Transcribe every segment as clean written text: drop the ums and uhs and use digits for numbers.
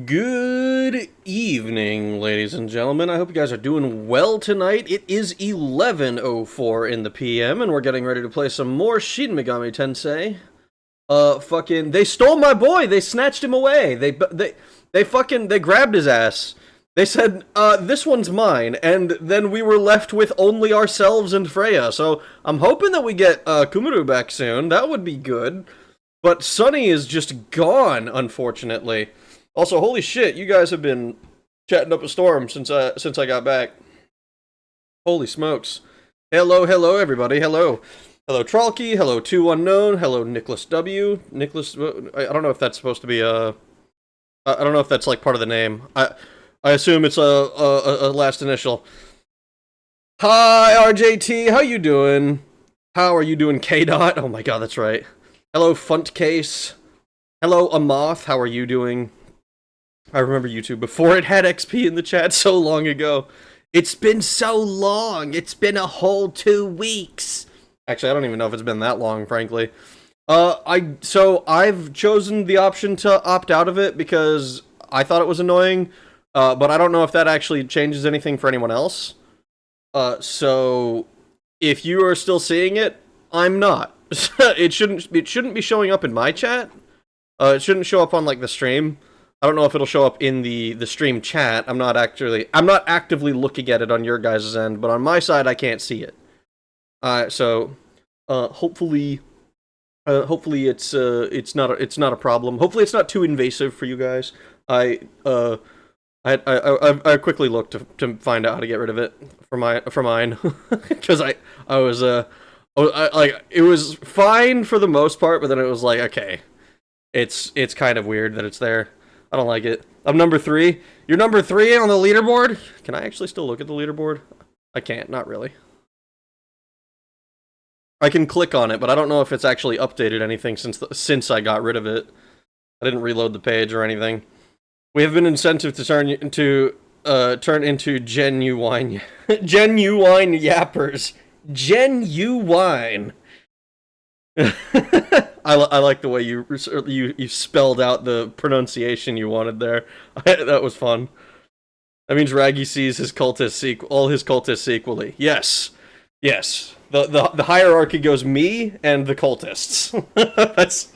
Good evening, ladies and gentlemen. I hope you guys are doing well tonight. It is 11:04 in the PM, and we're getting ready to play some more Shin Megami Tensei. They stole my boy. They snatched him away. They grabbed his ass. They said, this one's mine, and then we were left with only ourselves and Freya. So I'm hoping that we get Kumuru back soon. That would be good. But Sunny is just gone, unfortunately. Also, holy shit, you guys have been chatting up a storm since I got back. Holy smokes. Hello, everybody. Hello. Hello, Tralky. Hello, 2Unknown. Hello, Nicholas W. Nicholas, I don't know if that's supposed to be I don't know if that's like part of the name. I assume it's a last initial. Hi, RJT. How you doing? How are you doing, K-Dot? Oh my god, that's right. Hello, Funtcase. Hello, Amoth. How are you doing? I remember YouTube before it had XP in the chat so long ago. It's been so long. It's been a whole 2 weeks. Actually, I don't even know if it's been that long, frankly. So I've chosen the option to opt out of it because I thought it was annoying. But I don't know if that actually changes anything for anyone else. So if you are still seeing it, I'm not. It shouldn't be showing up in my chat. It shouldn't show up on like the stream. I don't know if it'll show up in the stream chat. I'm not actively looking at it on your guys' end, but on my side I can't see it. So hopefully it's not a problem. Hopefully it's not too invasive for you guys. I quickly looked to find out how to get rid of it for mine because I was like, it was fine for the most part, but then it was like, okay, it's kind of weird that it's there. I don't like it. I'm number 3. You're number 3 on the leaderboard? Can I actually still look at the leaderboard? I can't, not really. I can click on it, but I don't know if it's actually updated anything since I got rid of it. I didn't reload the page or anything. We have been incentive to turn into genuine yappers. Genuine. I like the way you spelled out the pronunciation you wanted there. That was fun. That means Raggy sees his cultists all his cultists equally. Yes. The hierarchy goes me and the cultists. that's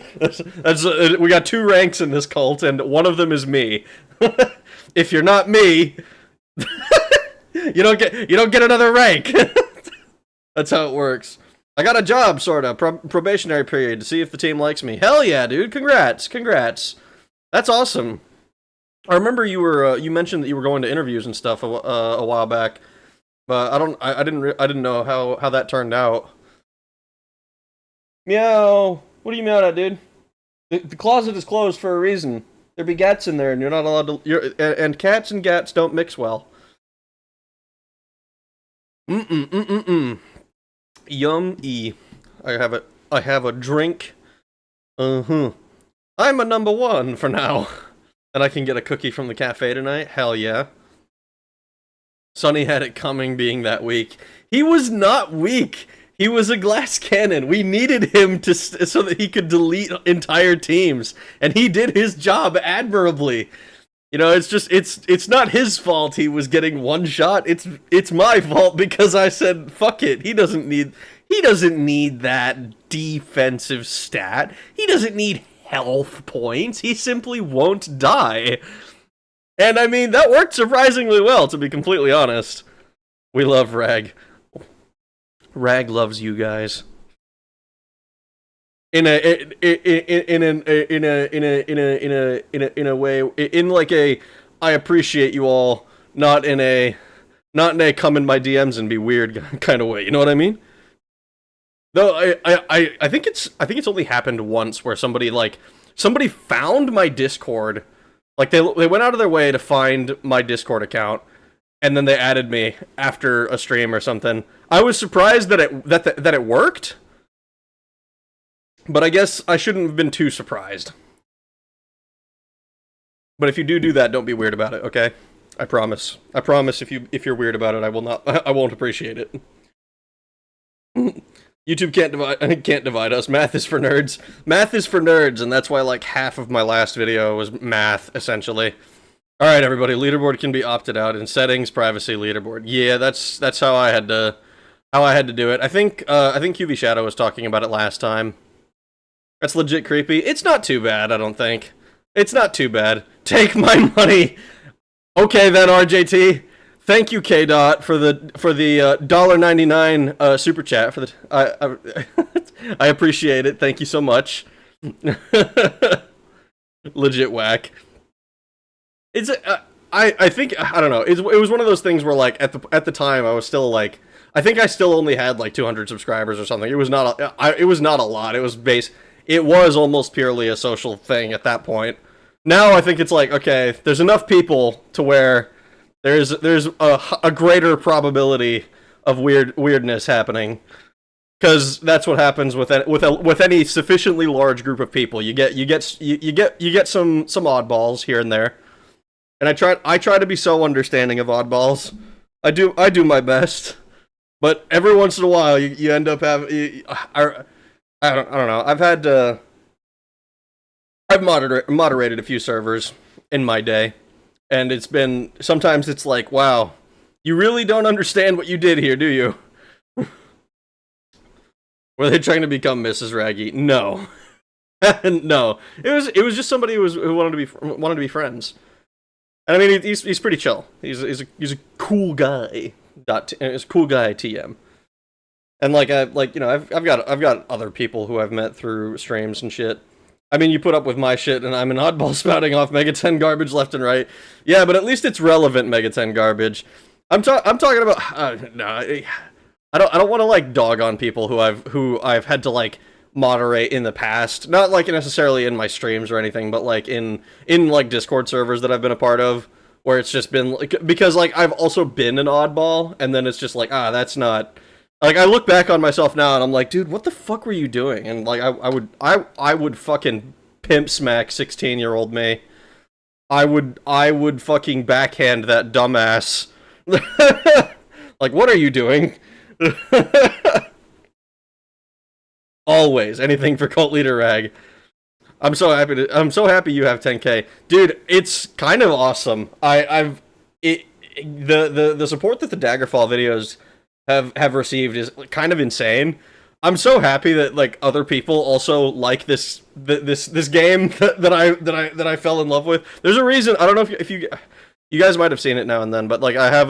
we got 2 ranks in this cult, and one of them is me. If you're not me, you don't get another rank. That's how it works. I got a job, sorta, probationary period to see if the team likes me. Hell yeah, dude! Congrats. That's awesome. I remember you mentioned that you were going to interviews and stuff a while back, but I didn't know how that turned out. Meow. What are you meowing at, dude? The closet is closed for a reason. There be gats in there, and you're not allowed to. And cats and gats don't mix well. Yum-y. I have a drink. I'm a number 1 for now. And I can get a cookie from the cafe tonight? Hell yeah. Sonny had it coming being that weak. He was not weak. He was a glass cannon. We needed him so that he could delete entire teams. And he did his job admirably. You know, it's not his fault he was getting one shot. It's my fault because I said, fuck it. He doesn't need that defensive stat. He doesn't need health points. He simply won't die. And I mean, that worked surprisingly well, to be completely honest. We love Rag. Rag loves you guys. In a way, in like a, I appreciate you all, not in a come in my DMs and be weird kind of way. You know what I mean? Though I think it's only happened once where somebody found my Discord, like they went out of their way to find my Discord account, and then they added me after a stream or something. I was surprised that it worked. But I guess I shouldn't have been too surprised. But if you do that, don't be weird about it, okay? I promise. I promise if you're weird about it, I won't appreciate it. YouTube can't divide us. Math is for nerds. Math is for nerds, and that's why like half of my last video was math, essentially. All right, everybody. Leaderboard can be opted out in settings, privacy, leaderboard. Yeah, that's how I had to do it. I think QV Shadow was talking about it last time. That's legit creepy. It's not too bad, I don't think. It's not too bad. Take my money. Okay then, RJT. Thank you, K Dot, for the $1.99 super chat. For the I appreciate it. Thank you so much. Legit whack. It's I think I don't know. It was one of those things where like at the time I was still like I think I still only had like 200 subscribers or something. It was not a lot. It was almost purely a social thing at that point. Now I think it's like, okay, there's enough people to where there's a greater probability of weirdness happening, because that's what happens with any sufficiently large group of people. You get some oddballs here and there, and I try to be so understanding of oddballs. I do my best, but every once in a while you end up having I don't know. I've moderated a few servers in my day, and sometimes it's like, wow, you really don't understand what you did here, do you? Were they trying to become Mrs. Raggy? No. No. It was just somebody who wanted to be friends. And I mean, he's pretty chill. He's a cool guy. He's a cool guy TM. And like I've got other people who I've met through streams and shit. I mean, you put up with my shit, and I'm an oddball spouting off Mega 10 garbage left and right. Yeah, but at least it's relevant Mega 10 garbage. I'm talking about no, I don't want to like dog on people who I've had to like moderate in the past. Not like necessarily in my streams or anything, but like in like Discord servers that I've been a part of, where it's just been like, because like I've also been an oddball, and then it's just like, that's not. Like, I look back on myself now, and I'm like, dude, what the fuck were you doing? And, like, I would fucking pimp smack 16-year-old me. I would fucking backhand that dumbass. Like, what are you doing? Always. Anything for Cult Leader Rag. I'm so happy you have 10K. Dude, it's kind of awesome. The support that the Daggerfall videos have received is kind of insane. I'm so happy that like other people also like this game that I fell in love with. There's a reason. I don't know if you guys might have seen it now and then, but like I have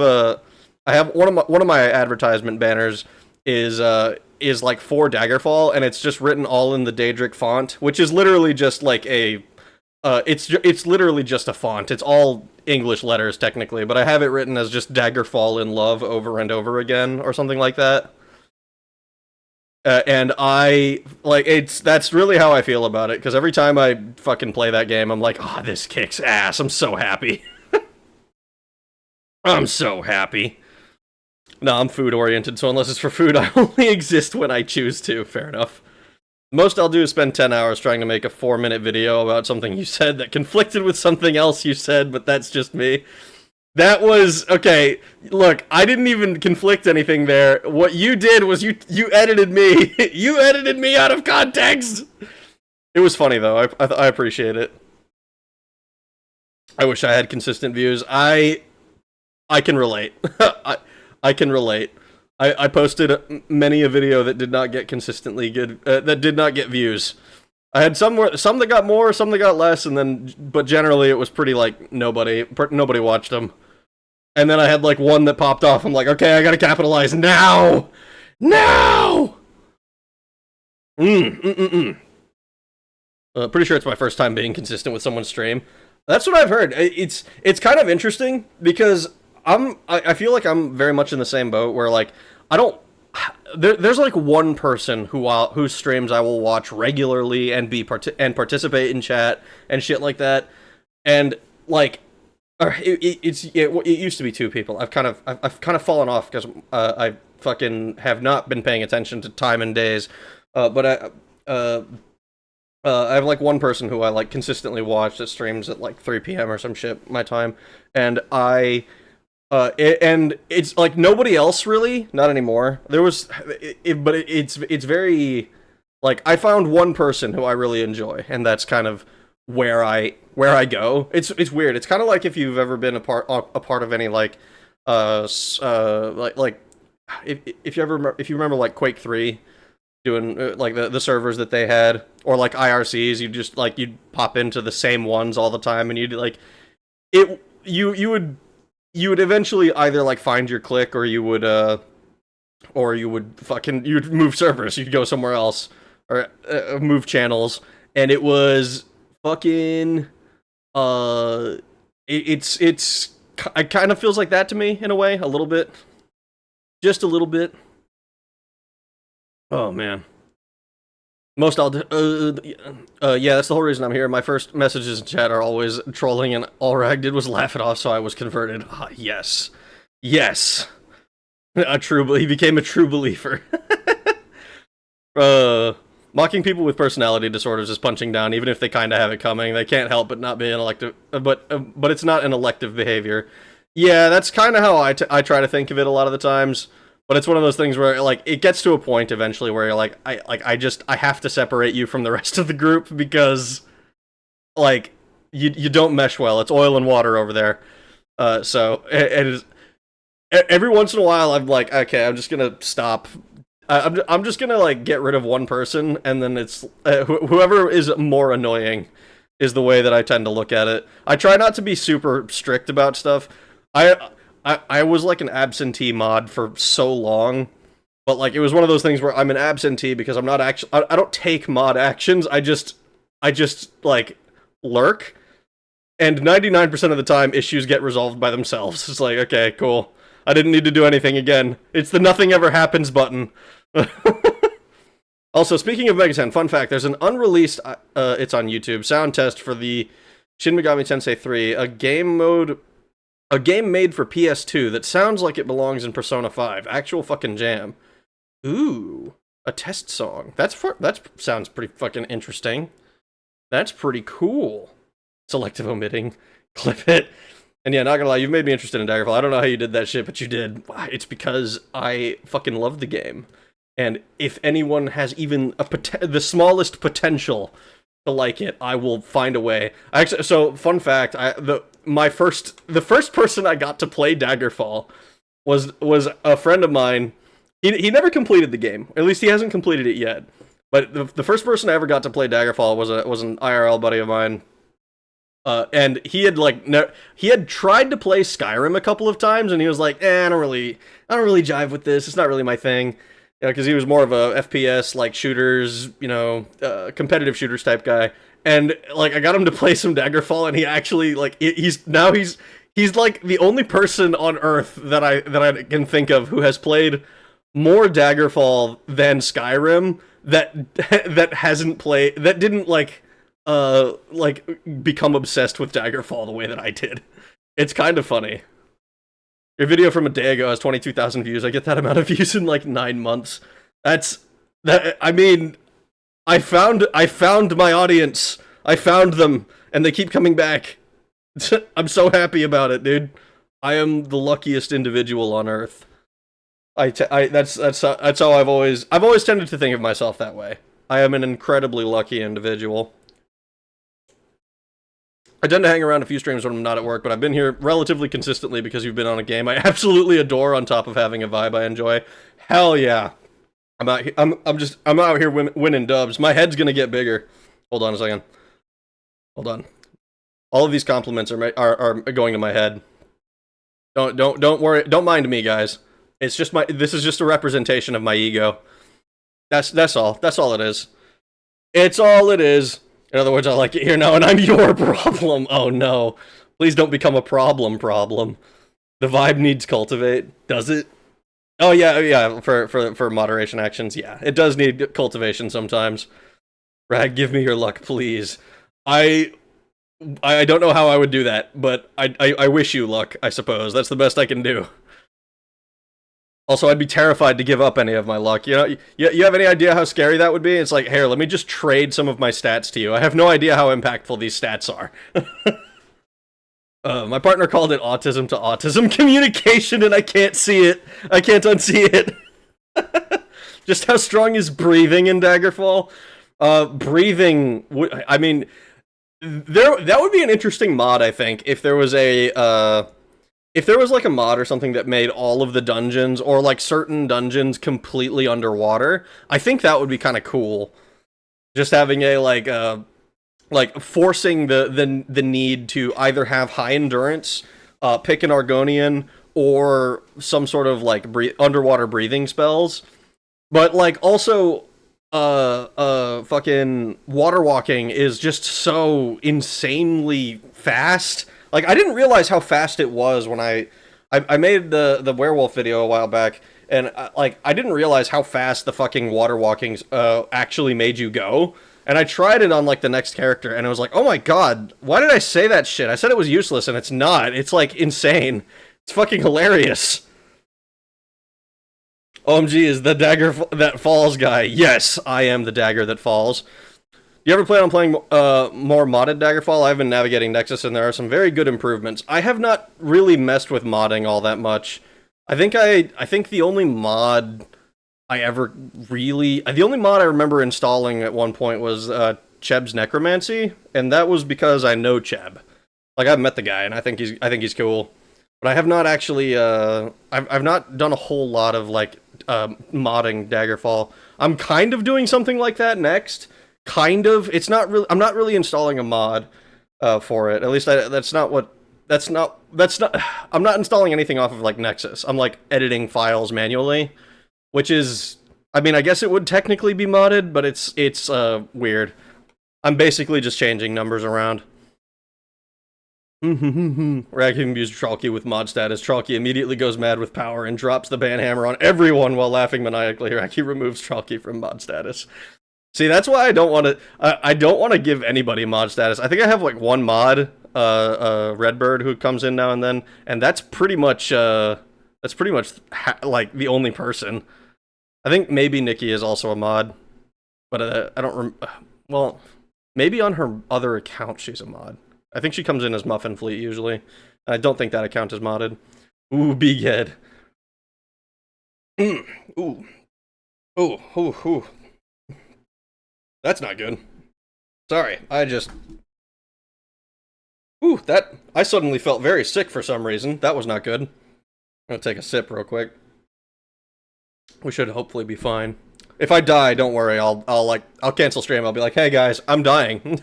one of my advertisement banners is like for Daggerfall, and it's just written all in the Daedric font, which is literally just like it's literally just a font. It's all English letters technically, but I have it written as just Daggerfall in love over and over again or something like that. And that's really how I feel about it, because every time I fucking play that game, I'm like, oh, this kicks ass. I'm so happy. I'm so happy. No, I'm food oriented, so unless it's for food, I only exist when I choose to. Fair enough. Most I'll do is spend 10 hours trying to make a 4-minute video about something you said that conflicted with something else you said, but that's just me. That was, okay, look, I didn't even conflict anything there. What you did was you edited me. You edited me out of context! It was funny, though. I appreciate it. I wish I had consistent views. I can relate. I can relate. I posted many a video that did not get consistently good, that did not get views. I had some that got more, some that got less, but generally it was pretty like nobody watched them. And then I had like one that popped off. I'm like, okay, I gotta capitalize now! Now! Pretty sure it's my first time being consistent with someone's stream. That's what I've heard. It's kind of interesting, because I feel like I'm very much in the same boat where like there's like one person whose streams I will watch regularly and participate in chat and shit like that, and like it used to be 2 people. I've kind of fallen off because I fucking have not been paying attention to time and days, but I have like one person who I like consistently watch that streams at like 3 p.m. or some shit my time, and I And it's like nobody else really, not anymore. There was, but it's very like I found one person who I really enjoy, and that's kind of where I go. It's weird. It's kind of like if you've ever been a part of any like like if you remember like Quake 3 doing like the servers that they had, or like IRCs, you'd pop into the same ones all the time, and you'd like it you would eventually either like find your clique, or you would you'd move servers, you'd go somewhere else, or move channels, and it was fucking it kind of feels like that to me in a way, a little bit, just a little bit. Oh man. Most all yeah, that's the whole reason I'm here. My first messages in chat are always trolling, and all Rag did was laugh it off, so I was converted. Ah, yes. Yes. He became a true believer. Mocking people with personality disorders is punching down, even if they kind of have it coming. They can't help but not be an elective, but it's not an elective behavior. Yeah, that's kind of how I try to think of it a lot of the times. But it's one of those things where, like, it gets to a point eventually where you're like, I have to separate you from the rest of the group because, like, you don't mesh well. It's oil and water over there. So it is. Every once in a while, I'm like, okay, I'm just gonna stop. I'm just gonna like get rid of one person, and then it's whoever is more annoying is the way that I tend to look at it. I try not to be super strict about stuff. I was like an absentee mod for so long, but like it was one of those things where I'm an absentee because I'm not actually, I don't take mod actions. I just like lurk, and 99% of the time issues get resolved by themselves. It's like, okay, cool. I didn't need to do anything again. It's the nothing ever happens button. Also, speaking of Mega 10, fun fact, there's an unreleased, it's on YouTube, sound test for the Shin Megami Tensei 3, a game made for PS2 that sounds like it belongs in Persona 5. Actual fucking jam. Ooh, a test song. That sounds pretty fucking interesting. That's pretty cool. Selective omitting. Clip it. And yeah, not gonna lie, you've made me interested in Daggerfall. I don't know how you did that shit, but you did. It's because I fucking love the game. And if anyone has even the smallest potential to like it, I will find a way. Actually, so fun fact, the first person I got to play Daggerfall was a friend of mine. He never completed the game. At least he hasn't completed it yet. But the first person I ever got to play Daggerfall was an IRL buddy of mine. And he had tried to play Skyrim a couple of times, and he was like, I don't really jive with this. It's not really my thing. You know, because he was more of a FPS, like, shooters, competitive shooters type guy. And, like, I got him to play some Daggerfall, and he actually, like, he's like the only person on Earth that I can think of who has played more Daggerfall than Skyrim that hasn't played, that didn't, like, become obsessed with Daggerfall the way that I did. It's kind of funny. Your video from a day ago has 22,000 views. I get that amount of views in like 9 months. I mean, I found my audience. I found them, and they keep coming back. I'm so happy about it, dude. I am the luckiest individual on Earth. That's how I've always tended to think of myself that way. I am an incredibly lucky individual. I tend to hang around a few streams when I'm not at work, but I've been here relatively consistently because you've been on a game I absolutely adore on top of having a vibe I enjoy. Hell yeah. I'm out here winning dubs. My head's gonna get bigger. Hold on a second. Hold on. All of these compliments are going to my head. Don't worry. Don't mind me, guys. It's just this is just a representation of my ego. That's all. That's all it is. It's all it is. In other words, I like it here now, and I'm your problem. Oh no. Please don't become a problem. The vibe needs cultivate. Does it? Oh yeah, for moderation actions, yeah. It does need cultivation sometimes. Rag, give me your luck, please. I don't know how I would do that, but I wish you luck, I suppose. That's the best I can do. Also, I'd be terrified to give up any of my luck. You know, you have any idea how scary that would be? It's like, here, let me just trade some of my stats to you. I have no idea how impactful these stats are. My partner called it autism to autism communication, and I can't see it. I can't unsee it. Just how strong is breathing in Daggerfall? Breathing. I mean, that would be an interesting mod. I think if there was like a mod or something that made all of the dungeons or like certain dungeons completely underwater, I think that would be kind of cool. Just having a like forcing the need to either have high endurance, pick an Argonian, or some sort of like underwater breathing spells. But like also fucking water walking is just so insanely fast. Like I didn't realize how fast it was when I made the werewolf video a while back, and I didn't realize how fast the fucking water walkings actually made you go. And I tried it on, like, the next character, and I was like, oh my god, why did I say that shit? I said it was useless, and it's not. It's, like, insane. It's fucking hilarious. OMG is the dagger that falls guy. Yes, I am the dagger that falls. You ever plan on playing more modded Daggerfall? I've been navigating Nexus, and there are some very good improvements. I have not really messed with modding all that much. I think the only mod the only mod I remember installing at one point was Cheb's Necromancy, and that was because I know Cheb. Like, I've met the guy, and I think he's cool. But I have not actually, I've not done a whole lot of, like, modding Daggerfall. I'm kind of doing something like that next. Kind of. It's not really, I'm not really installing a mod for it. At least I'm not installing anything off of, like, Nexus. I'm, like, editing files manually. Which is, I mean, I guess it would technically be modded, but it's weird. I'm basically just changing numbers around. Raccoon views Tralky with mod status. Tralky immediately goes mad with power and drops the banhammer on everyone while laughing maniacally. Raccoon removes Tralky from mod status. See, that's why I don't want to give anybody mod status. I think I have like one mod, Redbird, who comes in now and then, and that's pretty much like the only person. I think maybe Nikki is also a mod, but I don't well, maybe on her other account she's a mod. I think she comes in as Muffin Fleet usually. I don't think that account is modded. Ooh, big head. Ooh. Ooh. That's not good. Sorry, I suddenly felt very sick for some reason. That was not good. I'm gonna take a sip real quick. We should hopefully be fine. If I die, don't worry. I'll cancel stream. I'll be like, hey guys, I'm dying.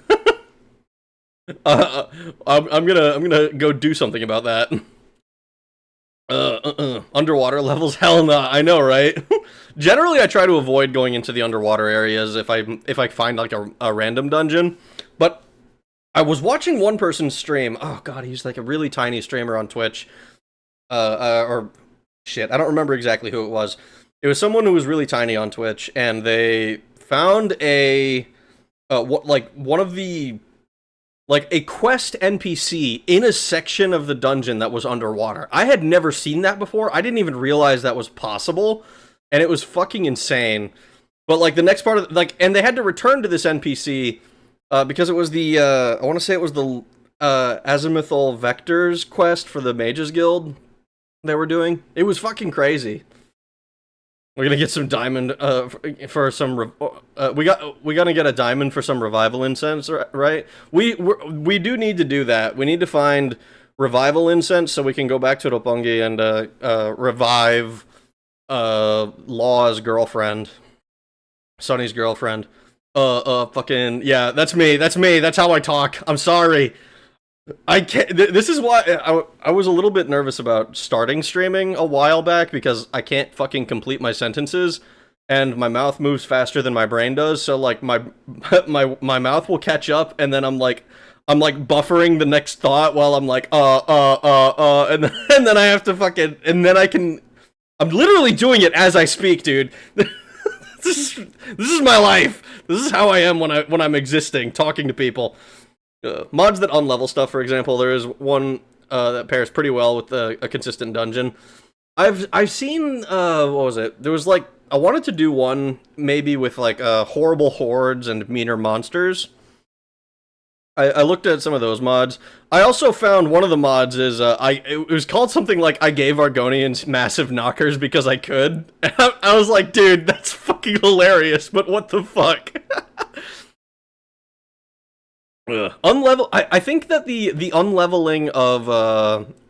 I'm gonna go do something about that. Underwater levels? Hell no. I know, right? Generally, I try to avoid going into the underwater areas if I find like a random dungeon. But I was watching one person stream. Oh god, he's like a really tiny streamer on Twitch. Or shit, I don't remember exactly who it was. It was someone who was really tiny on Twitch, and they found a quest NPC in a section of the dungeon that was underwater. I had never seen that before. I didn't even realize that was possible, and it was fucking insane. But like the next part of and they had to return to this NPC because it was the I want to say it was the Azimuthal Vectors quest for the Mages Guild they were doing. It was fucking crazy. We're gonna get some diamond for some. We gotta get a diamond for some revival incense, right? We do need to do that. We need to find revival incense so we can go back to Roppongi and revive Law's girlfriend, Sunny's girlfriend. Fucking yeah, that's me. That's how I talk. I'm sorry. I can't. This is why I was a little bit nervous about starting streaming a while back because I can't fucking complete my sentences, and my mouth moves faster than my brain does. So like my mouth will catch up, and then I'm like buffering the next thought while I'm like and then I have to fucking I'm literally doing it as I speak, dude. This is my life. This is how I am when I'm existing, talking to people. Mods that unlevel stuff, for example, there is one that pairs pretty well with a consistent dungeon. I've seen what was it? There was like I wanted to do one maybe with like horrible hordes and meaner monsters. I looked at some of those mods. I also found one of the mods is it was called something like I gave Argonians massive knockers because I could. And I was like, dude, that's fucking hilarious, but what the fuck? Unlevel. I think that the unleveling of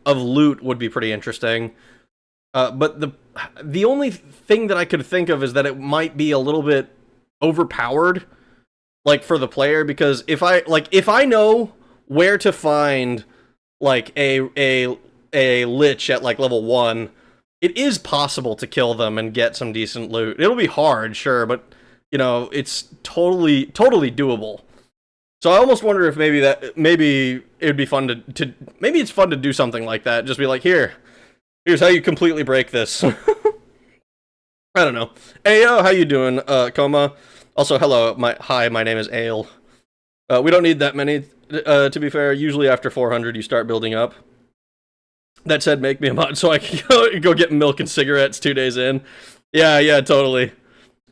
loot would be pretty interesting. But the only thing that I could think of is that it might be a little bit overpowered, like, for the player, because if I know where to find like a lich at like level 1, it is possible to kill them and get some decent loot. It'll be hard, sure, but you know, it's totally doable. So I almost wonder if maybe it would be fun to maybe it's fun to do something like that. Just be like, here's how you completely break this. I don't know. Ayo, how you doing, Coma? Also, hello, my name is Ale. We don't need that many, to be fair. Usually after 400, you start building up. That said, make me a mod so I can go get milk and cigarettes 2 days in. Yeah, totally.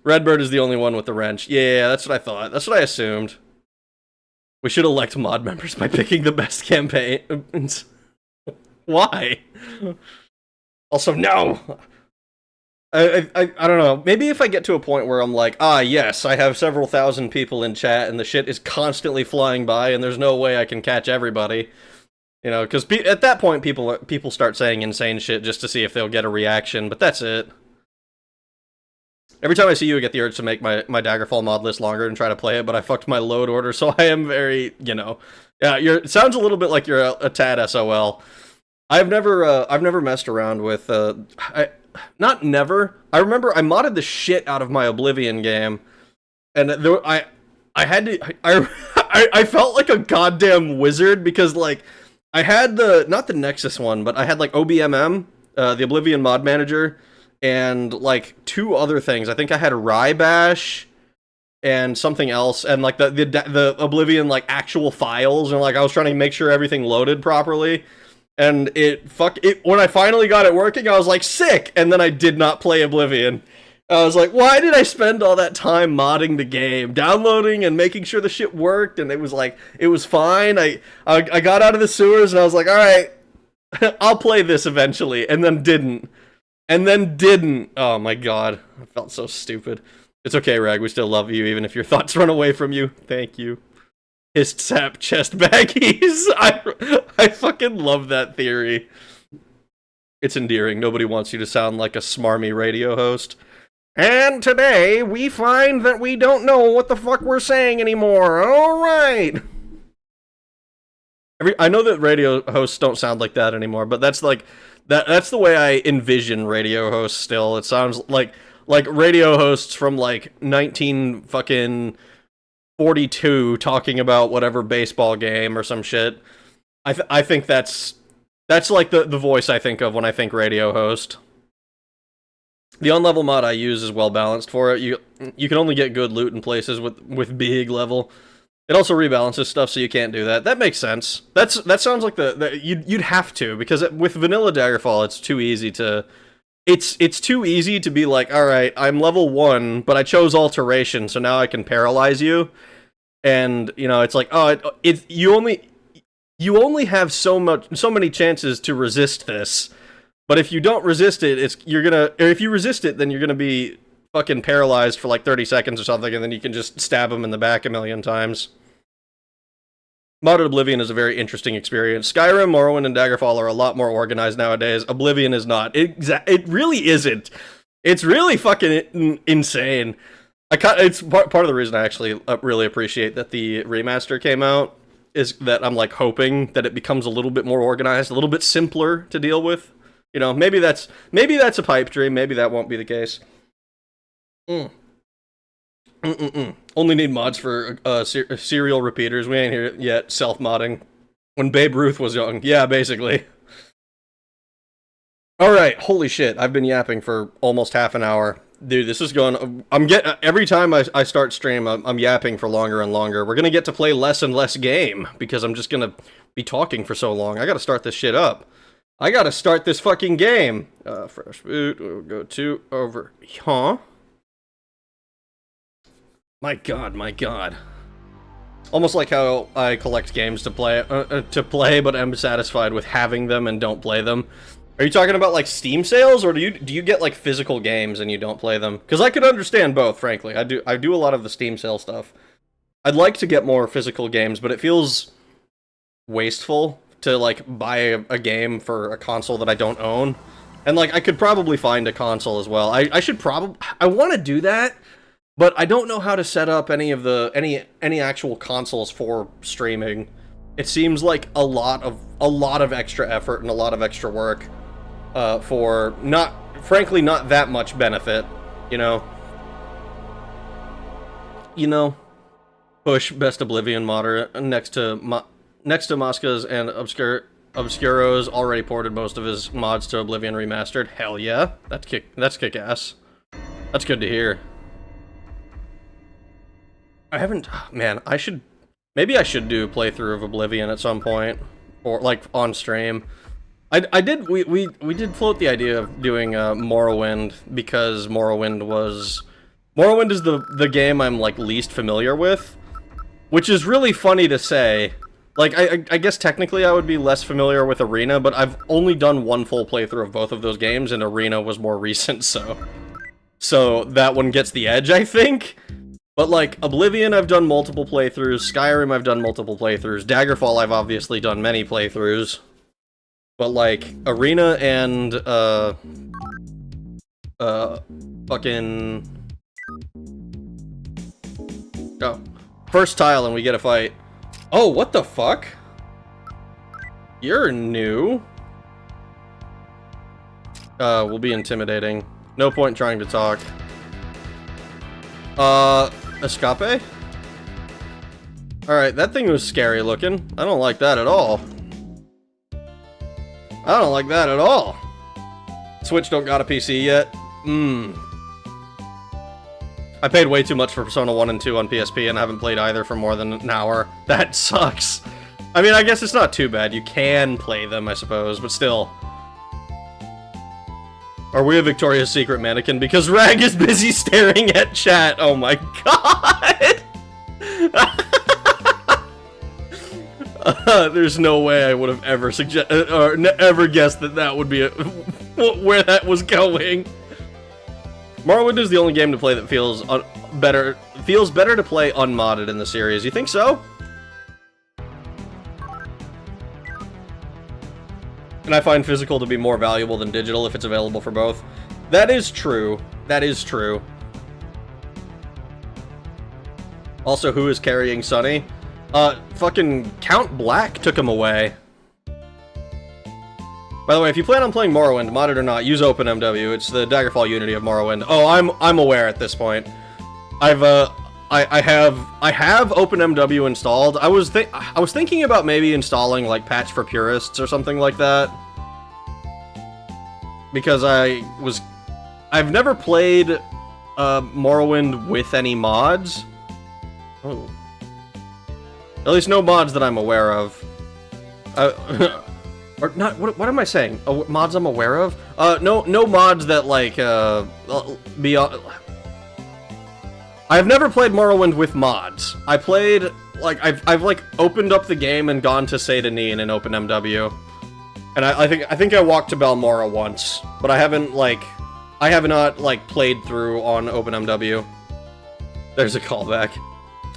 Redbird is the only one with the wrench. Yeah, that's what I thought. That's what I assumed. We should elect mod members by picking the best campaigns. Why? Also, no! I don't know. Maybe if I get to a point where I'm like, yes, I have several thousand people in chat and the shit is constantly flying by and there's no way I can catch everybody. You know, because at that point people start saying insane shit just to see if they'll get a reaction, but that's it. Every time I see you, I get the urge to make my Daggerfall mod list longer and try to play it, but I fucked my load order, so I am very, you know... Yeah, it sounds a little bit like you're a tad SOL. I've never messed around with, not never. I remember I modded the shit out of my Oblivion game, and I felt like a goddamn wizard because, like, I had not the Nexus one, but I had like OBMM, the Oblivion mod manager, and like 2 other things. I think I had Rybash and something else, and like the Oblivion like actual files, and like I was trying to make sure everything loaded properly. And when I finally got it working, I was like, sick! And then I did not play Oblivion. I was like, why did I spend all that time modding the game? Downloading and making sure the shit worked, and it was like, it was fine. I got out of the sewers, and I was like, alright, I'll play this eventually. And then didn't. Oh my god. I felt so stupid. It's okay, Rag, we still love you, even if your thoughts run away from you. Thank you. Hissed sap chest baggies. I fucking love that theory. It's endearing. Nobody wants you to sound like a smarmy radio host. And today, we find that we don't know what the fuck we're saying anymore. Alright. I know that radio hosts don't sound like that anymore, but that's like... That's the way I envision radio hosts still. It sounds like radio hosts from like 1942 talking about whatever baseball game or some shit. I think that's like the voice I think of when I think radio host. The unlevel mod I use is well balanced for it. You can only get good loot in places with big level. It also rebalances stuff, so you can't do that. That makes sense. That sounds like you'd have to, because with vanilla Daggerfall, it's too easy to... It's too easy to be like, alright, I'm level 1, but I chose Alteration, so now I can paralyze you. And, you know, it's like, you only have so many chances to resist this. But if you don't resist it, if you resist it, then you're gonna be fucking paralyzed for like 30 seconds or something, and then you can just stab him in the back a million times. Modded Oblivion is a very interesting experience. Skyrim, Morrowind, and Daggerfall are a lot more organized nowadays. Oblivion is not. It really isn't. It's really fucking insane. It's part of the reason I actually really appreciate that the remaster came out, is that I'm like hoping that it becomes a little bit more organized, a little bit simpler to deal with. You know, maybe that's a pipe dream, maybe that won't be the case. Only need mods for serial repeaters. We ain't here yet. Self-modding. When Babe Ruth was young. Yeah, basically. Alright, holy shit. I've been yapping for almost half an hour. Dude, this is going... every time I start stream, I'm yapping for longer and longer. We're gonna get to play less and less game, because I'm just gonna be talking for so long. I gotta start this shit up. I gotta start this fucking game. Fresh boot. We'll go to over... Huh? My god, my god. Almost like how I collect games to play, but am satisfied with having them and don't play them. Are you talking about like Steam sales, or do you get like physical games and you don't play them? Because I could understand both, frankly. I do a lot of the Steam sale stuff. I'd like to get more physical games, but it feels wasteful to like buy a game for a console that I don't own. And like I could probably find a console as well. I want to do that, but I don't know how to set up any actual consoles for streaming. It seems like a lot of extra effort and a lot of extra work for frankly not that much benefit, you know. Push Best Oblivion modder next to Mosca's and Obscuro's already ported most of his mods to Oblivion Remastered. Hell yeah, that's kick ass. That's good to hear. I haven't, man. Maybe I should do a playthrough of Oblivion at some point, or like on stream. We did float the idea of doing Morrowind because Morrowind is the game I'm like least familiar with. Which is really funny to say. Like, I guess technically I would be less familiar with Arena, but I've only done one full playthrough of both of those games, and Arena was more recent, so that one gets the edge, I think. But, like, Oblivion I've done multiple playthroughs, Skyrim I've done multiple playthroughs, Daggerfall I've obviously done many playthroughs. But, like, Arena and, fucking... Oh. First tile and we get a fight. Oh, what the fuck? You're new. We'll be intimidating. No point trying to talk. Escape? Alright, that thing was scary looking. I don't like that at all. I don't like that at all. Switch don't got a PC yet? I paid way too much for Persona 1 and 2 on PSP and I haven't played either for more than an hour. That sucks. I mean, I guess it's not too bad. You can play them, I suppose, but still. Are we a Victoria's Secret mannequin? Because Rag is busy staring at chat. Oh my god! There's no way I would have ever ever guessed that would be where that was going. Morrowind is the only game to play that feels better to play unmodded in the series. You think so? And I find physical to be more valuable than digital if it's available for both. That is true. That is true. Also, who is carrying Sunny? Fucking Count Black took him away. By the way, if you plan on playing Morrowind, modded or not, use OpenMW. It's the Daggerfall Unity of Morrowind. Oh, I'm aware at this point. I have OpenMW installed. I was thinking about maybe installing like Patch for Purists or something like that. Because I've never played Morrowind with any mods. Oh. At least no mods that I'm aware of. Or not, what am I saying? Mods I'm aware of? No mods that, like, beyond... I've never played Morrowind with mods. I played, like, I've like, opened up the game and gone to Saint Denis in OpenMW. And I think I walked to Balmora once, but I have not, like, played through on OpenMW. There's a callback.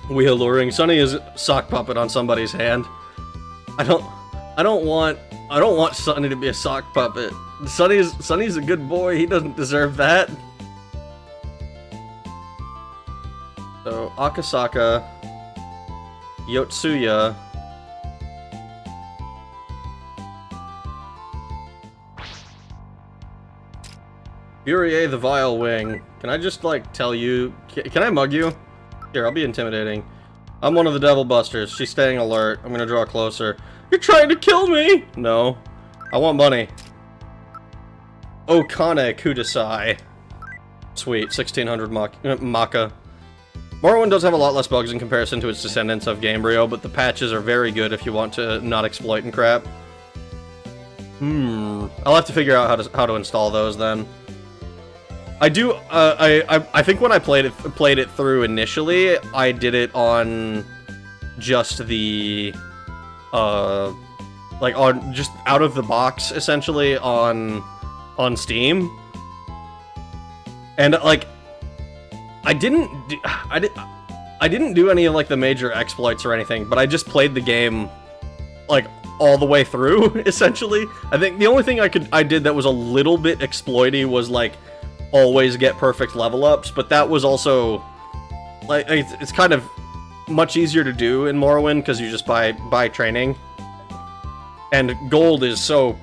We alluring. Sunny is a sock puppet on somebody's hand. I don't want Sunny to be a sock puppet. Sunny's a good boy. He doesn't deserve that. So Akasaka, Yotsuya, Furie the Vile Wing. Can I just like tell you? Can I mug you? Here, I'll be intimidating. I'm one of the Devil Busters. She's staying alert. I'm gonna draw closer. You're trying to kill me! No. I want money. Okane Kudasai. Sweet, 1600 Maka. Morrowind does have a lot less bugs in comparison to its descendants of Gamebryo, but the patches are very good if you want to not exploit and crap. I'll have to figure out how to install those then. I do, I think when I played it through initially, I did it on just the, like on just out of the box essentially on Steam, and like I didn't do any of like the major exploits or anything, but I just played the game like all the way through essentially. I think the only thing I did that was a little bit exploity was like always get perfect level ups, but that was also like it's kind of much easier to do in Morrowind because you just buy training, and gold is so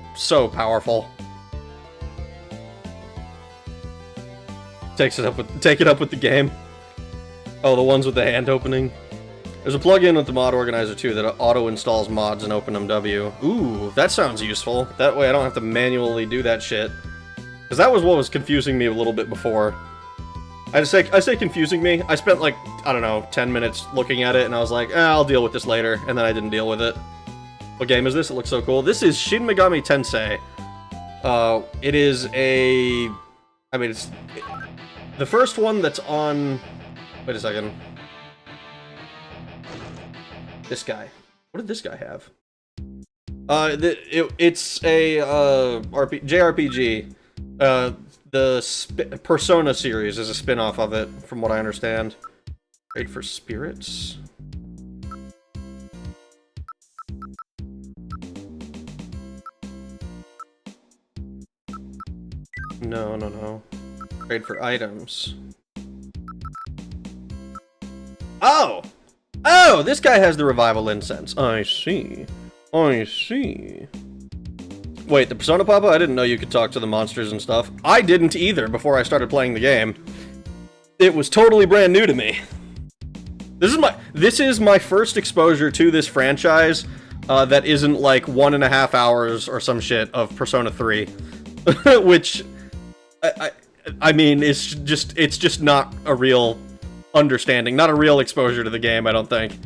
powerful. Take it up with the game. Oh, the ones with the hand opening. There's a plugin with the mod organizer too that auto installs mods in OpenMW. Ooh, that sounds useful. That way I don't have to manually do that shit. Because that was what was confusing me a little bit before. I say confusing me. I spent like, I don't know, 10 minutes looking at it and I was like, I'll deal with this later, and then I didn't deal with it. What game is this? It looks so cool. This is Shin Megami Tensei. It is a... I mean, it's... the first one that's on... Wait a second. This guy. What did this guy have? It's a JRPG. The Persona series is a spin-off of it, from what I understand. Trade for spirits? No. Trade for items. Oh! Oh, this guy has the revival incense. I see. Wait, the Persona Papa? I didn't know you could talk to the monsters and stuff. I didn't either before I started playing the game. It was totally brand new to me. This is my first exposure to this franchise that isn't like 1.5 hours or some shit of Persona 3. Which, I mean, it's just not a real understanding, not a real exposure to the game, I don't think.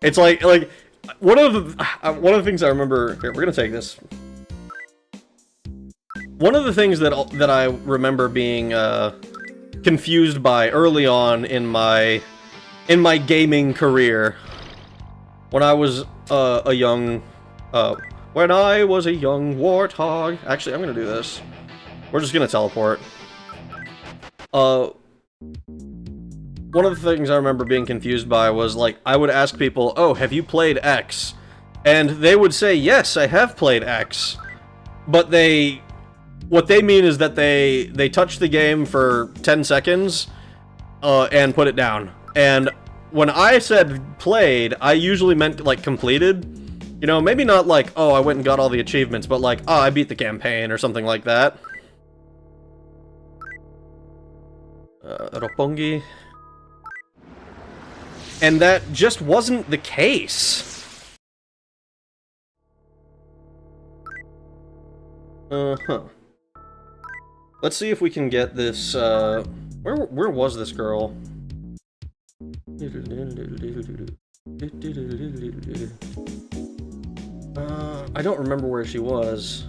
It's like one of the things I remember. Here, we're gonna take this. One of the things that I remember being confused by early on in my gaming career, when I was a young warthog. Actually, I'm gonna do this. We're just gonna teleport. One of the things I remember being confused by was, like, I would ask people, oh, have you played X? And they would say, yes, I have played X. But what they mean is that they touch the game for 10 seconds, and put it down. And when I said played, I usually meant, like, completed. You know, maybe not like, oh, I went and got all the achievements, but like, oh, I beat the campaign or something like that. Roppongi. And that just wasn't the case. Let's see if we can get this, where was this girl? I don't remember where she was.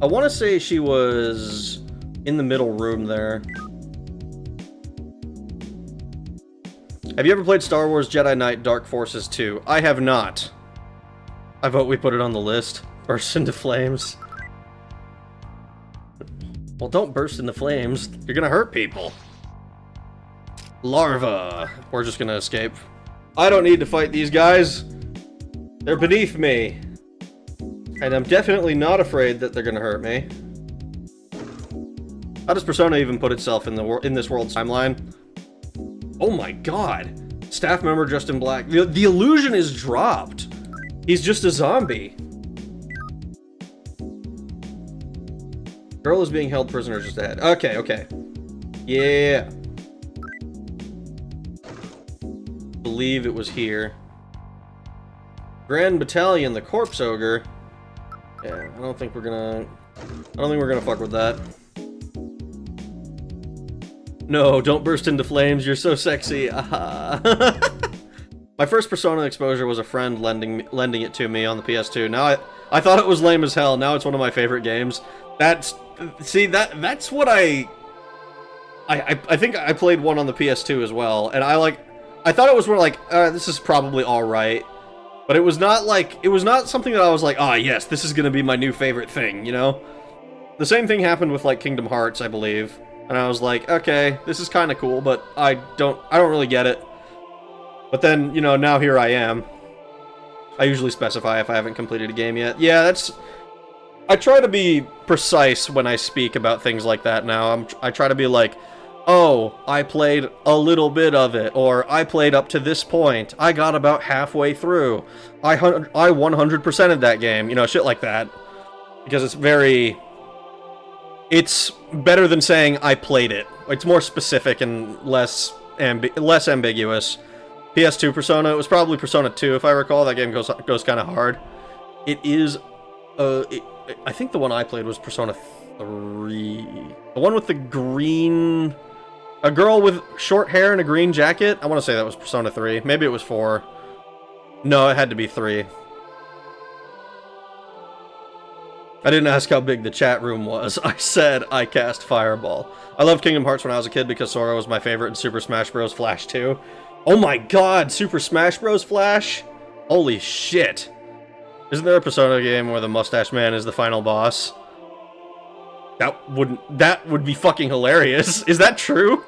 I want to say she was in the middle room there. Have you ever played Star Wars Jedi Knight Dark Forces 2? I have not. I vote we put it on the list. Burst into flames. Well, don't burst into flames. You're gonna hurt people. Larva. We're just gonna escape. I don't need to fight these guys. They're beneath me. And I'm definitely not afraid that they're gonna hurt me. How does Persona even put itself in this world's timeline? Oh my god! Staff member dressed in black. The illusion is dropped. He's just a zombie. Girl is being held prisoner just ahead. Okay. Yeah. Believe it was here. Grand Battalion, the Corpse Ogre. Yeah, I don't think we're gonna fuck with that. No, don't burst into flames, you're so sexy. Aha. My first Persona exposure was a friend lending it to me on the PS2. Now I thought it was lame as hell. Now it's one of my favorite games. That's what I think I played one on the PS2 as well, and I thought it was more like, this is probably alright. But it was not like, it was not something that I was like, ah, yes, this is gonna be my new favorite thing, you know? The same thing happened with, like, Kingdom Hearts, I believe. And I was like, okay, this is kind of cool, but I don't really get it. But then, you know, now here I am. I usually specify if I haven't completed a game yet. Yeah, that's... I try to be precise when I speak about things like that now. I try to be like, oh, I played a little bit of it, or I played up to this point. I got about halfway through. I 100%ed that game. You know, shit like that. Because it's very... It's better than saying I played it. It's more specific and less ambiguous. PS2 Persona, it was probably Persona 2 if I recall. That game goes kind of hard. It is, I think the one I played was Persona 3. The one with the green... A girl with short hair and a green jacket? I want to say that was Persona 3. Maybe it was 4. No, it had to be 3. I didn't ask how big the chat room was. I said I cast Fireball. I loved Kingdom Hearts when I was a kid because Sora was my favorite in Super Smash Bros. Flash 2. Oh my god, Super Smash Bros. Flash? Holy shit. Isn't there a Persona game where the Mustache Man is the final boss? That would be fucking hilarious. Is that true?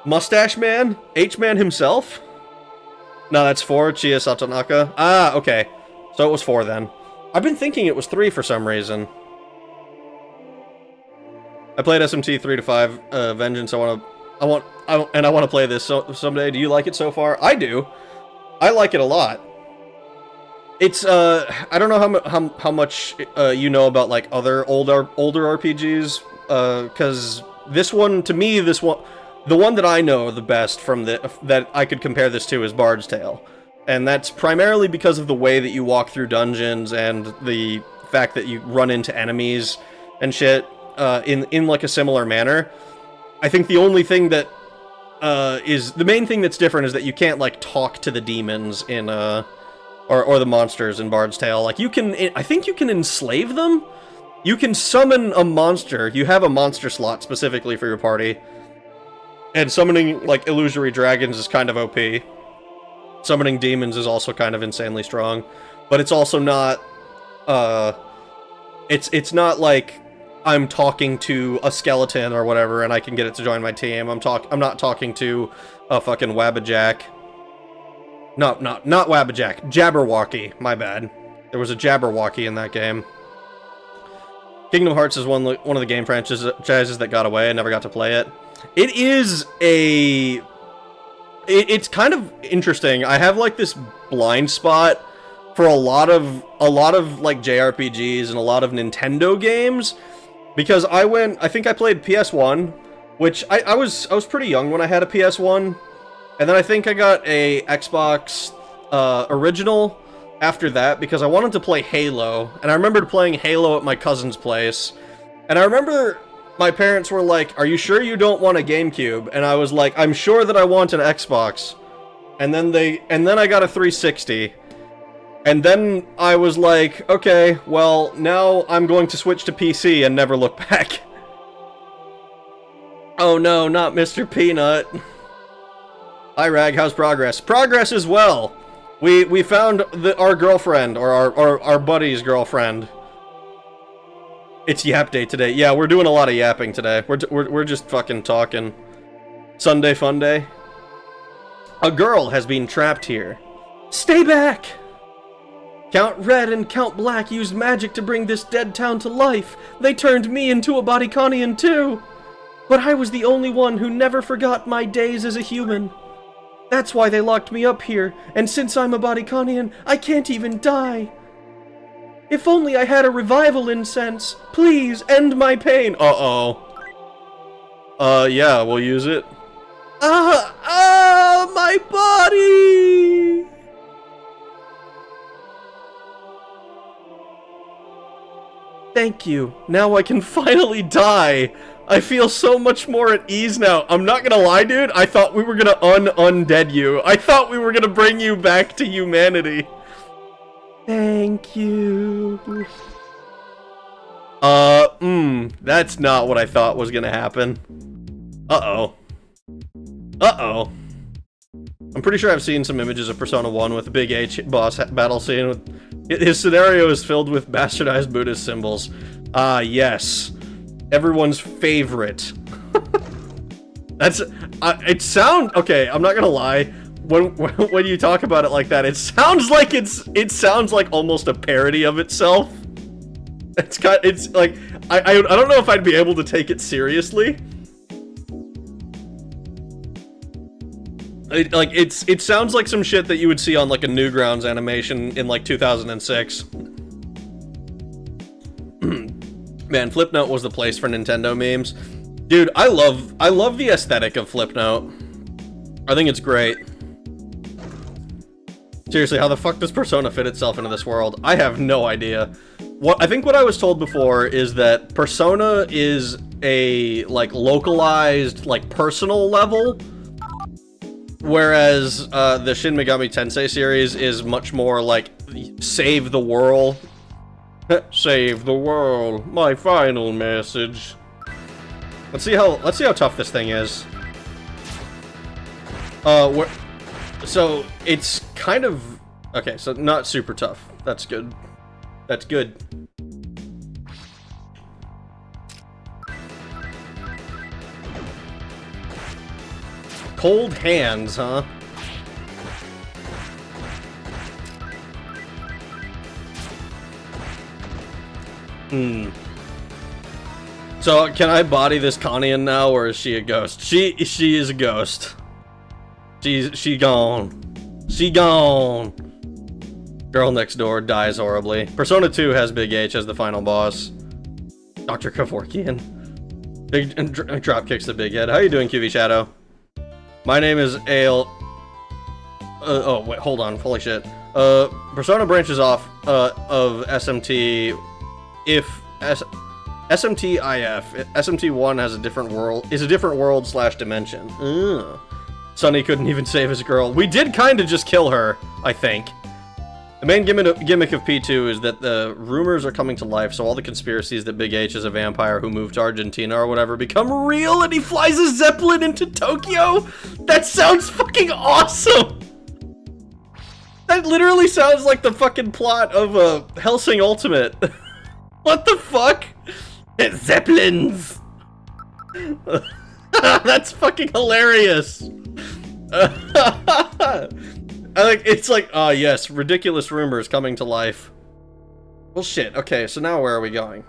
Mustache Man? H-Man himself? No, that's 4, Chiya Satonaka. Ah, okay. So it was 4 then. I've been thinking it was 3 for some reason. I played SMT 3 to 5 Vengeance. I want to play this someday. Do you like it so far? I do. I like it a lot. It's I don't know how much you know about like other older RPGs, because this one, to me, the one that I know the best from that I could compare this to is Bard's Tale. And that's primarily because of the way that you walk through dungeons and the fact that you run into enemies and shit in like a similar manner. I think the only thing that the main thing that's different is that you can't like talk to the demons in or the monsters in Bard's Tale. Like I think you can enslave them. You can summon a monster. You have a monster slot specifically for your party. And summoning like illusory dragons is kind of OP. Summoning demons is also kind of insanely strong, but it's also not, it's not like I'm talking to a skeleton or whatever and I can get it to join my team. I'm not talking to a fucking Wabbajack. No, not Wabbajack. Jabberwocky, my bad. There was a Jabberwocky in that game. Kingdom Hearts is one of the game franchises that got away. I never got to play it. It is it's kind of interesting. I have like this blind spot for a lot of like JRPGs and a lot of Nintendo games because I think I played PS1, which I was pretty young when I had a PS1, and then I think I got a Xbox original after that because I wanted to play Halo, and I remembered playing Halo at my cousin's place, and I remember my parents were like, "Are you sure you don't want a GameCube?" And I was like, "I'm sure that I want an Xbox." And then I got a 360. And then I was like, "Okay, well, now I'm going to switch to PC and never look back." Oh no, not Mr. Peanut. Hi Rag, how's progress? Progress as well. We found our girlfriend, or our buddy's girlfriend. It's Yap Day today. Yeah, we're doing a lot of yapping today. We're just fucking talking. Sunday fun day. A girl has been trapped here. Stay back! Count Red and Count Black used magic to bring this dead town to life. They turned me into a Bodyconian too. But I was the only one who never forgot my days as a human. That's why they locked me up here, and since I'm a Bodyconian, I can't even die. If only I had a revival incense. Please, end my pain. Uh-oh. Yeah, we'll use it. My body! Thank you. Now I can finally die. I feel so much more at ease now. I'm not gonna lie, dude. I thought we were gonna undead you. I thought we were gonna bring you back to humanity. Thank you. That's not what I thought was gonna happen. Uh-oh. Uh-oh. I'm pretty sure I've seen some images of Persona 1 with the big H boss battle scene. His scenario is filled with bastardized Buddhist symbols. Ah, yes. Everyone's favorite. That's... it sounds... Okay, I'm not gonna lie. When you talk about it like that, it sounds like sounds like almost a parody of itself. It's like... I don't know if I'd be able to take it seriously. It sounds like some shit that you would see on like a Newgrounds animation in like 2006. Man, Flipnote was the place for Nintendo memes. Dude, I love the aesthetic of Flipnote. I think it's great. Seriously, how the fuck does Persona fit itself into this world? I have no idea. I think what I was told before is that Persona is a like localized, like personal level. Whereas the Shin Megami Tensei series is much more like save the world. Save the world, my final message. Let's see how tough this thing is. So it's kind of okay, so not super tough. That's good. That's good. Cold hands, huh? So, can I body this Kanian now, or is she a ghost? She is a ghost. She gone. She gone. Girl next door dies horribly. Persona 2 has Big H as the final boss. Dr. Kevorkian. Big drop kicks the big head. How you doing, QV Shadow? My name is Ale. Oh, wait, hold on. Holy shit. Persona branches off of SMT if SMT-IF. SMT-1 has a different world / dimension. Ugh. Sonny couldn't even save his girl. We did kind of just kill her, I think. The main gimmick of P2 is that the rumors are coming to life, so all the conspiracies that Big H is a vampire who moved to Argentina or whatever become real, and he flies a Zeppelin into Tokyo? That sounds fucking awesome! That literally sounds like the fucking plot of Hellsing Ultimate. What the fuck? Zeppelins! That's fucking hilarious! It's like, oh yes, ridiculous rumors coming to life. Well shit, okay, so now where are we going?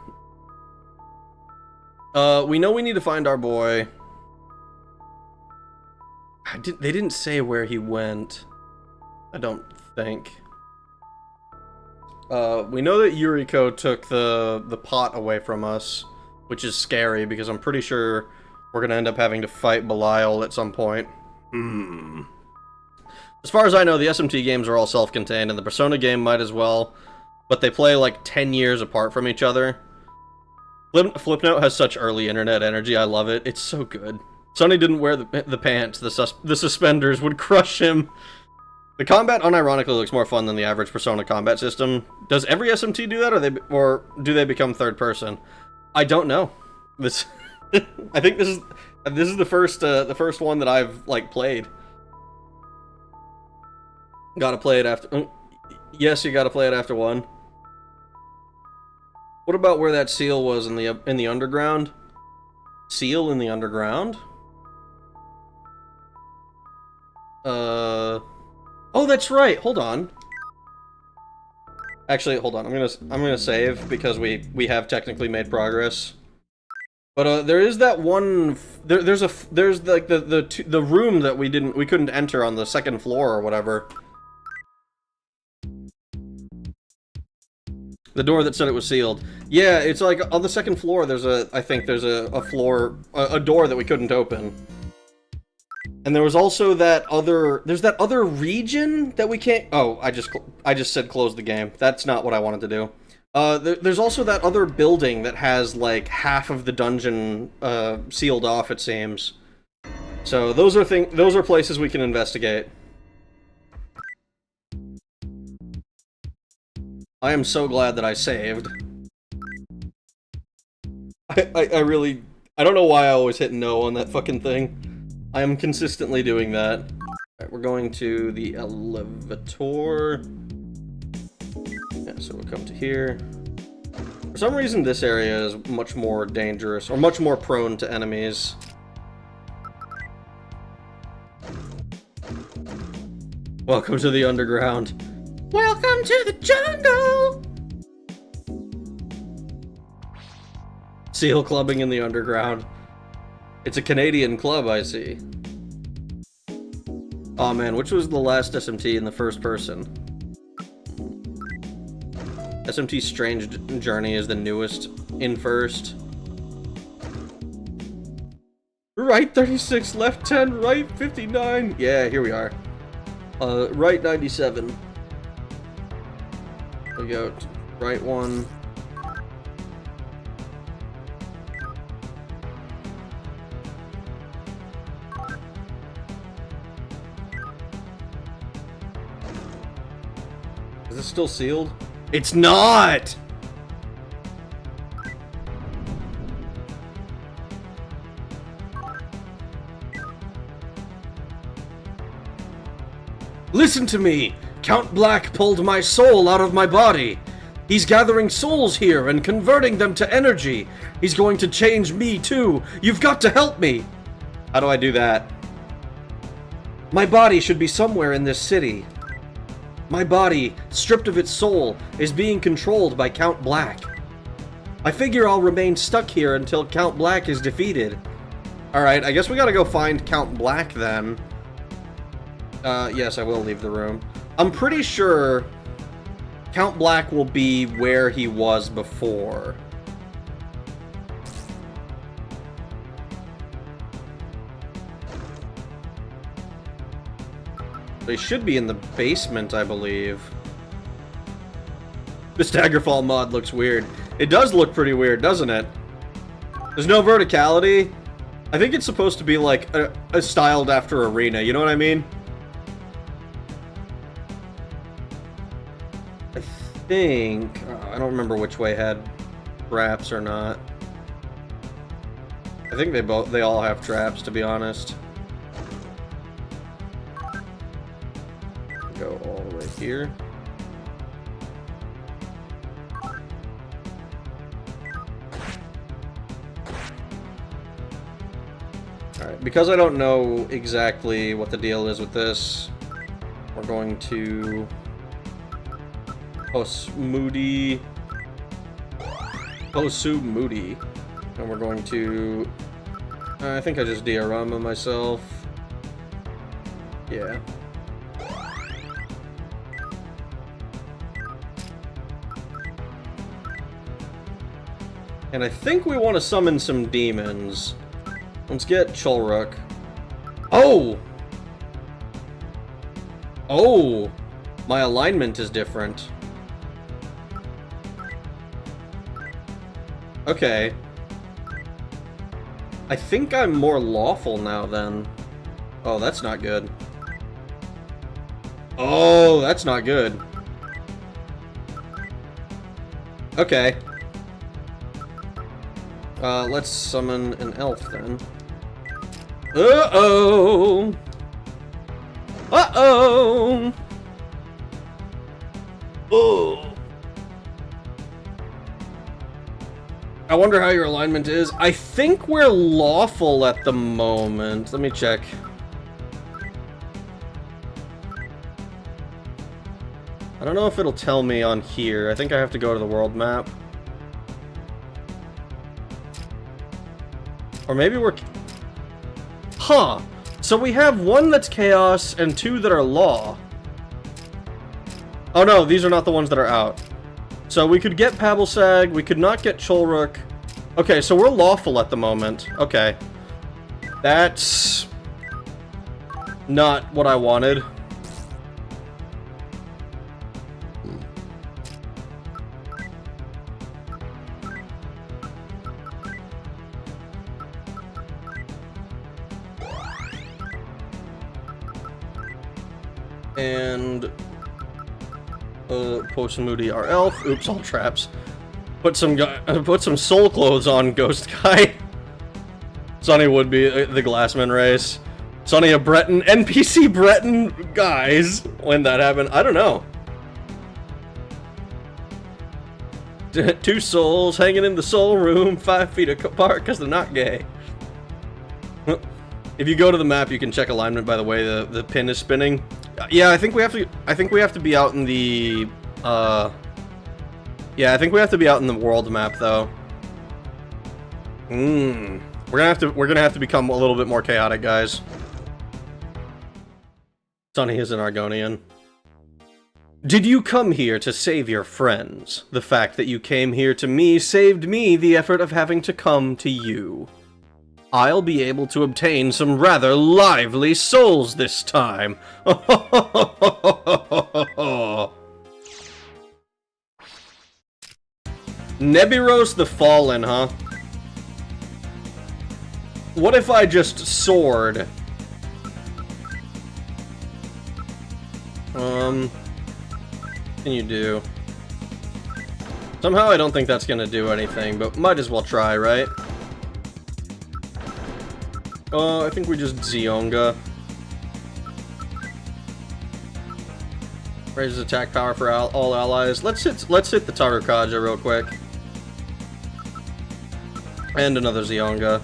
We know we need to find our boy. They didn't say where he went. I don't think. We know that Yuriko took the pot away from us, which is scary because I'm pretty sure we're gonna end up having to fight Belial at some point. As far as I know, the SMT games are all self-contained, and the Persona game might as well, but they play like 10 years apart from each other. Flipnote has such early internet energy, I love it. It's so good. Sonny didn't wear the pants, the suspenders would crush him. The combat unironically looks more fun than the average Persona combat system. Does every SMT do that, or do they become third person? I don't know. This, I think this is the first one that I've like played. Gotta play it after. Yes, you gotta play it after one. What about where that seal was in the underground? Seal in the underground? Oh, that's right. Hold on. Actually, hold on. I'm gonna save because we have technically made progress. But there is that one. There's like the room that we couldn't enter on the second floor or whatever. The door that said it was sealed. Yeah, it's like on the second floor. I think there's a door that we couldn't open. And there was also there's that other region that we can't. Oh, I just said close the game. That's not what I wanted to do. There's also that other building that has like half of the dungeon sealed off, it seems. So those are places we can investigate. I am so glad that I saved. I really... I don't know why I always hit no on that fucking thing. I am consistently doing that. Alright, we're going to the elevator. Yeah, so we'll come to here. For some reason, this area is much more dangerous, or much more prone to enemies. Welcome to the underground. Welcome to the jungle! Seal clubbing in the underground. It's a Canadian club, I see. Aw man, which was the last SMT in the first person? SMT Strange Journey is the newest in first. Right 36, left 10, right 59. Yeah, here we are. Right 97. We go right 1. Is this still sealed? It's not! Listen to me! Count Black pulled my soul out of my body. He's gathering souls here and converting them to energy. He's going to change me too. You've got to help me! How do I do that? My body should be somewhere in this city. My body, stripped of its soul, is being controlled by Count Black. I figure I'll remain stuck here until Count Black is defeated. Alright, I guess we gotta go find Count Black then. Yes, I will leave the room. I'm pretty sure Count Black will be where he was before. They should be in the basement, I believe. This Daggerfall mod looks weird. It does look pretty weird, doesn't it? There's no verticality. I think it's supposed to be like a styled after arena, you know what I mean? I think... I don't remember which way had traps or not. I think they all have traps, to be honest. Go all the way here. Alright, because I don't know exactly what the deal is with this, we're going to Posu Moody, and we're going to, I think I just diorama myself. Yeah. And I think we want to summon some demons. Let's get Cholruk. Oh! Oh! My alignment is different. Okay. I think I'm more lawful now, then. Oh, that's not good. Oh, that's not good. Okay. Let's summon an elf, then. Uh-oh! Uh-oh! Oh! I wonder how your alignment is. I think we're lawful at the moment. Let me check. I don't know if it'll tell me on here. I think I have to go to the world map. Or maybe we're... Huh. So we have one that's chaos and two that are law. Oh no, these are not the ones that are out. So we could get Pabblesag, we could not get Cholruk. Okay, so we're lawful at the moment. Okay. That's... not what I wanted. And Posu Moody, our elf. Oops, all traps. Put some soul clothes on Ghost Guy. Sonny would be the Glassman race. Sonny a Breton, NPC Breton guys. When that happened, I don't know. Two souls hanging in the soul room, 5 feet apart because they're not gay. If you go to the map, you can check alignment by the way the pin is spinning. Yeah, I think we have to be out in the yeah, I think we have to be out in the world map though. We're gonna have to become a little bit more chaotic, guys. Sonny is an Argonian. Did you come here to save your friends? The fact that you came here to me saved me the effort of having to come to you. I'll be able to obtain some rather lively souls this time. Nebiros the Fallen, huh? What if I just soared? What can you do? Somehow I don't think that's gonna do anything, but might as well try, right? I think we just Zionga. Raises attack power for all allies. Let's hit the Tarukaja real quick. And another Zionga.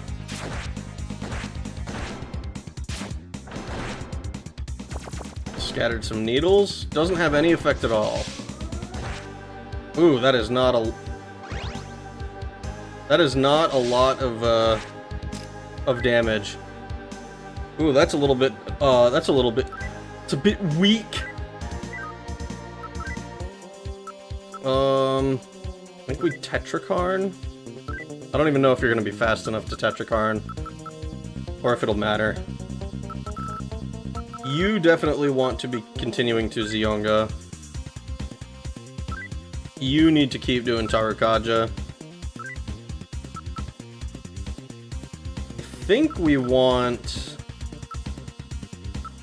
Scattered some needles. Doesn't have any effect at all. Ooh, that is not a lot of damage. Ooh, that's a little bit it's a bit weak. I think we Tetrakarn? I don't even know if you're gonna be fast enough to Tetrakarn. Or if it'll matter. You definitely want to be continuing to Zionga. You need to keep doing Tarukaja.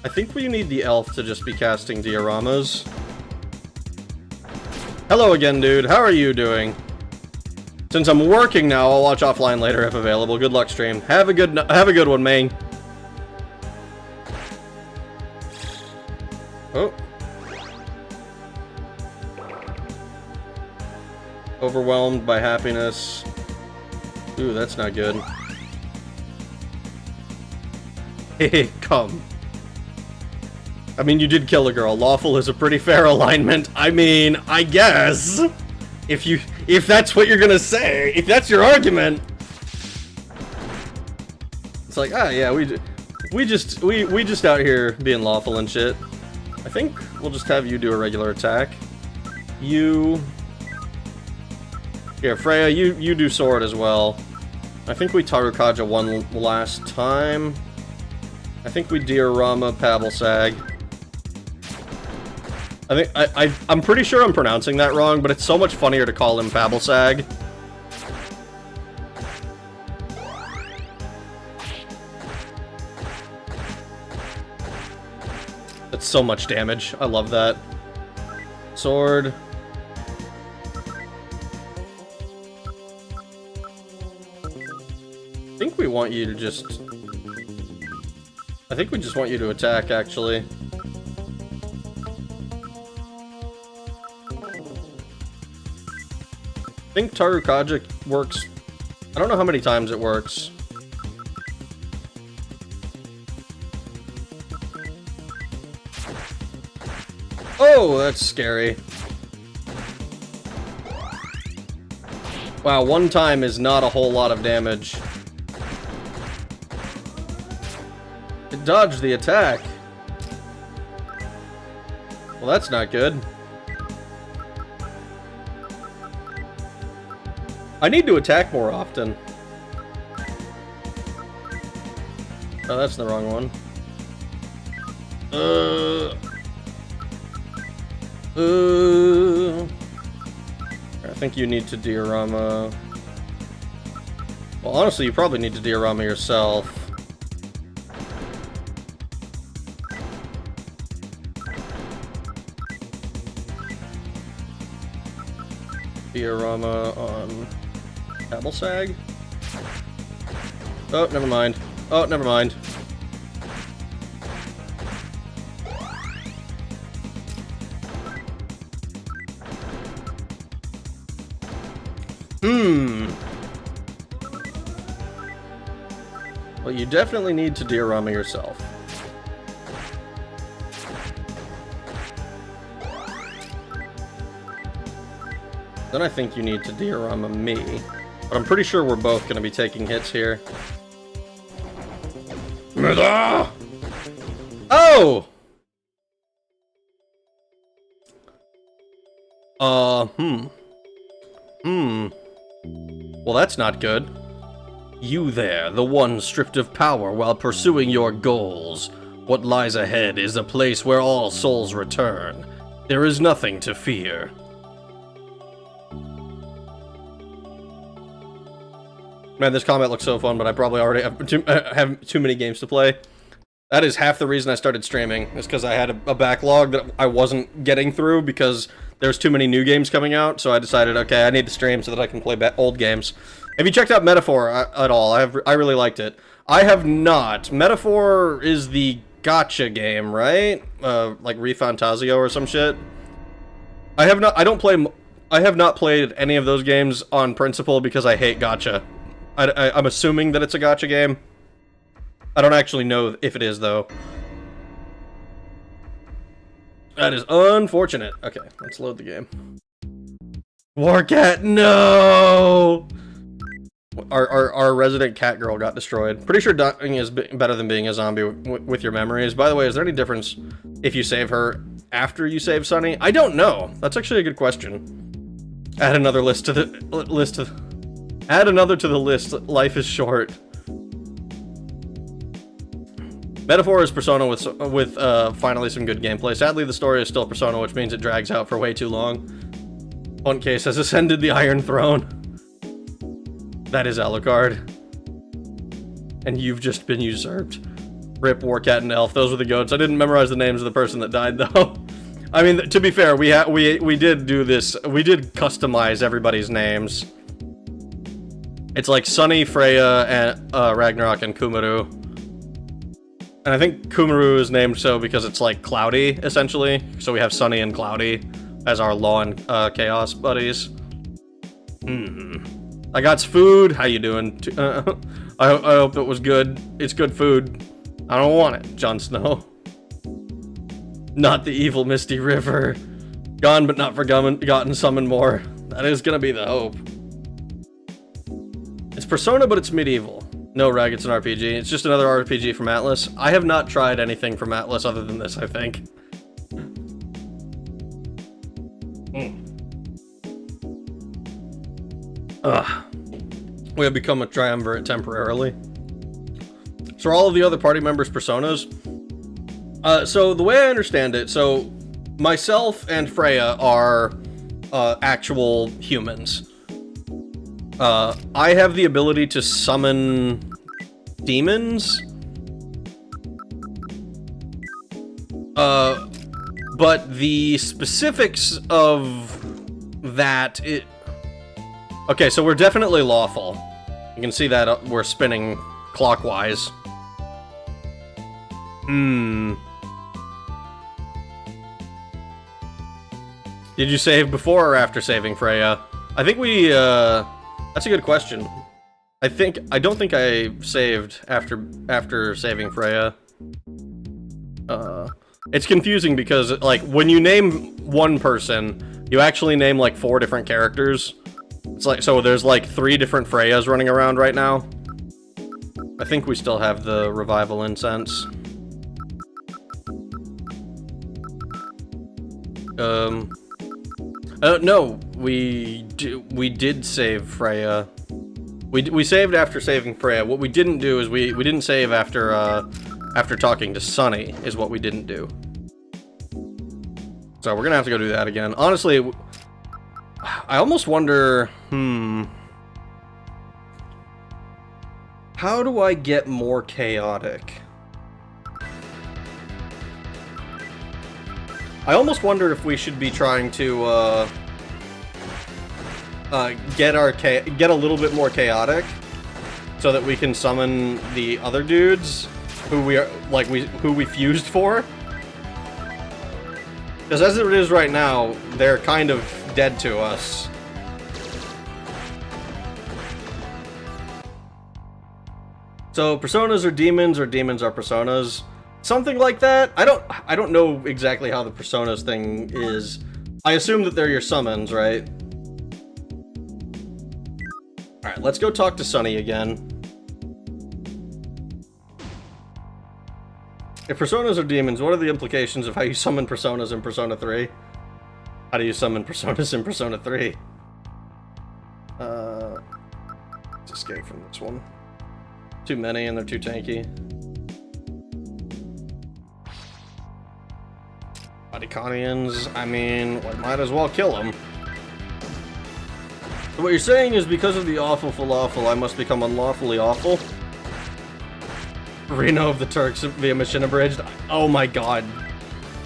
I think we need the elf to just be casting dioramas. Hello again, dude. How are you doing? Since I'm working now, I'll watch offline later if available. Good luck, stream. Have a good one, man. Oh. Overwhelmed by happiness. Ooh, that's not good. Hey, come. I mean, you did kill a girl. Lawful is a pretty fair alignment. I mean, I guess. If that's what you're gonna say, if that's your argument. It's like, ah, yeah, we just out here being lawful and shit. I think we'll just have you do a regular attack. You... Here, Freya, you do sword as well. I think we Tarukaja one last time. I think we diorama Pablsag. I'm pretty sure I'm pronouncing that wrong, but it's so much funnier to call him Pablsag. That's so much damage. I love that. Sword. I think we want you to just... I think we just want you to attack, actually. I think Tarukaja works... I don't know how many times it works. Oh, that's scary. Wow, one time is not a whole lot of damage. It dodged the attack. Well, that's not good. I need to attack more often. Oh, that's the wrong one. I think you need to diorama... Well, honestly, you probably need to diorama yourself. Diorama on Pablsag. Oh, never mind. Oh, never mind. Well, you definitely need to diorama yourself. Then I think you need to diorama me. But I'm pretty sure we're both going to be taking hits here. Oh! Well, that's not good. You there, the one stripped of power while pursuing your goals. What lies ahead is a place where all souls return. There is nothing to fear. Man, this combat looks so fun, but I probably already have too many games to play. That is half the reason I started streaming, is because I had a backlog that I wasn't getting through because there's too many new games coming out, so I decided, okay, I need to stream so that I can play old games. Have you checked out Metaphor at all? I really liked it. I have not. Metaphor is the gacha game, right? Like ReFantazio or some shit. I have not played any of those games on principle because I hate gacha. I'm assuming that it's a gacha game. I don't actually know if it is, though. That is unfortunate. Okay, let's load the game. Warcat, no! Our resident cat girl got destroyed. Pretty sure dying is better than being a zombie with your memories. By the way, is there any difference if you save her after you save Sunny? I don't know. That's actually a good question. Add another list to the list. Add another to the list. Life is short. Metaphor is Persona with finally some good gameplay. Sadly, the story is still Persona, which means it drags out for way too long. One case has ascended the Iron Throne. That is Alucard. And you've just been usurped. Rip, Warcat, and Elf. Those were the goats. I didn't memorize the names of the person that died, though. I mean, to be fair, we did do this. We did customize everybody's names. It's like Sunny, Freya, and Ragnarok, and Kumaru. And I think Kumaru is named so because it's like cloudy, essentially. So we have Sunny and Cloudy as our Law and Chaos buddies. I got food. How you doing? I hope it was good. It's good food. I don't want it, Jon Snow. Not the evil Misty River. Gone but not forgotten, summoned more. That is gonna be the hope. It's Persona, but it's medieval. No, Rag, it's an RPG. It's just another RPG from Atlas. I have not tried anything from Atlas other than this, I think. We have become a triumvirate temporarily. So are all of the other party members Personas? So the way I understand it, so myself and Freya are actual humans. I have the ability to summon demons. But the specifics of that, okay, so we're definitely lawful. You can see that we're spinning clockwise. Did you save before or after saving Freya? I think we, that's a good question. I don't think I saved after saving Freya. It's confusing because, like, when you name one person, you actually name, like, 4 different characters. It's like, so there's, like, 3 different Freyas running around right now. I think we still have the revival incense. No, we did save Freya. We saved after saving Freya. What we didn't do is we didn't save after talking to Sunny, is what we didn't do. So we're gonna have to go do that again. Honestly, I almost wonder, how do I get more chaotic? I almost wonder if we should be trying to get a little bit more chaotic, so that we can summon the other dudes who we fused for. Because as it is right now, they're kind of dead to us. So personas are demons or demons are personas. Something like that. I don't know exactly how the personas thing is. I assume that they're your summons, right? Alright, let's go talk to Sunny again. If personas are demons, what are the implications of how you summon personas in Persona 3? How do you summon personas in Persona 3? Let's escape from this one. Too many and they're too tanky. Bodyconians, I mean, we might as well kill them. So what you're saying is because of the awful falafel, I must become unlawfully awful? Reno of the Turks via Mission Abridged? Oh my god.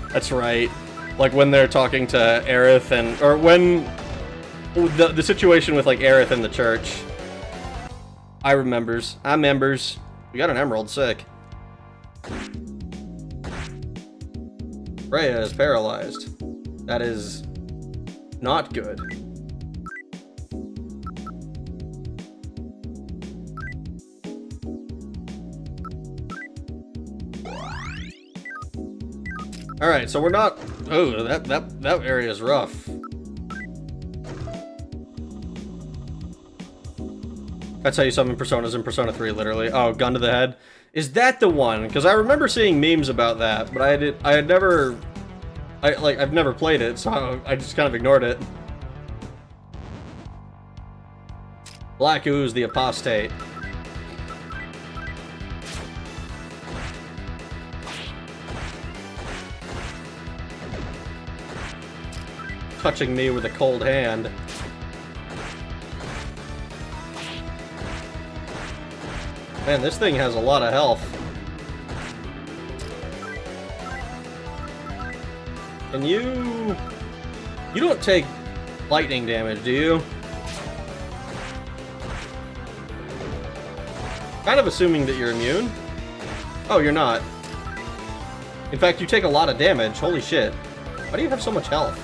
That's right. Like when they're talking to Aerith and... Or when... The situation with like Aerith and the church. I remembers. I members. We got an emerald, sick. Freya is paralyzed. That is... not good. Alright, so we're not... Oh, that area is rough. That's how you summon personas in Persona 3, literally. Oh, gun to the head. Is that the one? Because I remember seeing memes about that, but I've never played it, so I just kind of ignored it. Black Ooze, the Apostate. Touching me with a cold hand. Man, this thing has a lot of health. And you don't take lightning damage, do you? Kind of assuming that you're immune. Oh, you're not. In fact, you take a lot of damage. Holy shit. Why do you have so much health?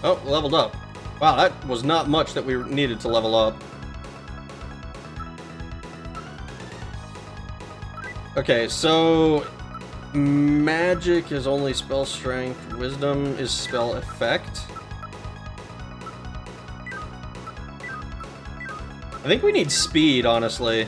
Oh, leveled up. Wow, that was not much that we needed to level up. Okay, so... Magic is only spell strength. Wisdom is spell effect. I think we need speed, honestly.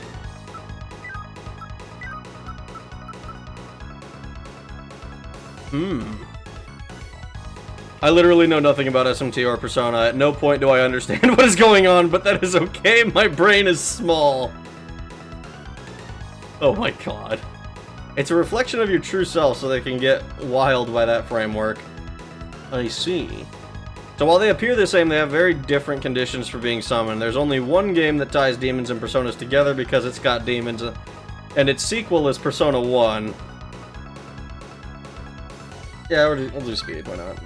I literally know nothing about SMT or Persona. At no point do I understand what is going on, but that is okay. My brain is small. Oh my god. It's a reflection of your true self, so they can get wild by that framework. I see. So while they appear the same, they have very different conditions for being summoned. There's only one game that ties demons and personas together because it's got demons, and its sequel is Persona 1. Yeah, we'll do speed, why not?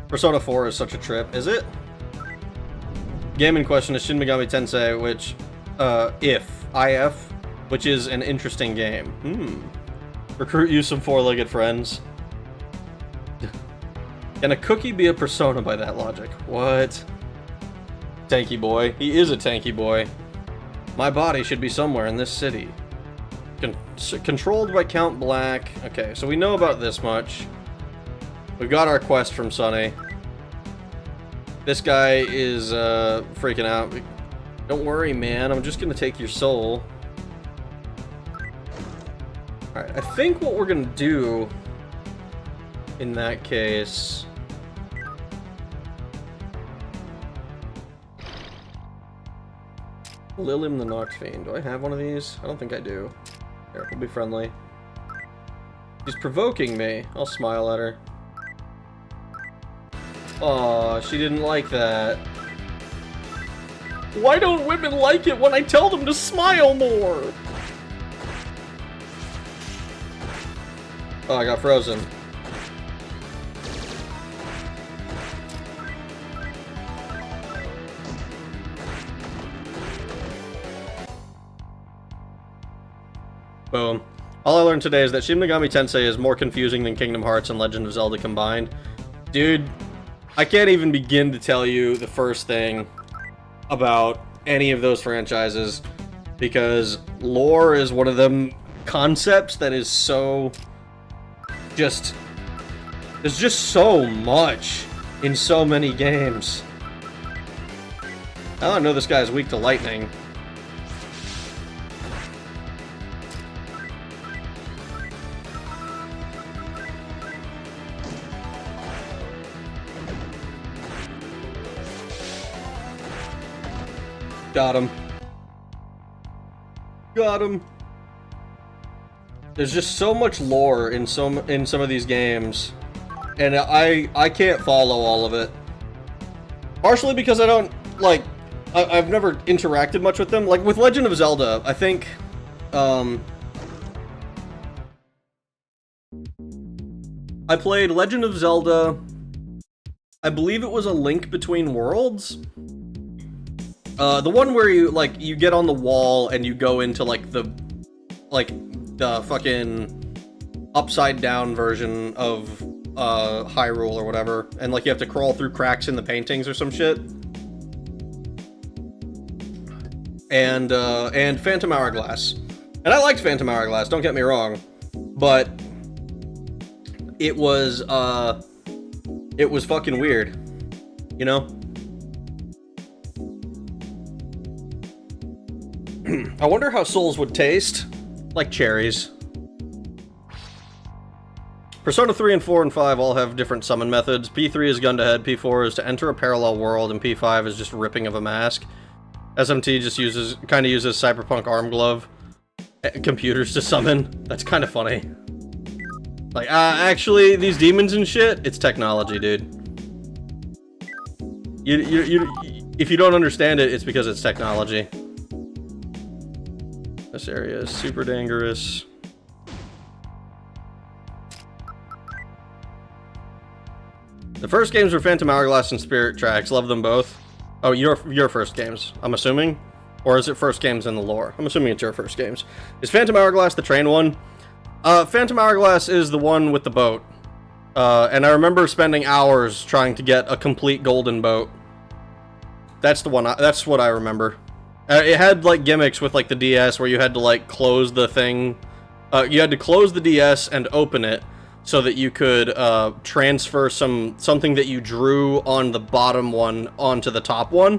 Persona 4 is such a trip, is it? Game in question is Shin Megami Tensei, which, IF, which is an interesting game. Recruit you some four-legged friends. Can a cookie be a persona by that logic? What? Tanky boy. He is a tanky boy. My body should be somewhere in this city. Controlled by Count Black. Okay, so we know about this much. We've got our quest from Sunny. This guy is freaking out. Don't worry, man. I'm just gonna take your soul. Alright, I think what we're gonna do in that case... Lilium the Noct Fiend. Do I have one of these? I don't think I do. Here, we'll be friendly. She's provoking me. I'll smile at her. Aw, she didn't like that. Why don't women like it when I tell them to smile more? Oh, I got frozen. Boom. All I learned today is that Shin Megami Tensei is more confusing than Kingdom Hearts and Legend of Zelda combined. Dude, I can't even begin to tell you the first thing about any of those franchises, because lore is one of them concepts that is so just... There's just so much in so many games. I know this guy's weak to lightning. Got him. Got him. There's just so much lore in some of these games, and I can't follow all of it. Partially because I don't like. I've never interacted much with them. Like with Legend of Zelda, I think. I played Legend of Zelda. I believe it was A Link Between Worlds. The one where you get on the wall and you go into the fucking upside down version of Hyrule or whatever, and you have to crawl through cracks in the paintings or some shit. And Phantom Hourglass. And I liked Phantom Hourglass, don't get me wrong, but it was fucking weird, you know? I wonder how souls would taste. Like cherries. Persona 3 and 4 and 5 all have different summon methods. P3 is gun to head, P4 is to enter a parallel world, and P5 is just ripping of a mask. SMT just uses Cyberpunk arm glove computers to summon. That's kind of funny. Actually, these demons and shit, it's technology, dude. If you don't understand it, it's because it's technology. This area is super dangerous. The first games were Phantom Hourglass and Spirit Tracks. Love them both. Oh, your first games, I'm assuming? Or is it first games in the lore? I'm assuming it's your first games. Is Phantom Hourglass the train one? Phantom Hourglass is the one with the boat. And I remember spending hours trying to get a complete golden boat. That's the one. That's what I remember. It had gimmicks with the DS where you had to close the thing. You had to close the DS and open it so that you could transfer something that you drew on the bottom one onto the top one.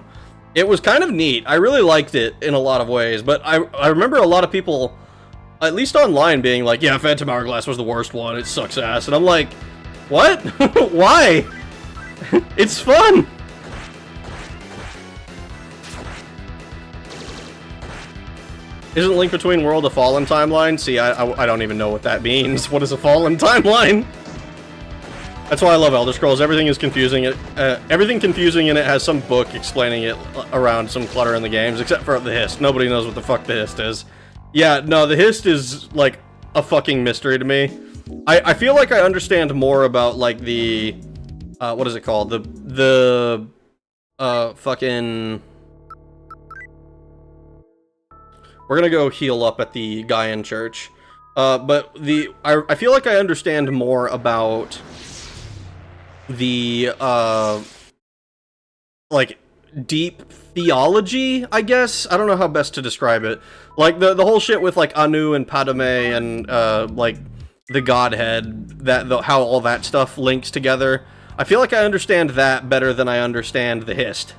It was kind of neat. I really liked it in a lot of ways, but I remember a lot of people, at least online, being like, yeah, Phantom Hourglass was the worst one. It sucks ass. And I'm like, what? Why? It's fun. Isn't Link Between World a fallen timeline? See, I don't even know what that means. What is a fallen timeline? That's why I love Elder Scrolls. Everything is confusing. Everything confusing in it has some book explaining it around some clutter in the games, except for the Hist. Nobody knows what the fuck the Hist is. Yeah, no, the Hist is a fucking mystery to me. I feel like I understand more about the what is it called? The fucking. We're gonna go heal up at the Gaian Church. But I feel like I understand more about the, deep theology, I guess? I don't know how best to describe it. The whole shit with, Anu and Padme and, the Godhead, how all that stuff links together. I feel like I understand that better than I understand the Hist.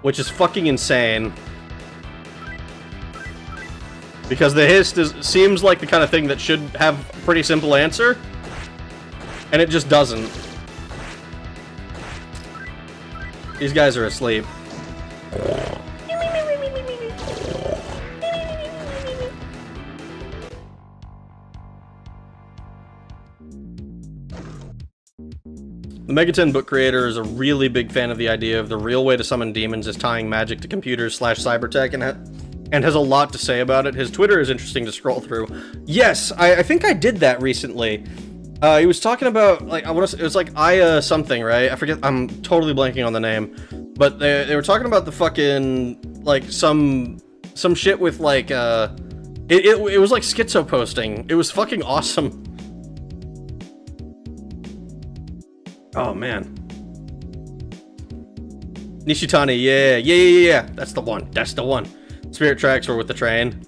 Which is fucking insane. Because the Hist seems like the kind of thing that should have a pretty simple answer, and it just doesn't. These guys are asleep. The Megaton book creator is a really big fan of the idea of the real way to summon demons is tying magic to computers / cybertech, and has a lot to say about it. His Twitter is interesting to scroll through. Yes, I think I did that recently. He was talking about, I want to say, it was Aya something, right? I forget, I'm totally blanking on the name. But they were talking about the fucking, some shit with, It was like schizo posting. It was fucking awesome. Oh, man. Nishitani, yeah. That's the one. That's the one. Spirit tracks were with the train.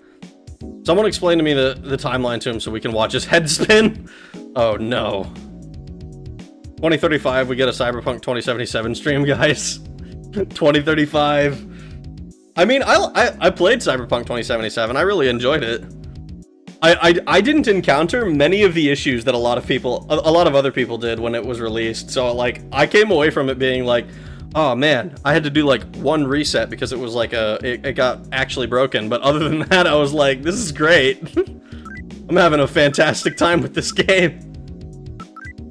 Someone explain to me the timeline to him so we can watch his head spin. Oh, no. 2035, we get a Cyberpunk 2077 stream, guys. 2035. I mean, I played Cyberpunk 2077. I really enjoyed it. I didn't encounter many of the issues that a lot of other people did when it was released. So, like, I came away from it being like, oh man, I had to do like one reset because it was like it got actually broken. But other than that, I was like, this is great. I'm having a fantastic time with this game.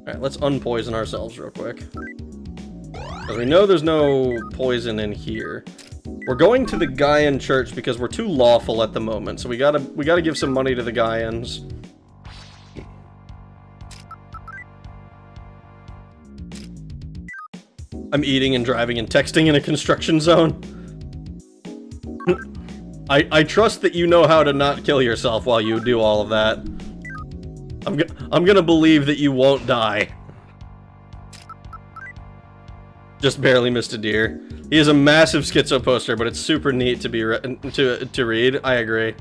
Alright, let's unpoison ourselves real quick. Because we know there's no poison in here. We're going to the Gaian church because we're too lawful at the moment, so we gotta give some money to the Gaians. I'm eating and driving and texting in a construction zone. I trust that you know how to not kill yourself while you do all of that. I'm gonna believe that you won't die. Just barely missed a deer. He is a massive schizo poster, but it's super neat to be to read. I agree.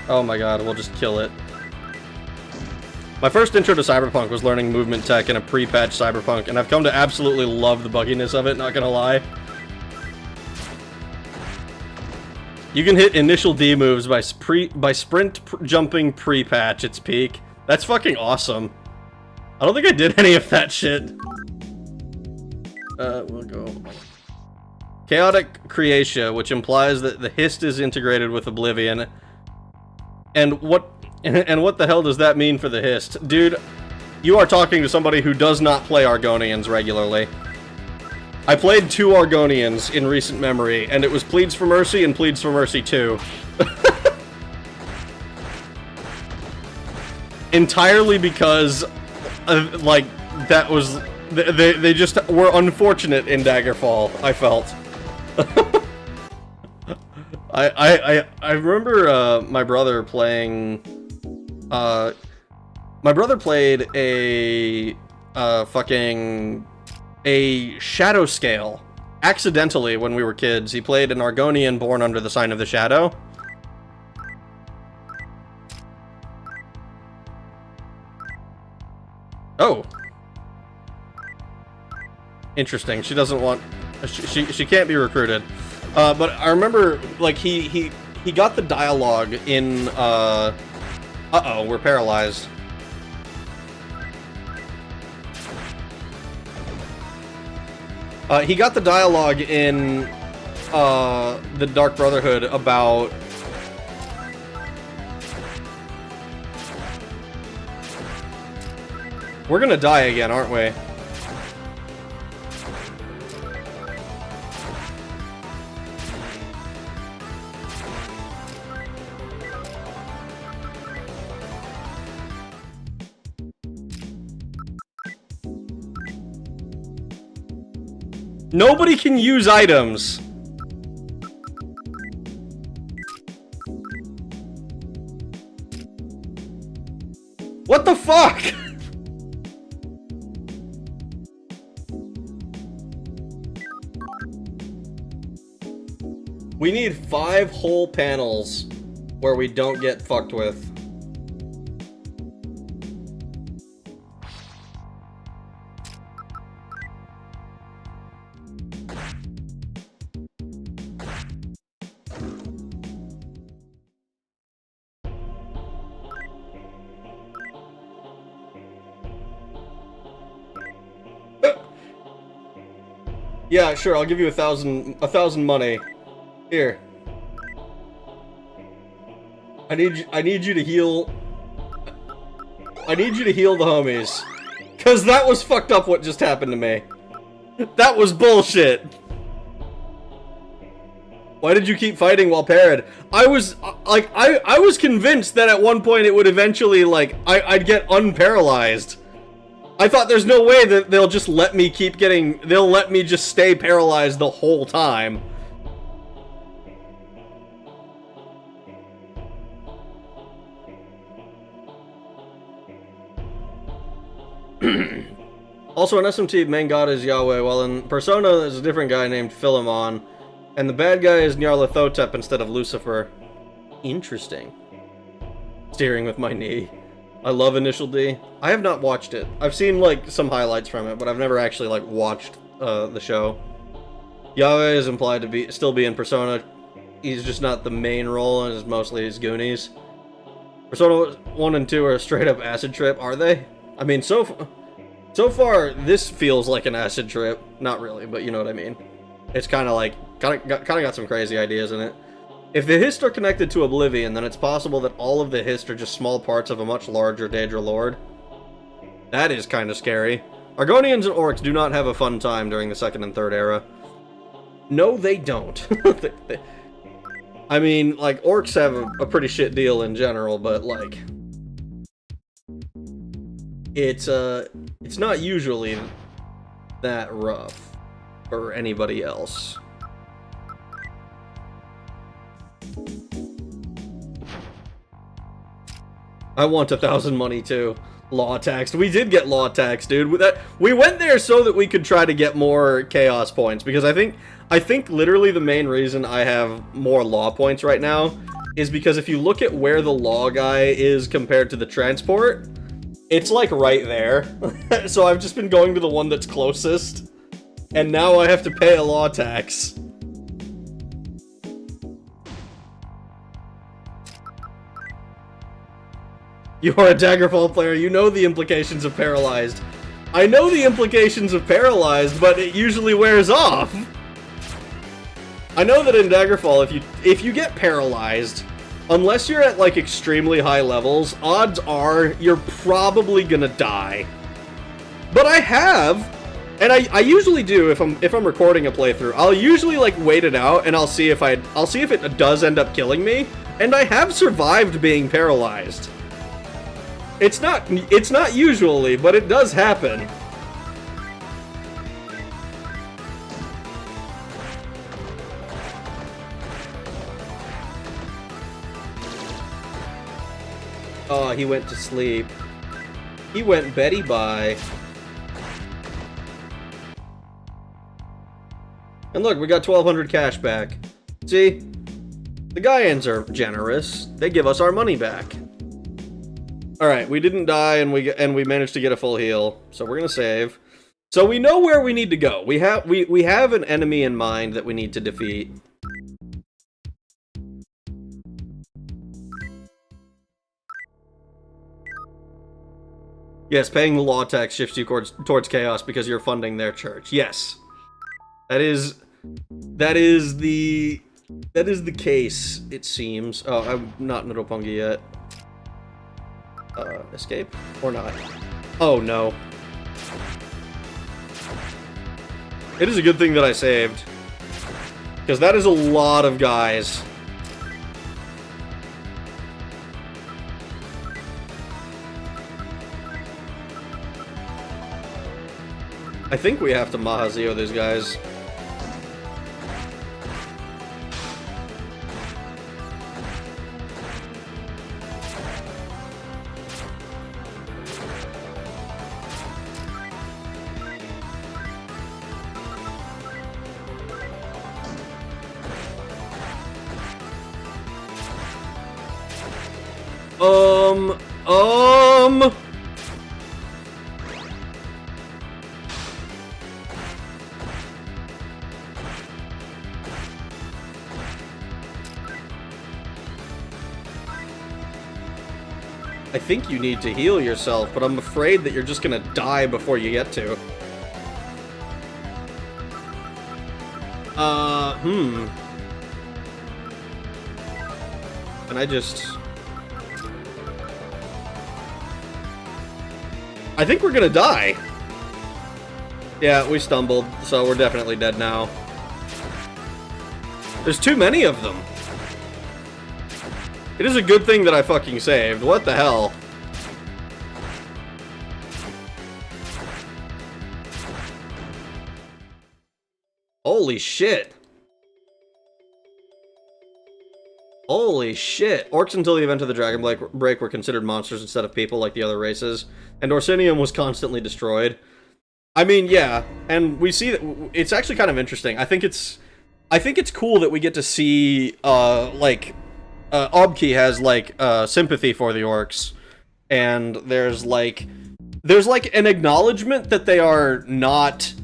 Oh my god, we'll just kill it. My first intro to Cyberpunk was learning movement tech in a pre-patch Cyberpunk, and I've come to absolutely love the bugginess of it, not gonna lie. You can hit initial D moves by sprint jumping pre-patch its peak. That's fucking awesome. I don't think I did any of that shit. We'll go. Chaotic Creatia, which implies that the Hist is integrated with Oblivion. And what the hell does that mean for the Hist? Dude, you are talking to somebody who does not play Argonians regularly. I played 2 Argonians in recent memory, and it was Pleads for Mercy and Pleads for Mercy 2. Entirely because, like, that was... They just were unfortunate in Daggerfall, I felt. I remember, my brother playing... my brother played a Shadow Scale. Accidentally, when we were kids. He played an Argonian born under the sign of the Shadow. Oh. Interesting. She doesn't want... She can't be recruited. But I remember, like, he got the dialogue in, uh-oh, we're paralyzed. He got the dialogue in, the Dark Brotherhood about... We're gonna die again, aren't we? Nobody can use items. What the fuck? We need 5 whole panels where we don't get fucked with. Yeah, sure, I'll give you 1,000 money. Here. I need you to heal... I need you to heal the homies. Cause that was fucked up what just happened to me. That was bullshit. Why did you keep fighting while parried? I was, like, I was convinced that at one point it would eventually, like, I'd get unparalyzed. I thought there's no way that they'll just let me keep getting... They'll let me just stay paralyzed the whole time. Also, in SMT, main god is Yahweh, while in Persona, there's a different guy named Philemon, and the bad guy is Nyarlathotep instead of Lucifer. Interesting. Steering with my knee. I love Initial D. I have not watched it. I've seen, like, some highlights from it, but I've never actually, like, watched the show. Yahweh is implied to still be in Persona. He's just not the main role, and is mostly his Goonies. Persona 1 and 2 are a straight-up acid trip, are they? I mean, so far, this feels like an acid trip. Not really, but you know what I mean. It's kind of like, got some crazy ideas in it. If the Hist are connected to Oblivion, then it's possible that all of the Hist are just small parts of a much larger Daedra Lord. That is kind of scary. Argonians and Orcs do not have a fun time during the Second and Third Era. No, they don't. I mean, like, Orcs have a pretty shit deal in general, but, like... It's not usually that rough for anybody else. I want 1,000 money too. Law taxed. We did get law taxed, dude. We went there so that we could try to get more chaos points, because I think literally the main reason I have more law points right now is because if you look at where the law guy is compared to the transport, it's like right there. So I've just been going to the one that's closest, and now I have to pay a law tax. You are a Daggerfall player, you know the implications of Paralyzed. I know the implications of Paralyzed, but it usually wears off. I know that in Daggerfall, if you get Paralyzed, unless you're at, like, extremely high levels, odds are you're probably gonna die. But I have, and I usually do if I'm recording a playthrough. I'll usually, like, wait it out, and I'll see if it does end up killing me, and I have survived being paralyzed. It's not usually, but it does happen. Oh, he went to sleep. He went Betty bye. And look, we got 1,200 cash back. See? The Gaians are generous. They give us our money back. Alright, we didn't die, and we managed to get a full heal, so we're gonna save. So we know where we need to go. We have an enemy in mind that we need to defeat. Yes, paying the law tax shifts you towards chaos because you're funding their church. Yes. That is the case, it seems. Oh, I'm not in Roppongi yet. Escape? Or not? Oh, no. It is a good thing that I saved. Because that is a lot of guys. I think we have to Mahazeo these guys. I think you need to heal yourself, but I'm afraid that you're just gonna die before you get to. And I think we're gonna die. Yeah, we stumbled, so we're definitely dead now. There's too many of them. It is a good thing that I fucking saved. What the hell? Holy shit. Holy shit. Orcs until the event of the Dragon Break were considered monsters instead of people like the other races, and Orsinium was constantly destroyed. I mean, yeah, and we see that it's actually kind of interesting. I think it's cool that we get to see, Obki has, sympathy for the orcs, and there's an acknowledgement that they are not...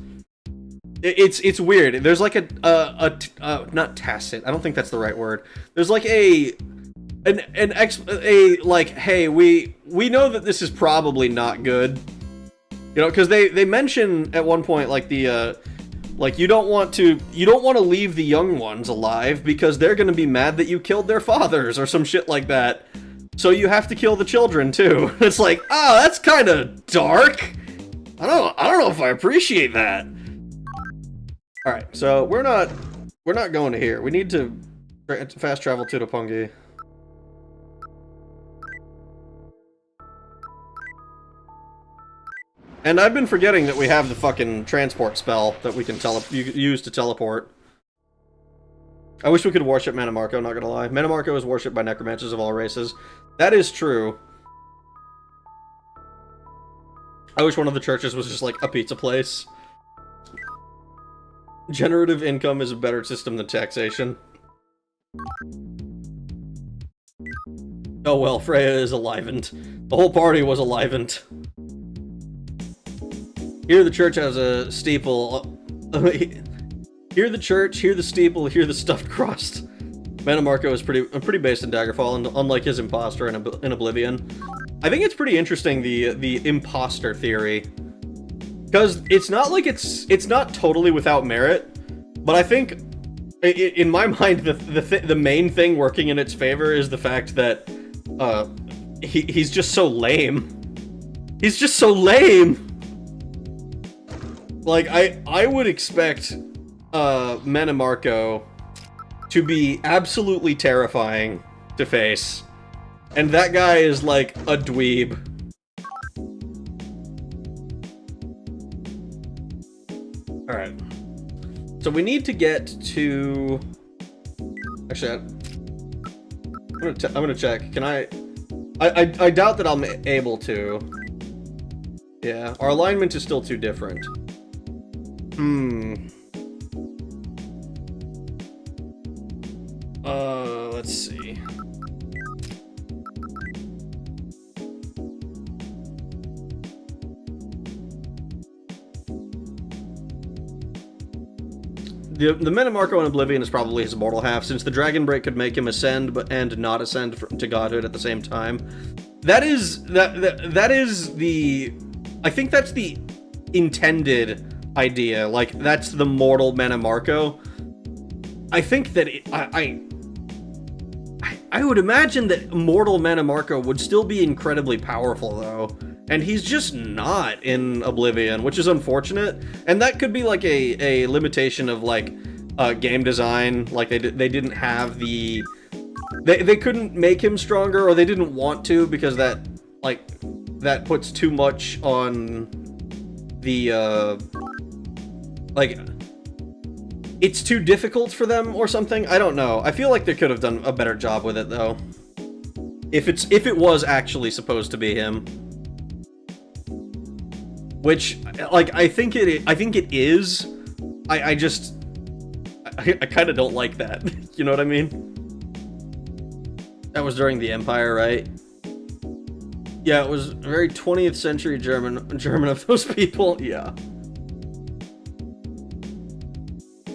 It's weird. There's like not tacit. I don't think that's the right word. There's like hey, we know that this is probably not good. You know, because they mention at one point you don't want to leave the young ones alive because they're going to be mad that you killed their fathers or some shit like that. So you have to kill the children too. It's like, oh, that's kind of dark. I don't know if I appreciate that. All right, so we're not going to here. We need to fast travel to Topungi. And I've been forgetting that we have the fucking transport spell that we can use to teleport. I wish we could worship Manamarco, not gonna lie. Manamarco is worshipped by necromancers of all races. That is true. I wish one of the churches was just like a pizza place. Generative income is a better system than taxation. Oh well, Freya is enlivened. The whole party was enlivened. Here the church has a steeple. Hear the church, hear the steeple, hear the stuffed crust. Manamarco is pretty based in Daggerfall, and unlike his imposter in Oblivion. I think it's pretty interesting, the imposter theory. Because it's not like it's not totally without merit, but I think, in my mind, the main thing working in its favor is the fact that he's just so lame. He's just so lame! Like, I would expect Manamarco to be absolutely terrifying to face. And that guy is like a dweeb. Alright. So we need to get to... Actually, I'm gonna check. Can I doubt that I'm able to. Yeah, our alignment is still too different. Let's see. The Manamarco in Oblivion is probably his mortal half, since the Dragon Break could make him ascend and not ascend to godhood at the same time. That is the... I think that's the intended idea. Like, that's the mortal Manamarco. I think that I would imagine that mortal Manamarco would still be incredibly powerful, though. And he's just not in Oblivion, which is unfortunate. And that could be like a limitation of like game design. Like they didn't have the... They couldn't make him stronger, or they didn't want to, because that puts too much on the it's too difficult for them or something. I don't know. I feel like they could have done a better job with it, though. If it was actually supposed to be him. Which, like, I think it is. I kind of don't like that. You know what I mean? That was during the Empire, right? Yeah, it was very 20th century German of those people. Yeah.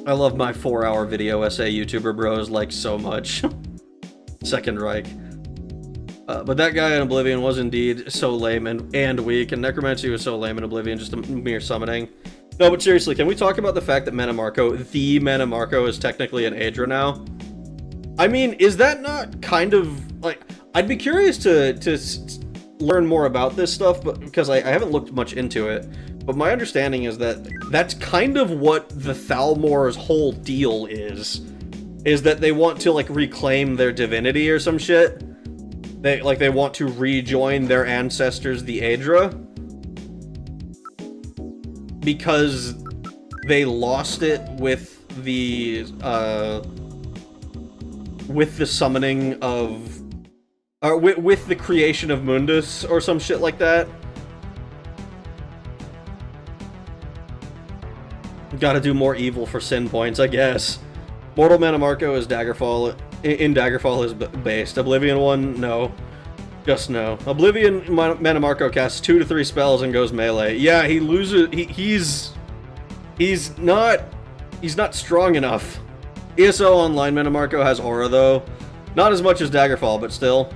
I love my 4-hour video essay YouTuber bros like so much. Second Reich. But that guy in Oblivion was indeed so lame and weak, and Necromancy was so lame in Oblivion, just a mere summoning. No, but seriously, can we talk about the fact that Manamarco, the Manamarco, is technically an Aedra now? I mean, is that not kind of, like... I'd be curious to learn more about this stuff, but because I haven't looked much into it. But my understanding is that that's kind of what the Thalmor's whole deal is that they want to, like, reclaim their divinity or some shit. They want to rejoin their ancestors, the Aedra, because they lost it with the with the summoning of, or with the creation of Mundus or some shit like that. Gotta do more evil for sin points, I guess. Mortal Manamarco is Daggerfall. In Daggerfall is based. Oblivion one, no. Just no. Oblivion Manamarco casts 2 to 3 spells and goes melee. Yeah, he loses. He's not strong enough. ESO Online Manamarco has aura though. Not as much as Daggerfall, but still.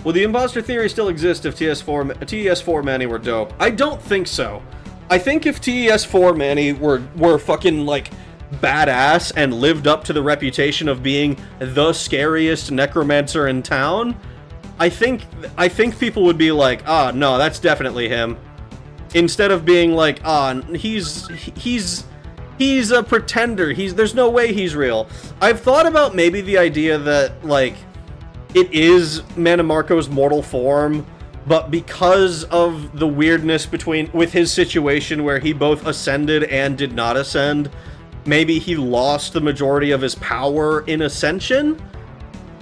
Will the imposter theory still exist if TES4 Manny were dope? I don't think so. I think if TES4 Manny were fucking, like, badass and lived up to the reputation of being the scariest necromancer in town, I think people would be like, ah, no, that's definitely him. Instead of being like, ah, he's a pretender. There's no way he's real. I've thought about maybe the idea that, like, it is Manamarco's mortal form, but because of the weirdness with his situation where he both ascended and did not ascend, maybe he lost the majority of his power in Ascension?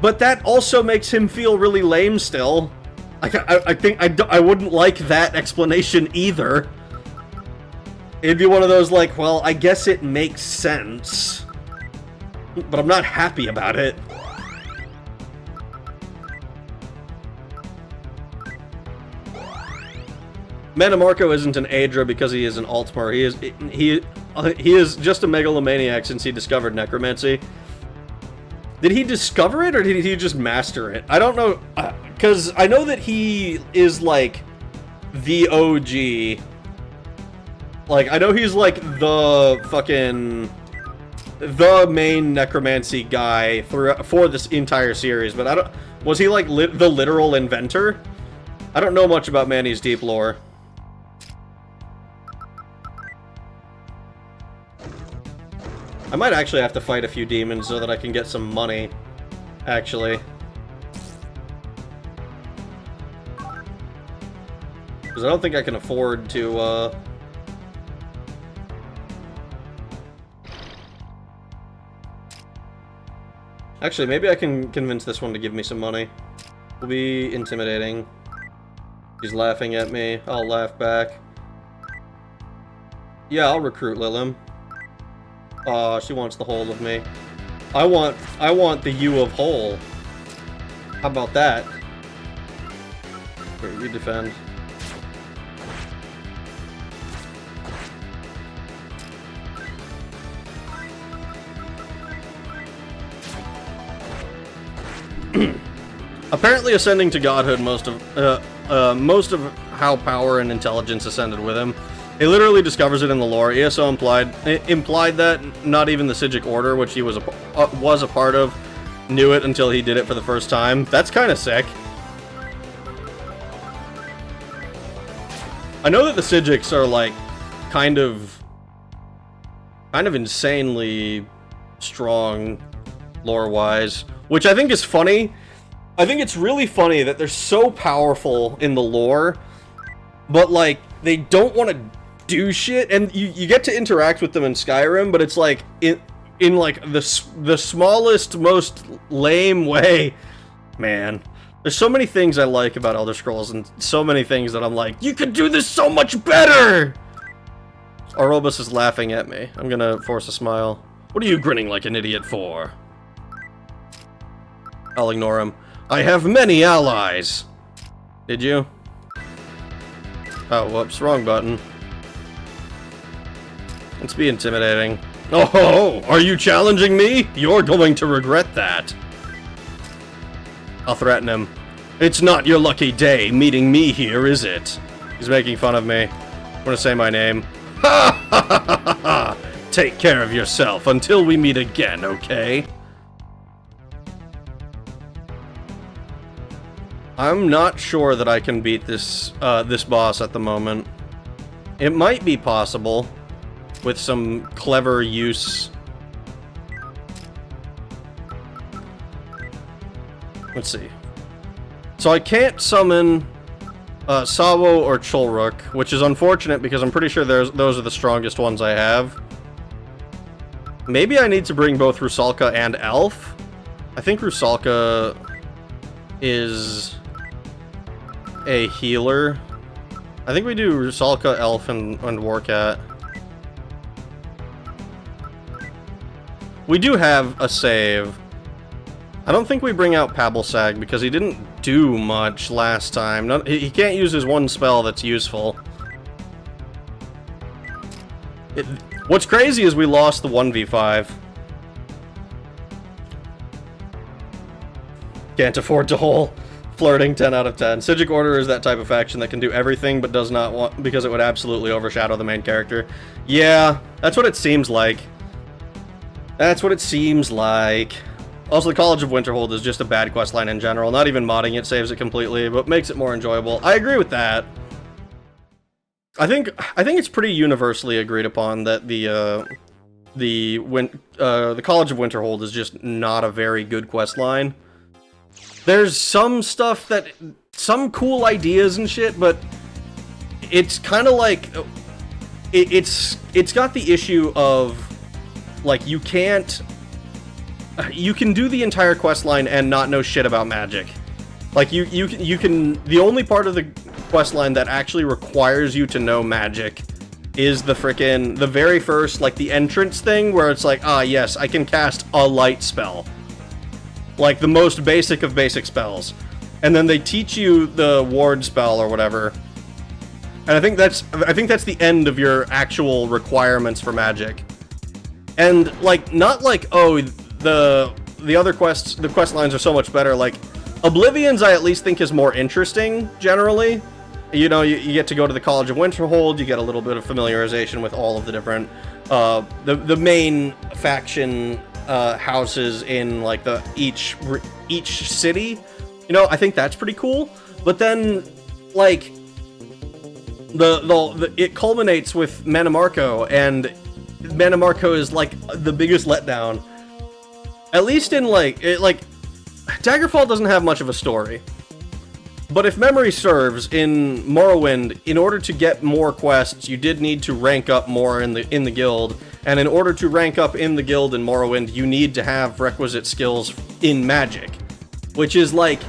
But that also makes him feel really lame still. I think I wouldn't like that explanation either. It'd be one of those like, well, I guess it makes sense, but I'm not happy about it. Manamarco isn't an Aedra because he is an Altmar. He is just a megalomaniac since he discovered necromancy. Did he discover it, or did he just master it? I don't know, because I know that he is, like, the OG. Like, I know he's, like, the main necromancy guy for this entire series, but I don't... Was he, like, the literal inventor? I don't know much about Manny's deep lore. I might actually have to fight a few demons so that I can get some money, actually. Because I don't think I can afford to, Actually, maybe I can convince this one to give me some money. Will be intimidating. He's laughing at me. I'll laugh back. Yeah, I'll recruit Lilim. She wants the whole of me. I want the U of whole. How about that? Here, you defend. Apparently ascending to godhood most of how power and intelligence ascended with him. He literally discovers it in the lore. ESO implied that not even the Sigic Order, which he was a part of, knew it until he did it for the first time. That's kind of sick. I know that the Sigics are, like, kind of insanely strong lore-wise, which I think is funny. I think it's really funny that they're so powerful in the lore, but, like, they don't want to do shit, and you get to interact with them in Skyrim, but it's like in like the smallest, most lame way. Man, there's so many things I like about Elder Scrolls, and so many things that I'm like, you could do this so much better. Arobus is laughing at me. I'm gonna force a smile. What are you grinning like an idiot for? I'll ignore him. I have many allies. Did you? Oh, whoops, wrong button. Let's be intimidating. Oh, are you challenging me? You're going to regret that. I'll threaten him. It's not your lucky day meeting me here, is it? He's making fun of me. I'm gonna say my name. Ha ha ha ha ha! Take care of yourself until we meet again, okay? I'm not sure that I can beat this boss at the moment. It might be possible with some clever use. Let's see. So I can't summon Sawo or Cholruk, which is unfortunate because I'm pretty sure those are the strongest ones I have. Maybe I need to bring both Rusalka and Elf. I think Rusalka is a healer. I think we do Rusalka, Elf, and Warcat. We do have a save. I don't think we bring out Pablesag because he didn't do much last time. He can't use his one spell that's useful. What's crazy is we lost the 1v5. Can't afford to hole. Flirting, 10 out of 10. Psijic Order is that type of faction that can do everything but does not want, because it would absolutely overshadow the main character. Yeah, that's what it seems like. That's what it seems like. Also, the College of Winterhold is just a bad questline in general. Not even modding it saves it completely, but makes it more enjoyable. I agree with that. I think it's pretty universally agreed upon that the College of Winterhold is just not a very good questline. There's some stuff that, some cool ideas and shit, but it's kind of like, it's got the issue of, like, you can do the entire questline and not know shit about magic. Like, you can, the only part of the questline that actually requires you to know magic is the very first, like, the entrance thing, where it's like, ah, yes, I can cast a light spell. Like, the most basic of basic spells. And then they teach you the ward spell or whatever. And I think that's the end of your actual requirements for magic. And, like, not like, oh, the other quests, the quest lines are so much better. Like, Oblivion's I at least think is more interesting, generally. You know, you get to go to the College of Winterhold, you get a little bit of familiarization with all of the different, the main faction houses in, like, each city. You know, I think that's pretty cool. But then, like, it culminates with Mannimarco, and Mannimarco is, like, the biggest letdown. At least in, like, Daggerfall doesn't have much of a story. But if memory serves, in Morrowind, in order to get more quests, you did need to rank up more in the guild. And in order to rank up in the guild in Morrowind, you need to have requisite skills in magic. Which is, like,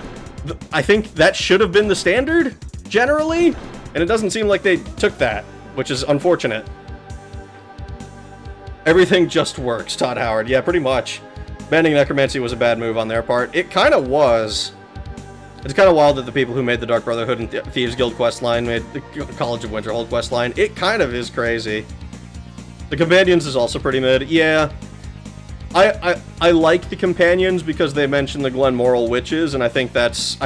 I think that should have been the standard, generally. And it doesn't seem like they took that, which is unfortunate. Everything just works, Todd Howard. Yeah, pretty much. Banning Necromancy was a bad move on their part. It kind of was. It's kind of wild that the people who made the Dark Brotherhood and Thieves Guild questline made the College of Winterhold questline. It kind of is crazy. The Companions is also pretty mid. Yeah. I like the Companions because they mention the Glenmoral Witches, and I think that's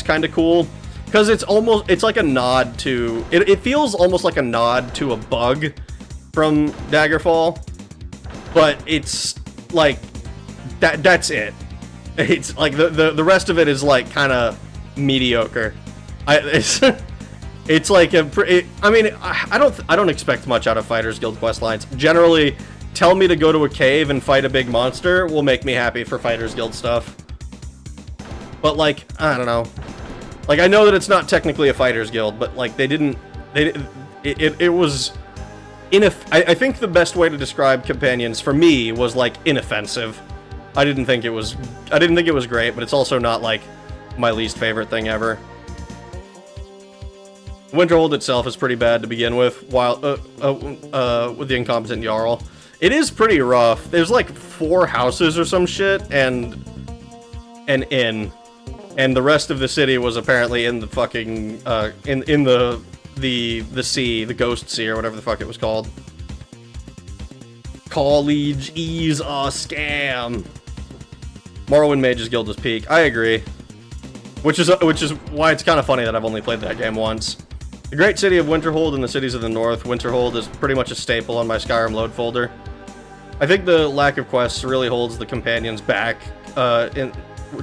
kind of cool. Because it's like a nod to... It feels almost like a nod to a bug from Daggerfall. But it's, like... That's it. It's like the rest of it is like kind of mediocre. It's like I mean, I don't expect much out of Fighters Guild questlines. Generally, tell me to go to a cave and fight a big monster will make me happy for Fighters Guild stuff. But, like, I don't know. Like, I know that it's not technically a Fighters Guild, but, like, it was I think the best way to describe Companions for me was, like, inoffensive. I didn't think it was great, but it's also not, like, my least favorite thing ever. Winterhold itself is pretty bad to begin with, while with the incompetent Jarl. It is pretty rough. There's, like, 4 houses or some shit, and an inn. And the rest of the city was apparently in the fucking, in the sea, the Ghost Sea, or whatever the fuck it was called. College is a scam. Morrowind Mages Guild is peak. I agree. Which is why it's kind of funny that I've only played that game once. The Great City of Winterhold and the cities of the north. Winterhold is pretty much a staple on my Skyrim load folder. I think the lack of quests really holds the Companions back next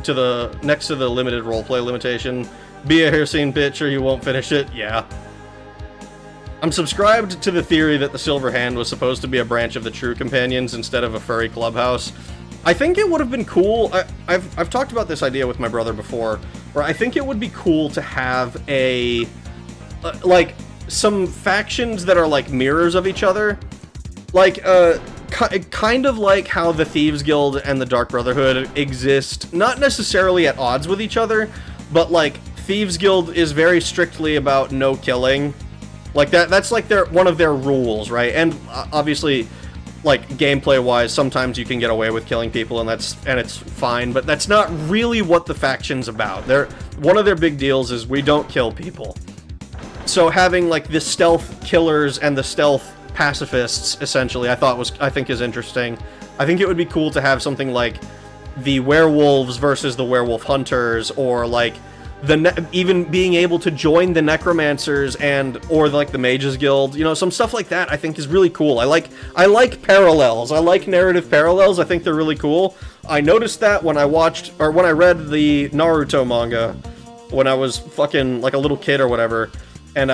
to the limited roleplay limitation. Be a hair-seen bitch or you won't finish it. Yeah. I'm subscribed to the theory that the Silver Hand was supposed to be a branch of the True Companions instead of a furry clubhouse. I think it would have been cool. I've talked about this idea with my brother before, where I think it would be cool to have a like some factions that are like mirrors of each other. Like kind of like how the Thieves Guild and the Dark Brotherhood exist, not necessarily at odds with each other, but like Thieves Guild is very strictly about no killing. Like that's like one of their rules, right? And obviously, like gameplay-wise, sometimes you can get away with killing people, and it's fine. But that's not really what the faction's about. One of their big deals is we don't kill people. So having like the stealth killers and the stealth pacifists, essentially, I think is interesting. I think it would be cool to have something like the werewolves versus the werewolf hunters, or like even being able to join the necromancers or like the mages guild. You know, some stuff like that I think is really cool. I like parallels. I like narrative parallels. I think they're really cool. I noticed that when I read the Naruto manga when I was fucking like a little kid or whatever, and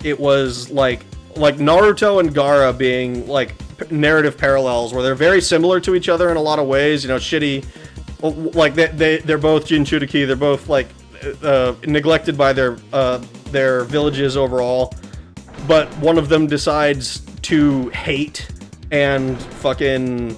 it was like Naruto and Gaara being like narrative parallels where they're very similar to each other in a lot of ways. You know, shitty, like they're both Jinchuriki. They're both like neglected by their villages overall, but one of them decides to hate and fucking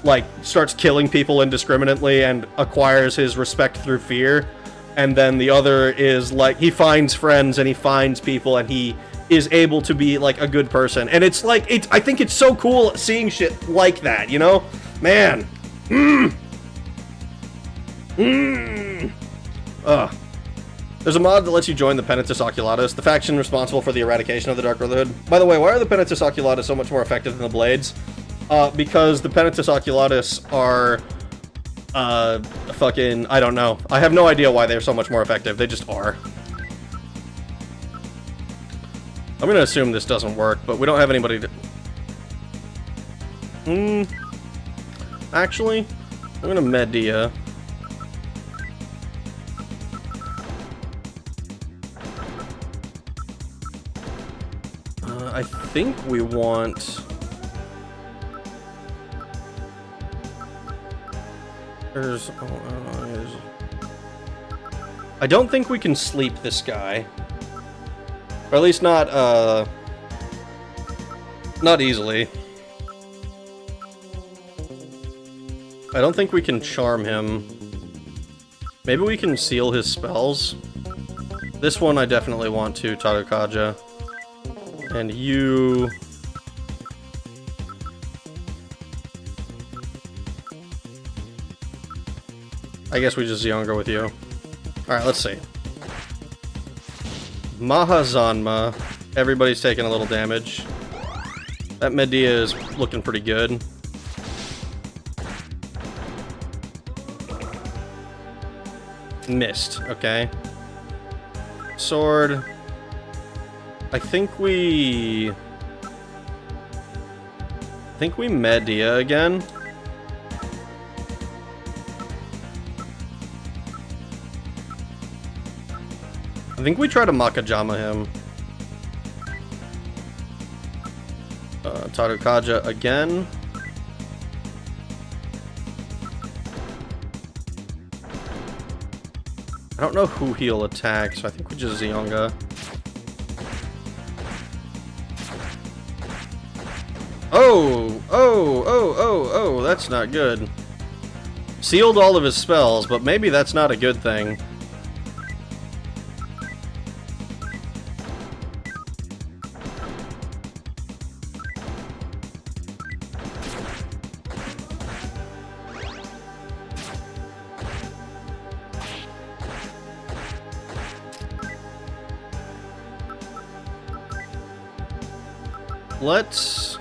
like starts killing people indiscriminately and acquires his respect through fear, and then the other is like he finds friends and he finds people and he is able to be like a good person. And it's like I think it's so cool seeing shit like that, you know? Man. There's a mod that lets you join the Penitentius Oculatus, the faction responsible for the eradication of the Dark Brotherhood. By the way, why are the Penitentius Oculatus so much more effective than the Blades? Because the Penitentius Oculatus are, fucking, I don't know. I have no idea why they're so much more effective. They just are. I'm gonna assume this doesn't work, but we don't have anybody to... Actually, I'm gonna Medea. I think we want... I don't think we can sleep this guy. Or at least not easily. I don't think we can charm him. Maybe we can seal his spells. This one I definitely want to, Tarukaja. And you... I guess we just younger with you. Alright, let's see. Mahazanma. Everybody's taking a little damage. That Medea is looking pretty good. Missed, okay. Sword. I think we Medea again. I think we try to Makajama him. Tarukaja again. I don't know who he'll attack, so I think we just Zionga. Oh, that's not good. Sealed all of his spells, but maybe that's not a good thing. Let's...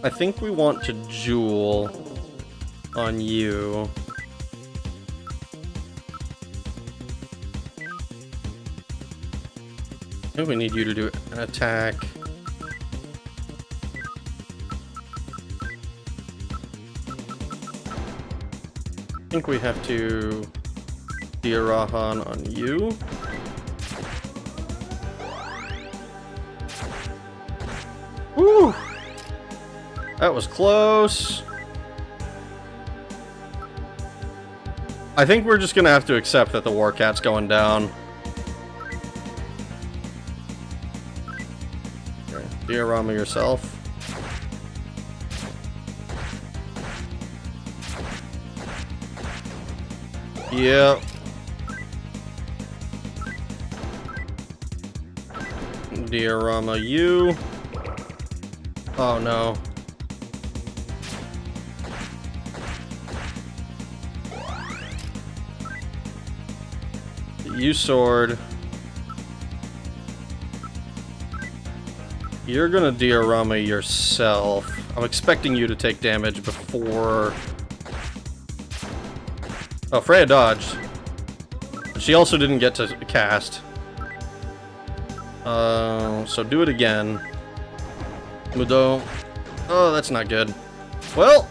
I think we want to Jewel on you. I think we need you to do an attack. I think we have to Diarahan on you. Woo! That was close. I think we're just gonna have to accept that the War Cat's going down. Okay. Diorama yourself. Yep. Diorama you. Oh no. You sword. You're gonna diorama yourself. I'm expecting you to take damage before... Oh, Freya dodged. She also didn't get to cast. So do it again. Mudo. Oh, that's not good. Well...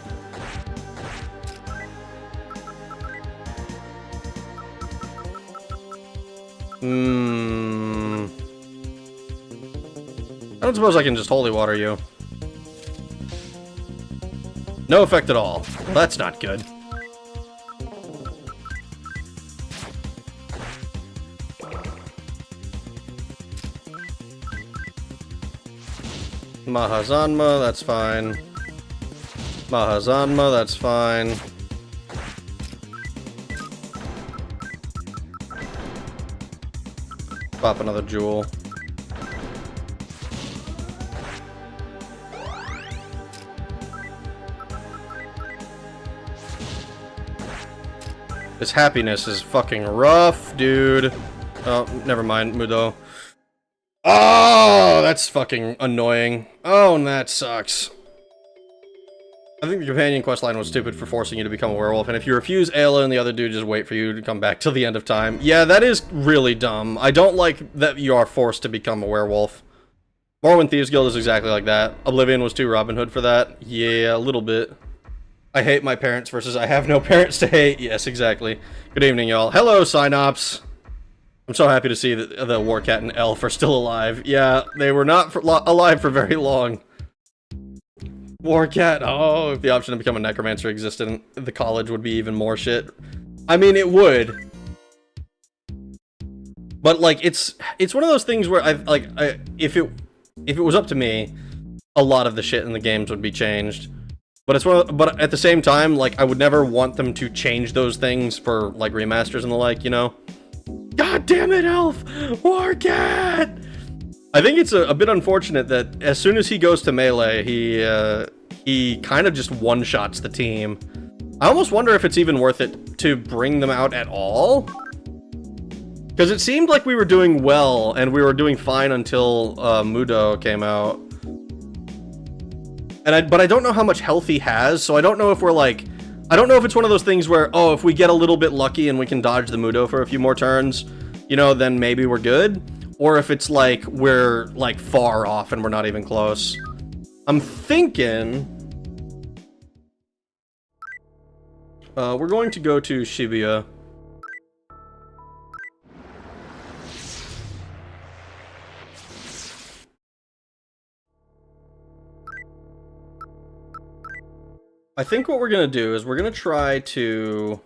I don't suppose I can just holy water you. No effect at all. Well, that's not good. Mahazanma, that's fine. Mahazanma, that's fine. Pop another jewel. This happiness is fucking rough, dude. Oh, never mind, Mudo. Oh, that's fucking annoying. Oh, and that sucks. I think the companion questline was stupid for forcing you to become a werewolf, and if you refuse, Ayla and the other dude just wait for you to come back till the end of time. Yeah, that is really dumb. I don't like that you are forced to become a werewolf. Morrowind Thieves Guild is exactly like that. Oblivion was too Robin Hood for that. Yeah, a little bit. I hate my parents versus I have no parents to hate. Yes, exactly. Good evening, y'all. Hello, Synops. I'm so happy to see that the War Cat and Elf are still alive. Yeah, they were not alive for very long. War Cat, oh, if the option to become a necromancer existed, the college would be even more shit. I mean, it would. But, like, it's one of those things where, if it was up to me, a lot of the shit in the games would be changed. But but at the same time, like, I would never want them to change those things for, like, remasters and the like, you know? God damn it, Elf! War Cat! I think it's a bit unfortunate that as soon as he goes to melee, he kind of just one-shots the team. I almost wonder if it's even worth it to bring them out at all. Because it seemed like we were doing well, and we were doing fine until Mudo came out. But I don't know how much health he has, so I don't know if we're like... I don't know if it's one of those things where, oh, if we get a little bit lucky and we can dodge the Mudo for a few more turns, you know, then maybe we're good. Or if it's like, we're, like, far off and we're not even close. I'm thinking... we're going to go to Shibuya. I think what we're gonna do is we're gonna try to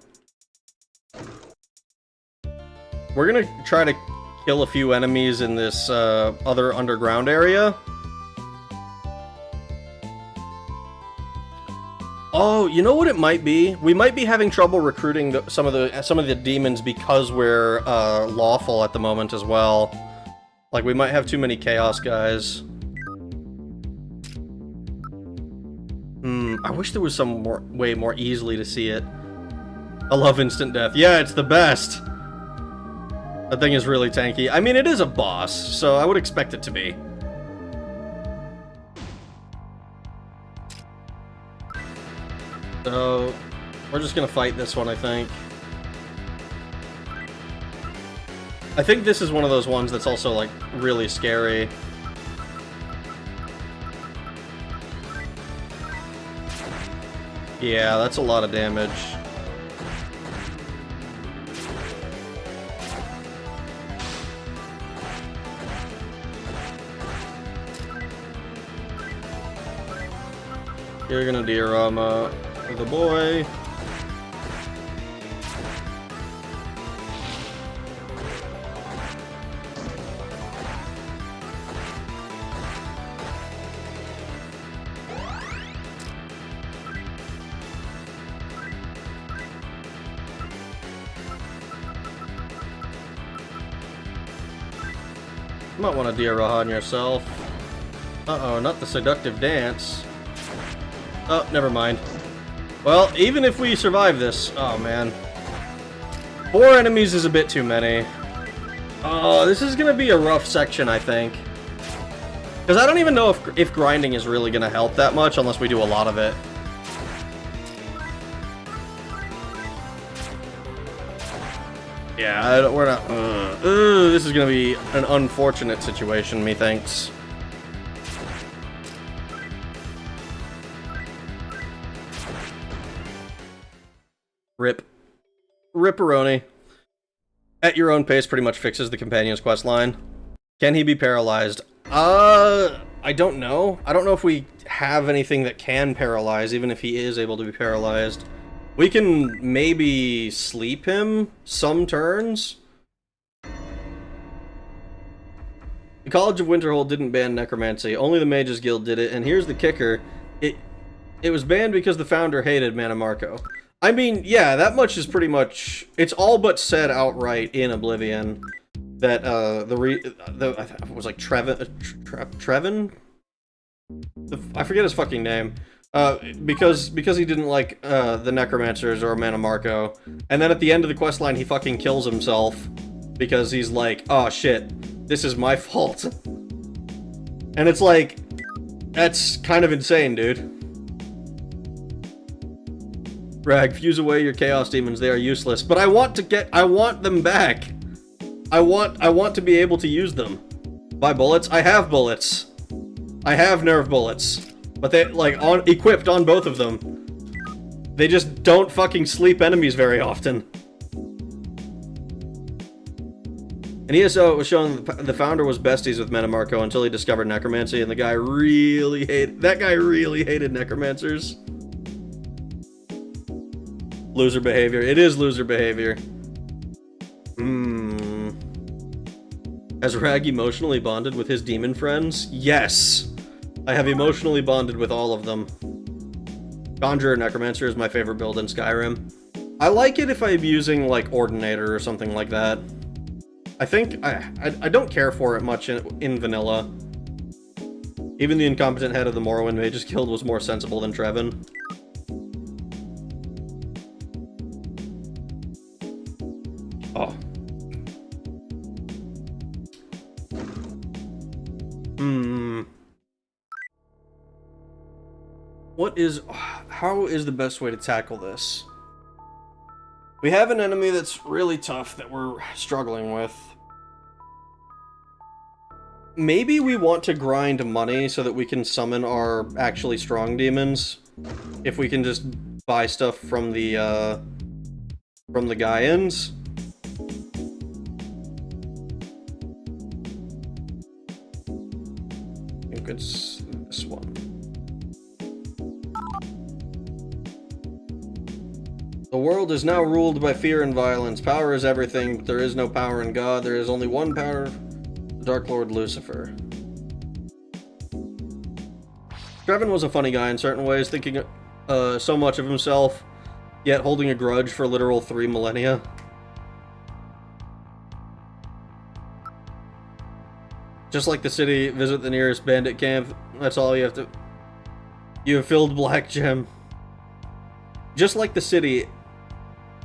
kill a few enemies in this other underground area. Oh, you know what it might be? We might be having trouble recruiting some of the demons because we're lawful at the moment as well. Like, we might have too many chaos guys. I wish there was some way more easily to see it. I love instant death. Yeah, it's the best! That thing is really tanky. I mean, it is a boss, so I would expect it to be. So, we're just gonna fight this one, I think. I think this is one of those ones that's also, like, really scary. Yeah, that's a lot of damage. You're gonna diorama the boy. You might want to Diarahan yourself. Uh-oh, not the seductive dance. Oh, never mind. Well, even if we survive this... Oh, man. 4 enemies is a bit too many. Oh, this is gonna be a rough section, I think. Because I don't even know if grinding is really gonna help that much unless we do a lot of it. Yeah, we're not... this is gonna be an unfortunate situation, methinks. Rip. Ripperoni. At your own pace pretty much fixes the companion's quest line. Can he be paralyzed? I don't know. I don't know if we have anything that can paralyze, even if he is able to be paralyzed. We can maybe sleep him some turns. The College of Winterhold didn't ban necromancy. Only the Mages Guild did it, and here's the kicker. It was banned because the founder hated Mannimarco. I mean, yeah, that much is pretty much... It's all but said outright in Oblivion that, I was like Trevin? I forget his fucking name. Because he didn't like, the Necromancers or Mannimarco. And then at the end of the questline, he fucking kills himself. Because he's like, oh shit, this is my fault. And it's like, that's kind of insane, dude. Rag, fuse away your chaos demons, they are useless. But I want them back. I want to be able to use them. Buy bullets? I have bullets. I have nerve bullets. But they, like, equipped on both of them. They just don't fucking sleep enemies very often. In ESO, it was shown that the founder was besties with Mannimarco until he discovered necromancy, and that guy really hated necromancers. Loser behavior. It is loser behavior. Has Rag emotionally bonded with his demon friends? Yes! I have emotionally bonded with all of them. Conjurer Necromancer is my favorite build in Skyrim. I like it if I'm using, like, Ordinator or something like that. I think... I don't care for it much in vanilla. Even the incompetent head of the Morrowind Mages Guild was more sensible than Trevin. Oh. How is the best way to tackle this? We have an enemy that's really tough that we're struggling with. Maybe we want to grind money so that we can summon our actually strong demons. If we can just buy stuff from the Gaians. I think it's this one. The world is now ruled by fear and violence. Power is everything, but there is no power in God. There is only one power, the Dark Lord Lucifer. Trevin was a funny guy in certain ways, thinking so much of himself, yet holding a grudge for literal 3 millennia. Just like the city, visit the nearest bandit camp. That's all you have to... You have filled Black Gem. Just like the city...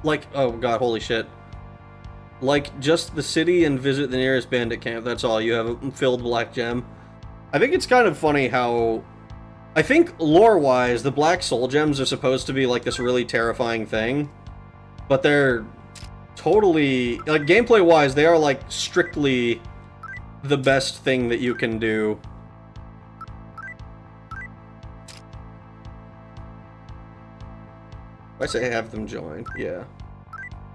Like... Oh god, holy shit. Like, just the city and visit the nearest bandit camp. That's all. You have a filled Black Gem. I think it's kind of funny how... I think, lore-wise, the Black Soul Gems are supposed to be, like, this really terrifying thing. But they're totally... Like, gameplay-wise, they are, like, strictly the best thing that you can do. I say have them join. Yeah.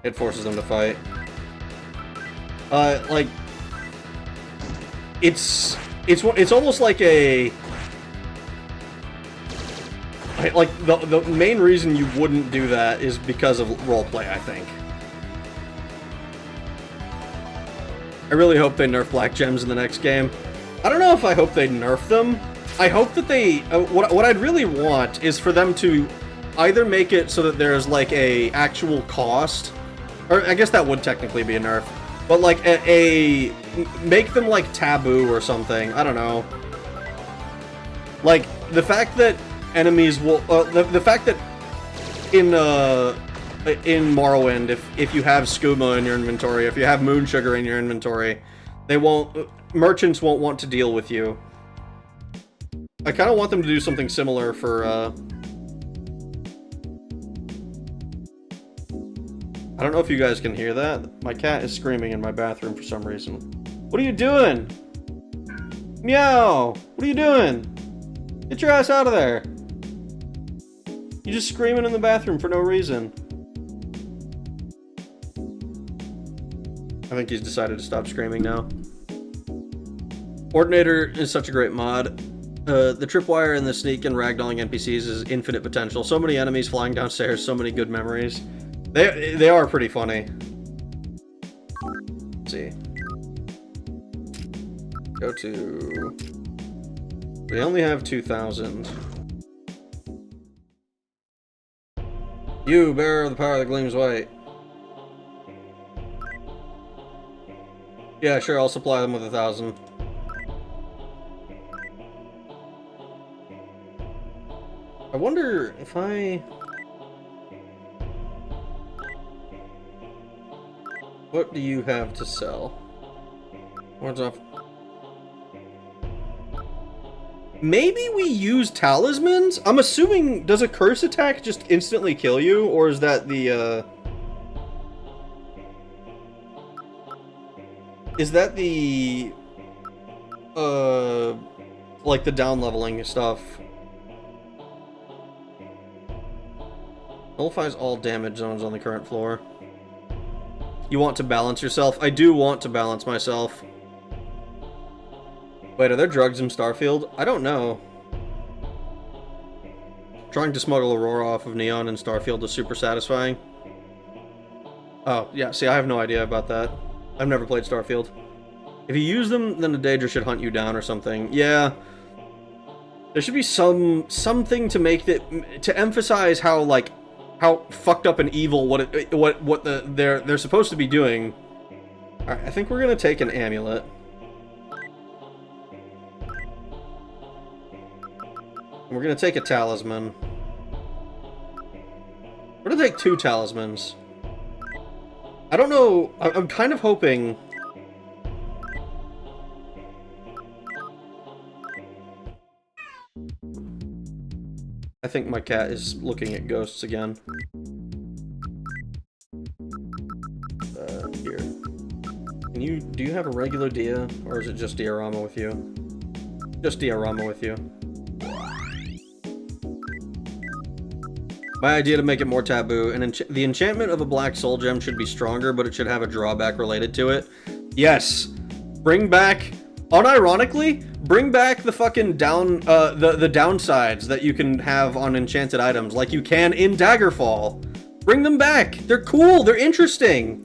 It forces them to fight. Like... It's almost like a... Like, the main reason you wouldn't do that is because of roleplay, I think. I really hope they nerf Black Gems in the next game. I don't know if I hope they nerf them. I hope that they... what I'd really want is for them to either make it so that there's, like, a actual cost... Or, I guess that would technically be a nerf. But like make them like taboo or something. I don't know. Like the fact that enemies will the fact that in Morrowind, if you have skooma in your inventory, if you have moon sugar in your inventory, merchants won't want to deal with you. I kind of want them to do something similar for I don't know if you guys can hear that. My cat is screaming in my bathroom for some reason. What are you doing? Meow! What are you doing? Get your ass out of there! You're just screaming in the bathroom for no reason. I think he's decided to stop screaming now. Ordinator is such a great mod. The tripwire and the sneak and ragdolling NPCs is infinite potential. So many enemies flying downstairs, so many good memories. They are pretty funny. Let's see. Go to... We only have 2,000. You, bearer of the power that gleams white. Yeah, sure, I'll supply them with 1,000. I wonder if I... What do you have to sell? What's off? Maybe we use talismans? I'm assuming, does a curse attack just instantly kill you? Or is that the, is that the, like the down leveling stuff? Nullifies all damage zones on the current floor. You want to balance yourself? I do want to balance myself. Wait, are there drugs in Starfield? I don't know. Trying to smuggle Aurora off of Neon in Starfield is super satisfying. Oh, yeah, see, I have no idea about that. I've never played Starfield. If you use them, then the Daedra should hunt you down or something. Yeah. There should be something to make it, to emphasize how, like, how fucked up and evil they're supposed to be doing. Alright, I think we're gonna take an amulet. And we're gonna take a talisman. We're gonna take 2 talismans. I don't know, I'm kind of hoping... I think my cat is looking at ghosts again. Here. Do you have a regular Dia? Or is it just diorama with you? Just diorama with you. My idea to make it more taboo, and the enchantment of a black soul gem should be stronger, but it should have a drawback related to it. Yes! Bring back... Unironically, bring back the fucking the downsides that you can have on enchanted items, like you can in Daggerfall. Bring them back! They're cool, they're interesting!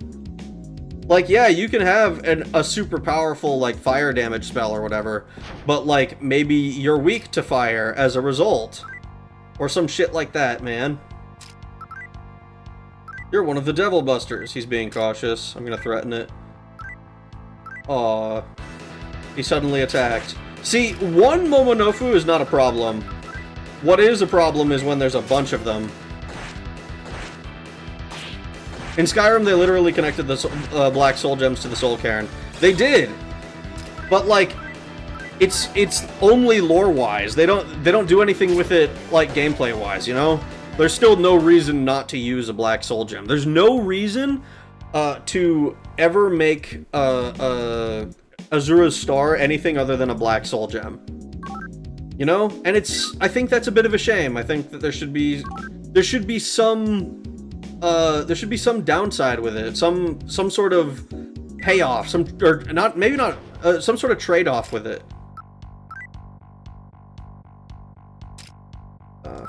Like, yeah, you can have a super powerful, like, fire damage spell or whatever, but, like, maybe you're weak to fire as a result. Or some shit like that, man. You're one of the Devil Busters. He's being cautious. I'm gonna threaten it. Aww. He suddenly attacked. See, one Momonofu is not a problem. What is a problem is when there's a bunch of them. In Skyrim, they literally connected the Black Soul Gems to the Soul Cairn. They did! But, like, it's only lore-wise. They don't do anything with it, like, gameplay-wise, you know? There's still no reason not to use a Black Soul Gem. There's no reason to ever make Azura's Star anything other than a Black Soul Gem. You know? And I think that's a bit of a shame. I think that there should be some downside with it. Some sort of payoff. Some sort of trade-off with it.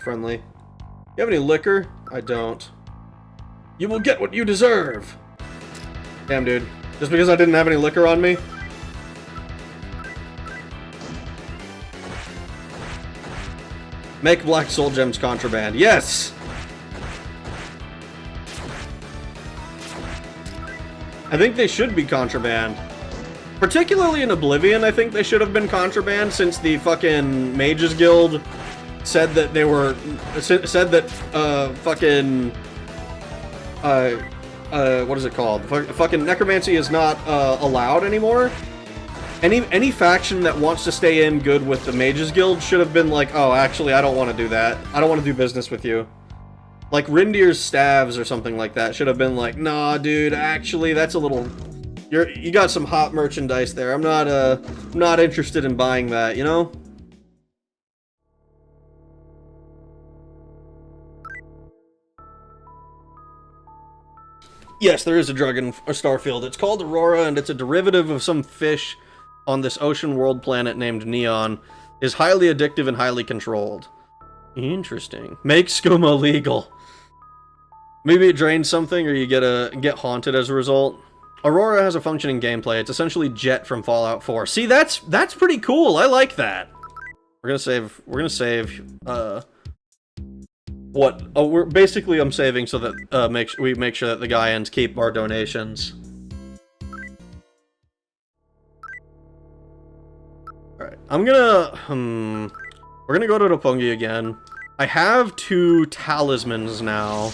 Friendly. You have any liquor? I don't. You will get what you deserve! Damn, dude. Just because I didn't have any liquor on me? Make Black Soul Gems contraband. Yes! I think they should be contraband. Particularly in Oblivion, I think they should have been contraband, since the fucking Mages Guild said that they were... said that, what is it called? Fucking necromancy is not, allowed anymore. Any faction that wants to stay in good with the Mages Guild should have been like, oh, actually, I don't want to do that. I don't want to do business with you. Like Rindir's Staves or something like that should have been like, nah, dude, actually, that's a little... You got some hot merchandise there. I'm not interested in buying that, you know? Yes, there is a drug in Starfield. It's called Aurora, and it's a derivative of some fish on this ocean world planet named Neon. Is highly addictive and highly controlled. Interesting. Make skooma legal. Maybe it drains something, or you get haunted as a result. Aurora has a functioning gameplay. It's essentially Jet from Fallout 4. See, that's pretty cool. I like that. We're gonna save. What? Oh, basically I'm saving so that we make sure that the Gaians keep our donations. All right, I'm gonna. We're gonna go to Roppongi again. I have 2 talismans now.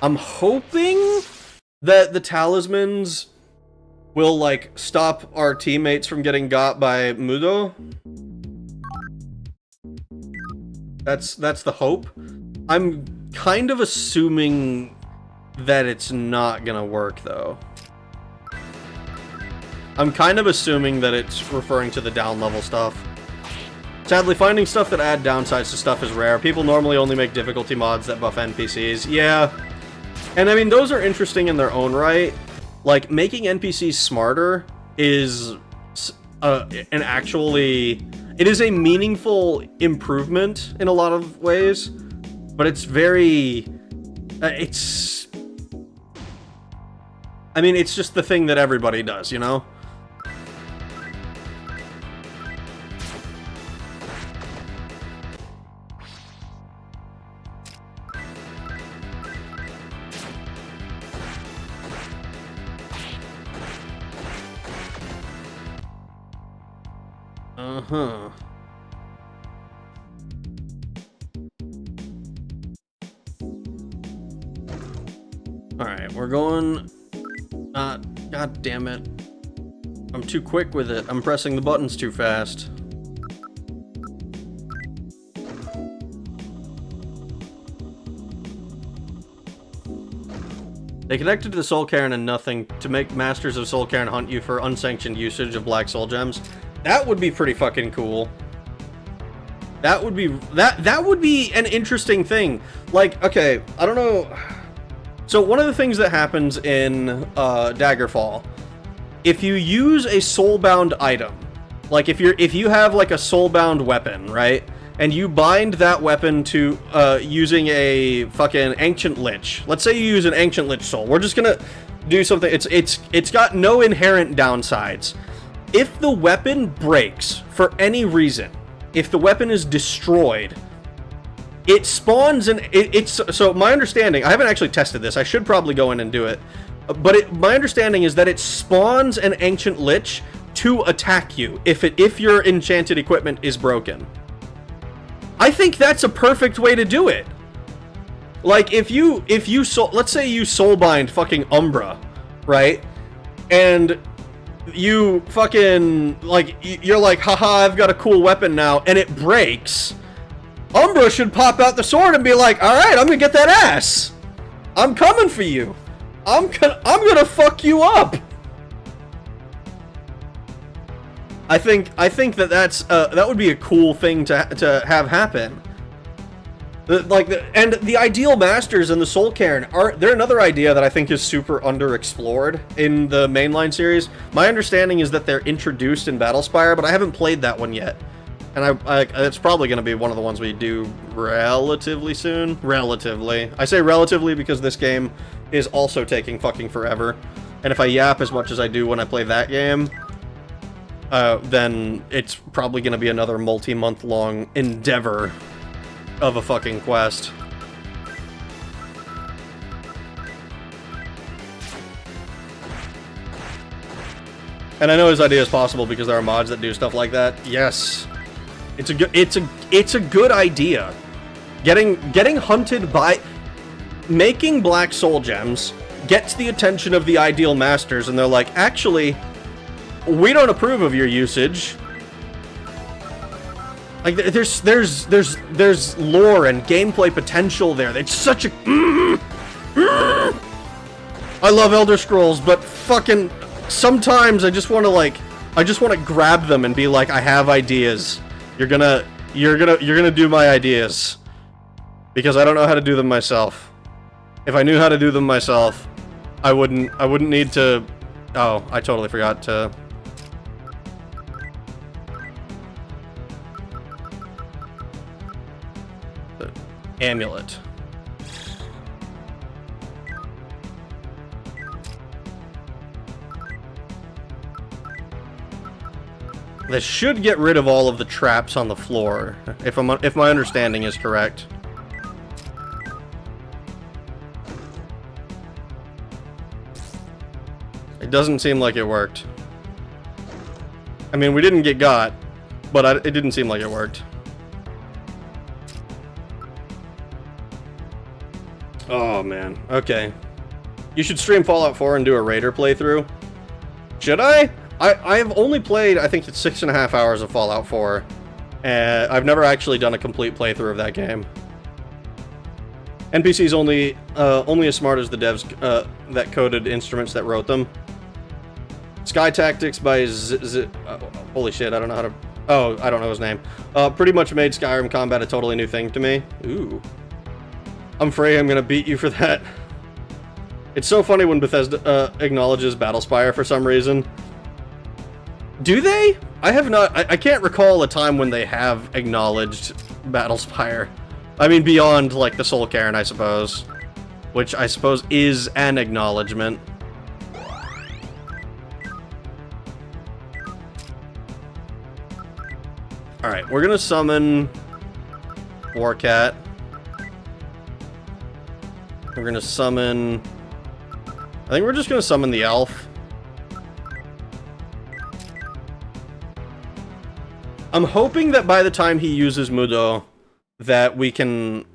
I'm hoping that the talismans will, like, stop our teammates from getting got by Mudo. That's the hope. I'm kind of assuming that it's not gonna work, though. I'm kind of assuming that it's referring to the down-level stuff. Sadly, finding stuff that add downsides to stuff is rare. People normally only make difficulty mods that buff NPCs. Yeah. And I mean, those are interesting in their own right. Like, making NPCs smarter is it is a meaningful improvement in a lot of ways, but it's very, I mean, it's just the thing that everybody does, you know? Uh-huh. Alright, we're going... God damn it. I'm too quick with it. I'm pressing the buttons too fast. They connected to the Soul Cairn and nothing to make Masters of Soul Cairn hunt you for unsanctioned usage of Black Soul Gems. That would be pretty fucking cool. That would be an interesting thing. Like, okay, I don't know. So one of the things that happens in Daggerfall, if you use a soulbound item, like if you have like a soulbound weapon, right? And you bind that weapon to using a fucking ancient lich. Let's say you use an ancient lich soul. We're just gonna do something. It's got no inherent downsides. If the weapon breaks for any reason, if the weapon is destroyed, it spawns an... So my understanding... I haven't actually tested this. I should probably go in and do it. But my understanding is that it spawns an ancient lich to attack you if your enchanted equipment is broken. I think that's a perfect way to do it. Like, let's say you soulbind fucking Umbra, right? And... you fucking, like, you're like, haha, I've got a cool weapon now, and it breaks. Umbra should pop out the sword and be like, alright, I'm gonna get that ass. I'm coming for you. I'm gonna fuck you up. I think that would be a cool thing to have happen. And the ideal masters in the Soul Cairn they're another idea that I think is super underexplored in the mainline series. My understanding is that they're introduced in Battlespire, but I haven't played that one yet. And it's probably going to be one of the ones we do relatively soon. Relatively. I say relatively because this game is also taking fucking forever. And if I yap as much as I do when I play that game, then it's probably going to be another multi-month long endeavor of a fucking quest. And I know his idea is possible because there are mods that do stuff like that. Yes. It's a good idea. Getting hunted by making black soul gems gets the attention of the ideal masters, and they're like, actually, we don't approve of your usage. Like, there's lore and gameplay potential there. It's such a I love Elder Scrolls, but fucking sometimes I just want to grab them and be like, I have ideas. You're gonna do my ideas. Because I don't know how to do them myself. If I knew how to do them myself, I wouldn't need to... Oh, I totally forgot to... The amulet. This should get rid of all of the traps on the floor, if my understanding is correct. It doesn't seem like it worked. I mean, we didn't get got, but it didn't seem like it worked. Oh, man. Okay. You should stream Fallout 4 and do a Raider playthrough. Should I? I have only played, I think it's 6.5 hours of Fallout 4. And I've never actually done a complete playthrough of that game. NPCs only as smart as the devs that coded instruments that wrote them. Sky Tactics by holy shit, I don't know how to... Oh, I don't know his name. Pretty much made Skyrim combat a totally new thing to me. Ooh. I'm afraid I'm gonna beat you for that. It's so funny when Bethesda acknowledges Battlespire for some reason. Do they? I have not... I can't recall a time when they have acknowledged Battlespire. I mean, beyond, like, the Soul Cairn, I suppose. Which I suppose is an acknowledgement. Alright, we're gonna summon Warcat. We're gonna summon... I think we're just gonna summon the elf. I'm hoping that by the time he uses Mudo, that we can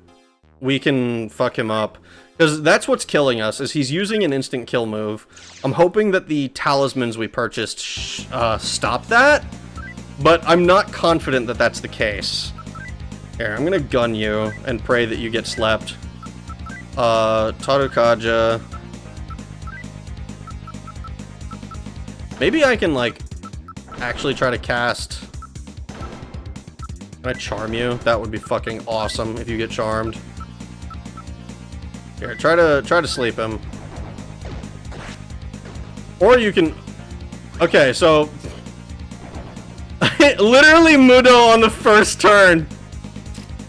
fuck him up. Because that's what's killing us, is he's using an instant kill move. I'm hoping that the talismans we purchased stop that. But I'm not confident that that's the case. Here, I'm gonna gun you and pray that you get slept. Tarukaja. Maybe I can, like, actually try to cast... Can I charm you? That would be fucking awesome if you get charmed. Here, try to sleep him. Or you can... Okay, so... Literally Mudo on the first turn.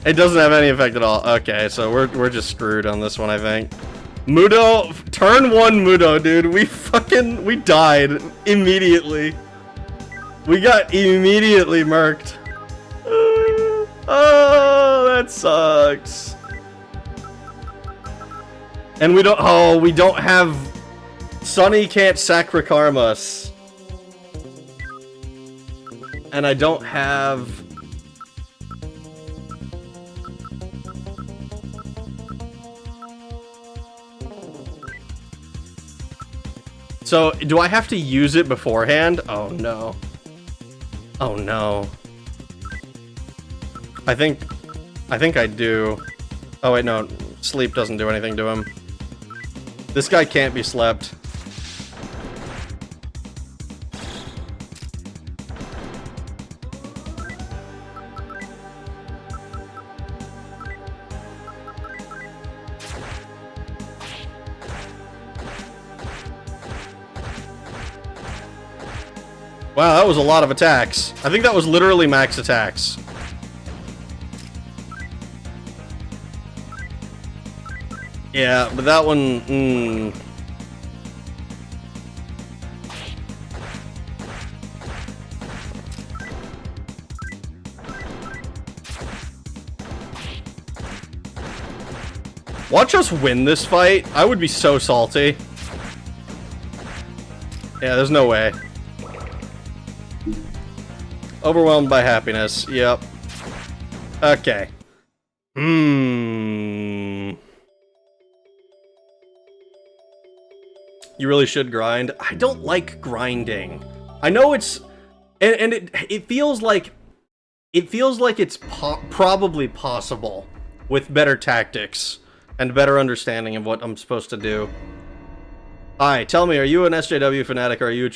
It doesn't have any effect at all. Okay, so we're just screwed on this one, I think. Mudo, turn 1 Mudo, dude. We died immediately. We got immediately murked. Oh, that sucks. And we don't have... Sunny can't sacricarm us. And I don't have... So, do I have to use it beforehand? Oh no. Oh no. I think I do. Oh wait, no. Sleep doesn't do anything to him. This guy can't be slept. Wow, that was a lot of attacks. I think that was literally max attacks. Yeah, but that one... Watch us win this fight. I would be so salty. Yeah, there's no way. Overwhelmed by happiness. Yep. Okay. You really should grind. I don't like grinding. I know it's... And it feels like... It feels like it's probably possible with better tactics and better understanding of what I'm supposed to do. Hi, tell me, are you an SJW fanatic, or are you...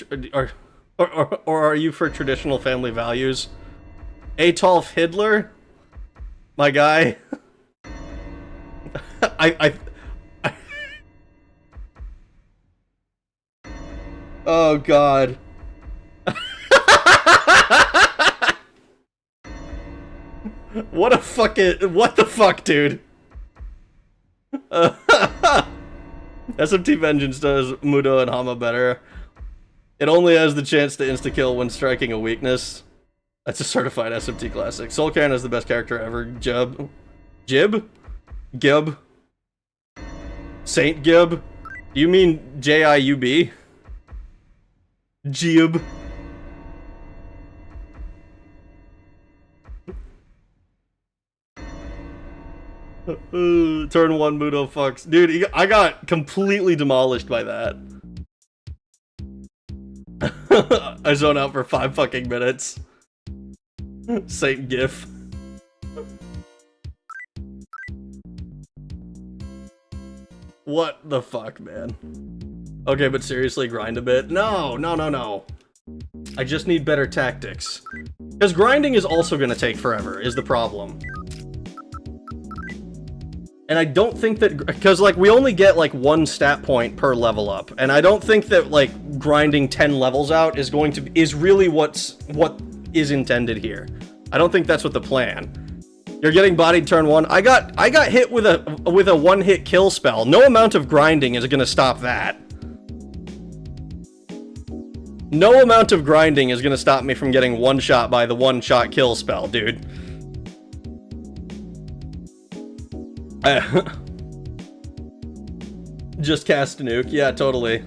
Or are you for traditional family values? Adolf Hitler? My guy? Oh, God. What the fuck, dude? SMT Vengeance does Mudo and Hama better. It only has the chance to insta-kill when striking a weakness. That's a certified SMT classic. Soul Karen is the best character ever. Jib? Gib? Saint Gib? You mean J-I-U-B? Jib? Turn 1 Mudo fucks. Dude, I got completely demolished by that. I zone out for 5 fucking minutes. Saint GIF. What the fuck, man? Okay, but seriously, grind a bit? No. I just need better tactics. Because grinding is also gonna take forever, is the problem. And I don't think that, because like we only get like 1 stat point per level up, and I don't think that like grinding 10 levels out is really what is intended here. I don't think that's what the plan. You're getting bodied turn 1. I got hit with a 1-hit kill spell. No amount of grinding is gonna stop that. No amount of grinding is gonna stop me from getting one shot by the 1-shot kill spell, dude. Just cast a nuke. Yeah, totally.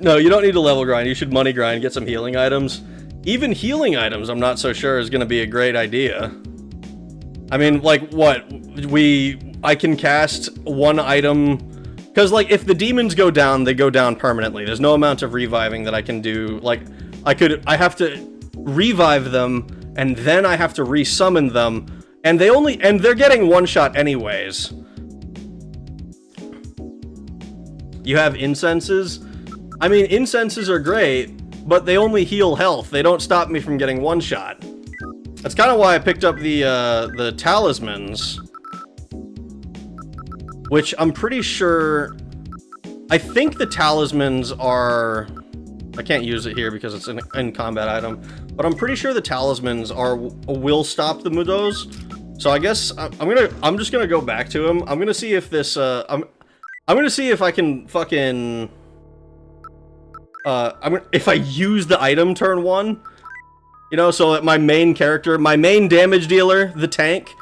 No, you don't need to level grind. You should money grind, get some healing items. Even healing items, I'm not so sure is going to be a great idea. I mean, like, what? I can cast 1 item... Because, like, if the demons go down, they go down permanently. There's no amount of reviving that I can do. Like, I have to revive them, and then I have to resummon them. And they're getting 1 shot anyways. You have incenses? I mean, incenses are great, but they only heal health. They don't stop me from getting 1 shot. That's kind of why I picked up the talismans. Which I'm pretty sure... I think the talismans are... I can't use it here because it's an in-combat item. But I'm pretty sure the talismans will stop the Mudos. So I guess I'm just gonna go back to him. I'm gonna see if this I'm gonna see if I can fucking if I use the item turn 1, you know, so that my main character, my main damage dealer, the tank,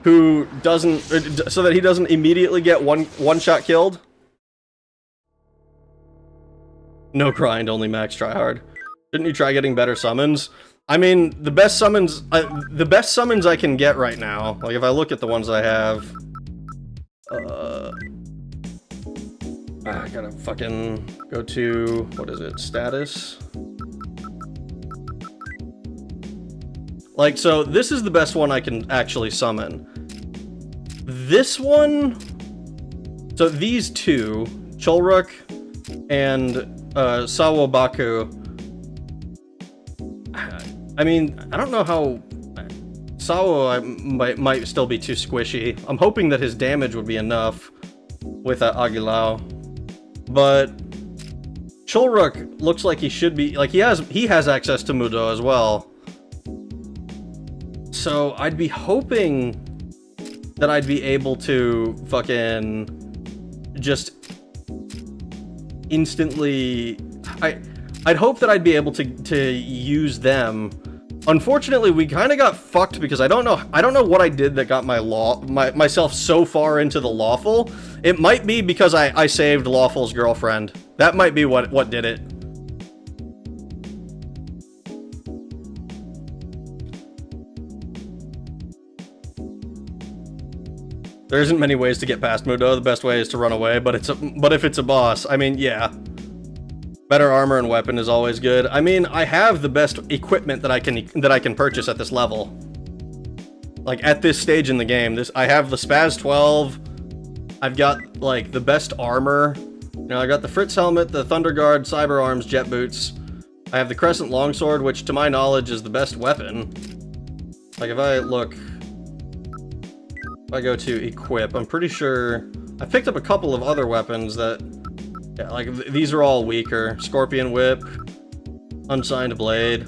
who doesn't, so that he doesn't immediately get one shot killed. No grind, only max tryhard. Didn't you try getting better summons? I mean, the best summons I can get right now, like if I look at the ones I have, I gotta fucking go to, what is it, status? Like, so this is the best one I can actually summon. This one, so these 2, Cholruk and Sawobaku, I mean, I don't know how... Sawo might still be too squishy. I'm hoping that his damage would be enough with Agilao. But Cholruk looks like he should be... Like, he has access to Mudo as well. So I'd be hoping that I'd be able to fucking just instantly... I'd hope that I'd be able to use them. Unfortunately, we kind of got fucked because I don't know what I did that got myself so far into the Lawful. It might be because I saved Lawful's girlfriend. That might be what did it. There isn't many ways to get past Mudo. The best way is to run away, but if it's a boss, I mean, yeah. Better armor and weapon is always good. I mean, I have the best equipment that I can purchase at this level. Like, at this stage in the game, I have the Spaz 12. I've got, like, the best armor. You know, I got the Fritz helmet, the Thunder Guard, Cyber Arms, Jet Boots. I have the Crescent Longsword, which, to my knowledge, is the best weapon. Like, if I go to equip, I'm pretty sure I picked up a couple of other weapons that, yeah, like, these are all weaker. Scorpion Whip, Unsigned Blade.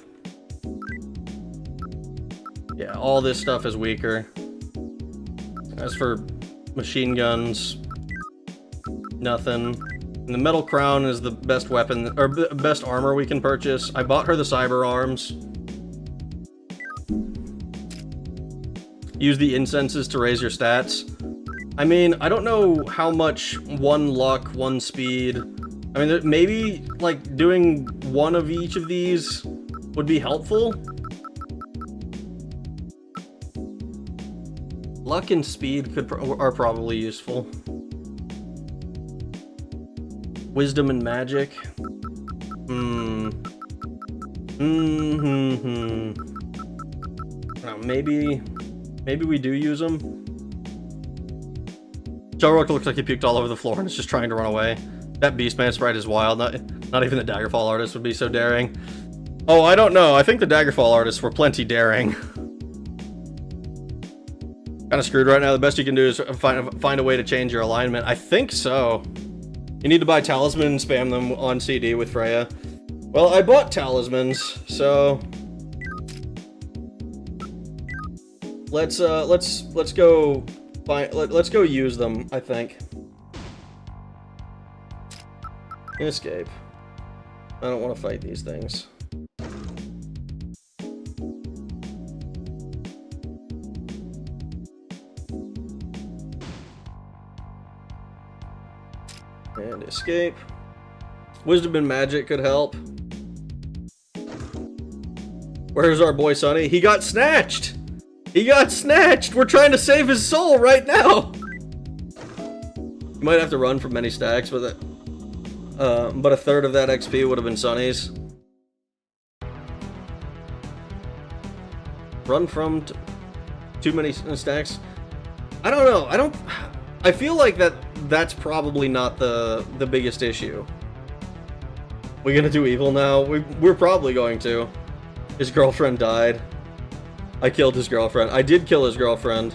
Yeah, all this stuff is weaker. As for machine guns, nothing. And the Metal Crown is the best weapon, or best armor we can purchase. I bought her the Cyber Arms. Use the incenses to raise your stats. I mean, I don't know how much 1 luck, 1 speed. I mean, maybe, like, doing 1 of each of these would be helpful. Luck and speed are probably useful. Wisdom and magic. Maybe we do use them. Joe looks like he puked all over the floor and is just trying to run away. That Beastman sprite is wild. Not even the Daggerfall artist would be so daring. Oh, I don't know. I think the Daggerfall artists were plenty daring. Kind of screwed right now. The best you can do is find a way to change your alignment. I think so. You need to buy talisman and spam them on CD with Freya. Well, I bought talismans, so let's go use them, I think. Escape. I don't want to fight these things. And escape. Wisdom and magic could help. Where's our boy Sonny? He got snatched! He got snatched! We're trying to save his soul right now! You might have to run from many stacks with it. But a third of that XP would have been Sonny's. Run from too many stacks? I don't know. I feel like that's probably not the biggest issue. We gonna do evil now? We're probably going to. His girlfriend died. I killed his girlfriend. I did kill his girlfriend.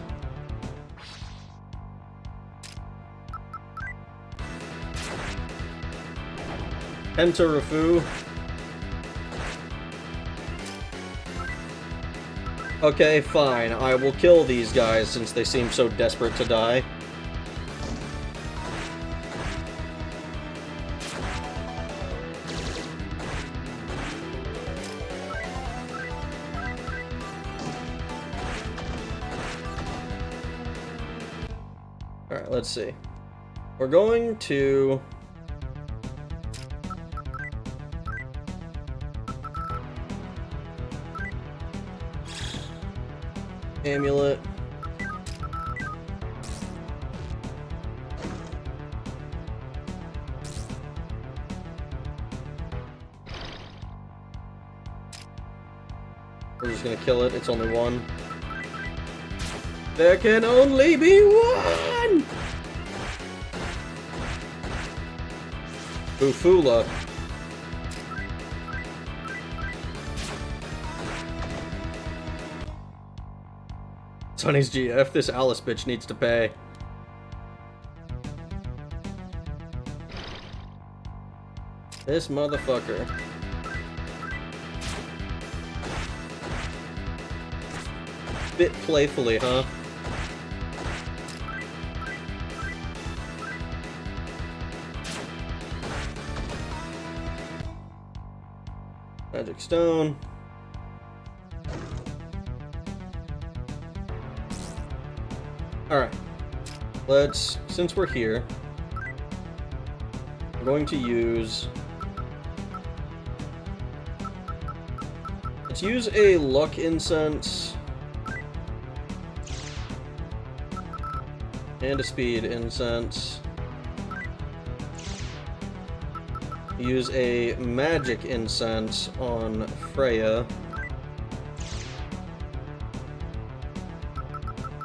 Enter Rafu. Okay, fine. I will kill these guys since they seem so desperate to die. Alright, let's see. We're going to... Amulet. We're just gonna kill it. It's only one. There can only be one! Bufula. Sonny's GF, this Alice bitch needs to pay. This motherfucker. Bit playfully, huh? Magic stone. Alright, since we're here, I'm going to let's use a luck incense. And a speed incense. Use a magic incense on Freya.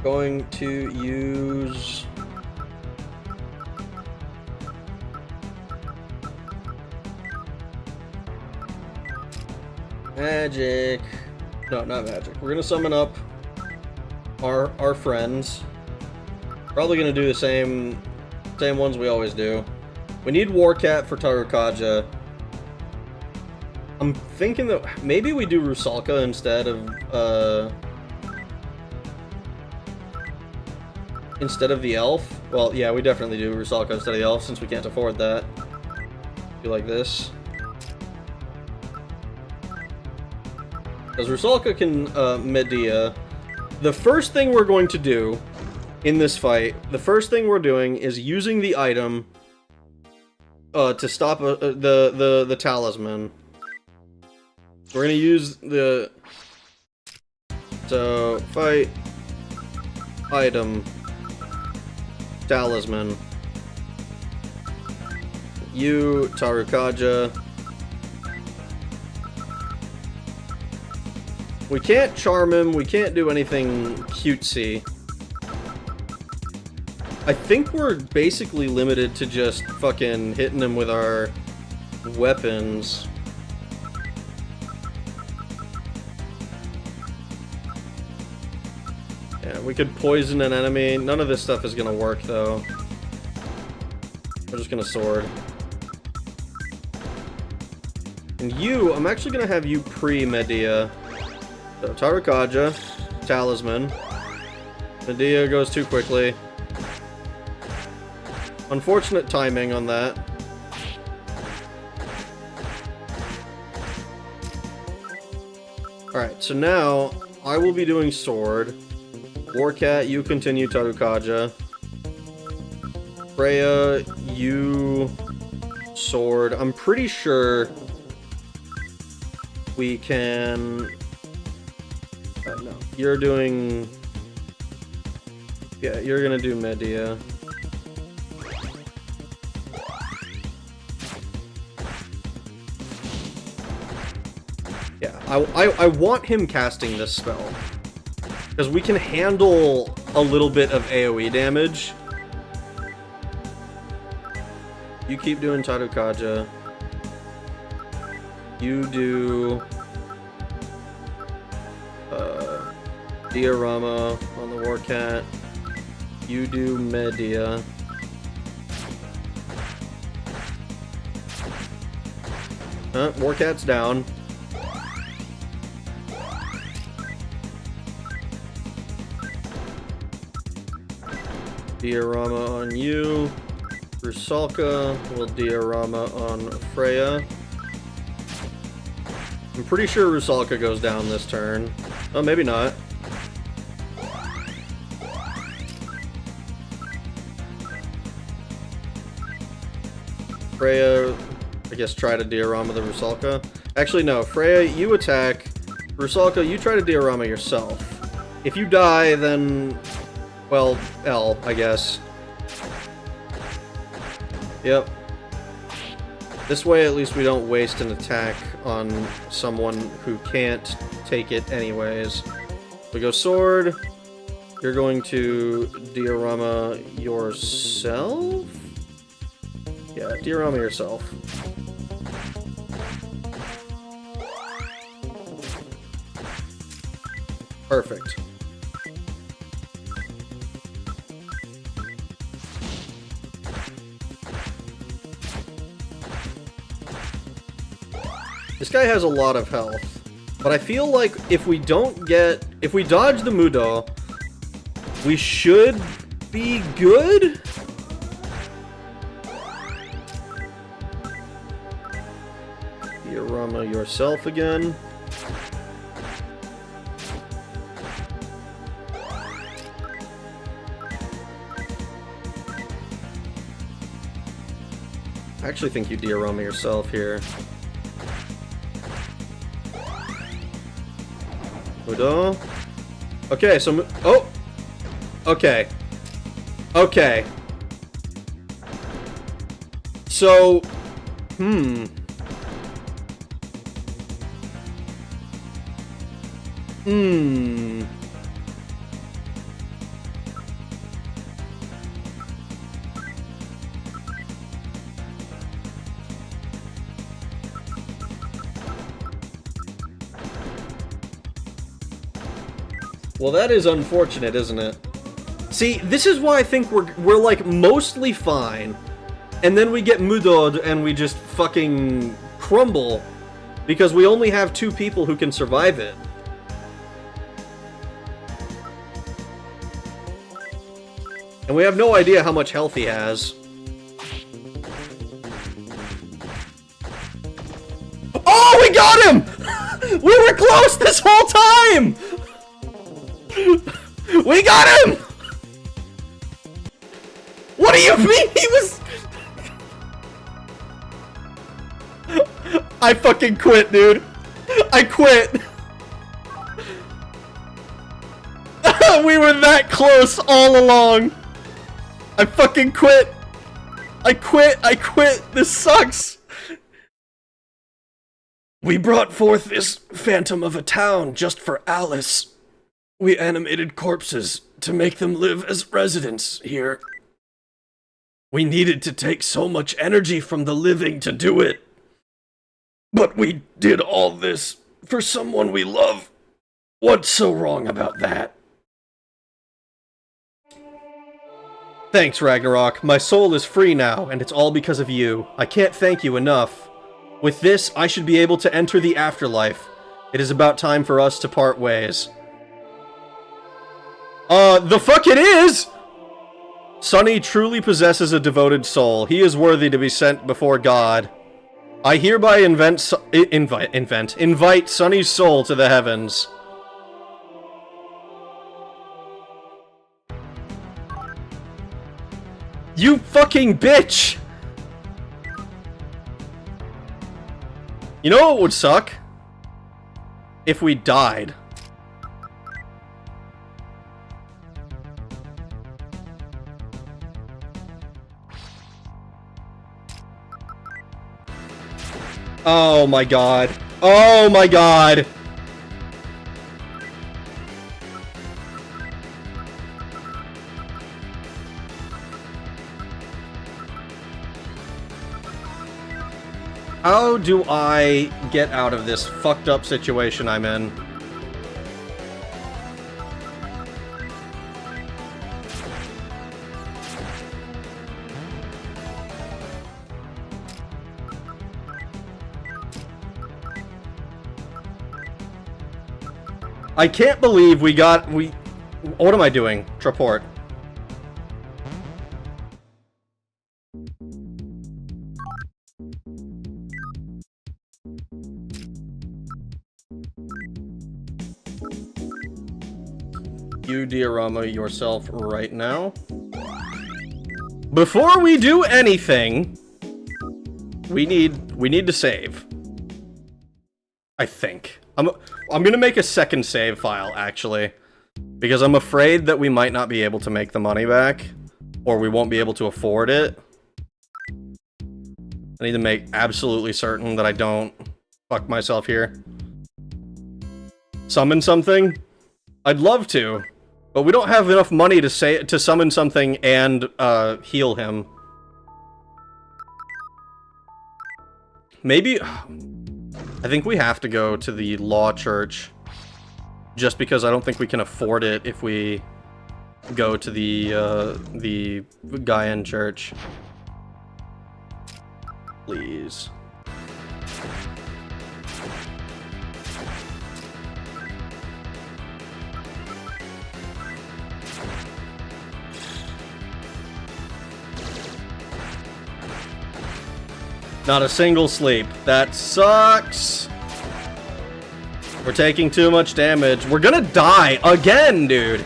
Going to use... magic. No, not magic. We're gonna summon up our friends. Probably gonna do the same ones we always do. We need Warcat for Tarukaja. I'm thinking that maybe we do Rusalka instead of the elf. Well, yeah, we definitely do Rusalka instead of the elf since we can't afford that. Do like this. Because Rusalka can Medea. The first thing we're going to do in this fight, the first thing we're doing is using the item to stop the talisman. We're gonna use the... So, fight, item, talisman. You, Tarukaja. We can't charm him, we can't do anything cutesy. I think we're basically limited to just fucking hitting him with our weapons. Yeah, we could poison an enemy. None of this stuff is gonna work, though. We're just gonna sword. And you, I'm actually gonna have you pre-Medea. So, Tarukaja, talisman. Medea goes too quickly. Unfortunate timing on that. Alright, so now I will be doing sword. Warcat, you continue Tarukaja. Freya, you sword. I'm pretty sure we can... no, you're doing... yeah, you're gonna do Medea. Yeah, I want him casting this spell. Because we can handle a little bit of AoE damage. You keep doing Tarukaja. You do... Diorama on the Warcat. You do Medea. Warcat's down. Diorama on you. Rusalka will Diorama on Freya. I'm pretty sure Rusalka goes down this turn. Oh, maybe not. Freya, I guess, try to Diorama the Rusalka. Actually, no. Freya, you attack. Rusalka, you try to Diorama yourself. If you die, then... well, L, I guess. Yep. This way, at least we don't waste an attack on someone who can't take it anyways. We go sword. You're going to Diorama yourself? Yeah, Diorama yourself. Perfect. This guy has a lot of health, but I feel like if we dodge the Mudo, we should be good? Diorama yourself again. I actually think you Diorama yourself here. Mudo. Okay, so... oh! Okay. Okay. So, well, that is unfortunate, isn't it? See, this is why I think we're like mostly fine, and then we get mudod and we just fucking crumble because we only have 2 people who can survive it. And we have no idea how much health he has. Oh, we got him! We were close this whole time! We got him! What do you mean he was... I fucking quit, dude. I quit. We were that close all along. I fucking quit. I quit. This sucks. We brought forth this phantom of a town just for Alice. We animated corpses to make them live as residents here. We needed to take so much energy from the living to do it. But we did all this for someone we love. What's so wrong about that? Thanks, Ragnarok. My soul is free now, and it's all because of you. I can't thank you enough. With this, I should be able to enter the afterlife. It is about time for us to part ways. The fuck it is! Sunny truly possesses a devoted soul. He is worthy to be sent before God. I hereby invite Sunny's soul to the heavens. You fucking bitch! You know what would suck? If we died. Oh my god. Oh my god! How do I get out of this fucked up situation I'm in? I can't believe we... What am I doing? Traport. You diorama yourself right now. Before we do anything, we need to save. I think. I'm gonna make a second save file, actually. Because I'm afraid that we might not be able to make the money back. Or we won't be able to afford it. I need to make absolutely certain that I don't fuck myself here. Summon something? I'd love to. But we don't have enough money to summon something and heal him. Maybe... I think we have to go to the Law Church. Just because I don't think we can afford it if we go to the Gaian Church. Please. Not a single sleep. That sucks. We're taking too much damage. We're gonna die again, dude.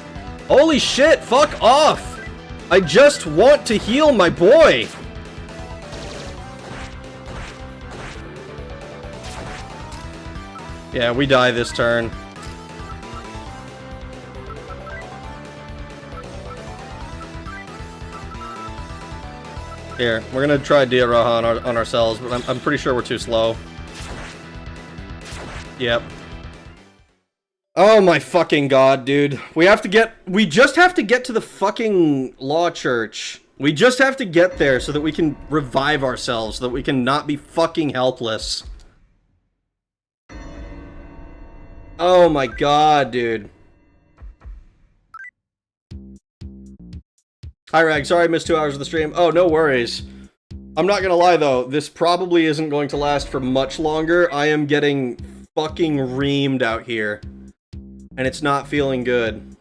Holy shit, fuck off. I just want to heal my boy. Yeah, we die this turn. Here, we're gonna try Diaraha on ourselves, but I'm pretty sure we're too slow. Yep. Oh my fucking god, dude. We just have to get to the fucking Law Church. We just have to get there so that we can revive ourselves, so that we can not be fucking helpless. Oh my god, dude. Hi, Rag. Sorry I missed 2 hours of the stream. Oh, no worries. I'm not gonna lie, though. This probably isn't going to last for much longer. I am getting fucking reamed out here. And it's not feeling good.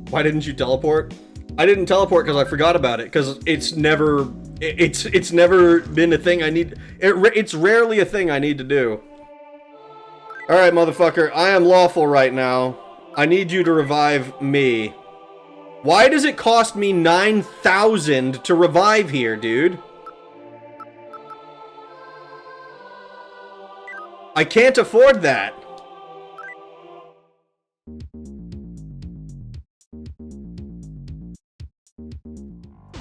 Why didn't you teleport? I didn't teleport because I forgot about it, because it's never been a thing I need. It's rarely a thing I need to do. Alright, motherfucker, I am lawful right now. I need you to revive me. Why does it cost me 9,000 to revive here, dude? I can't afford that.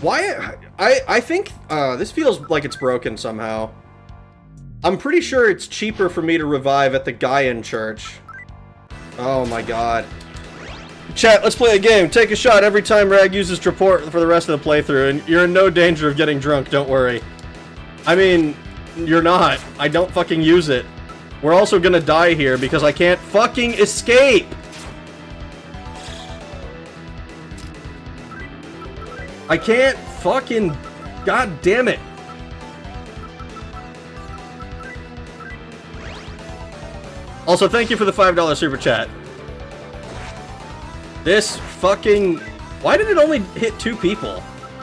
Why? I think this feels like it's broken somehow. I'm pretty sure it's cheaper for me to revive at the Gaian Church. Oh my god. Chat, let's play a game. Take a shot every time Rag uses Traport for the rest of the playthrough, and you're in no danger of getting drunk, don't worry. I mean, you're not. I don't fucking use it. We're also gonna die here because I can't fucking escape! I can't fucking... God damn it. Also, thank you for the $5 super chat. This fucking... Why did it only hit 2 people?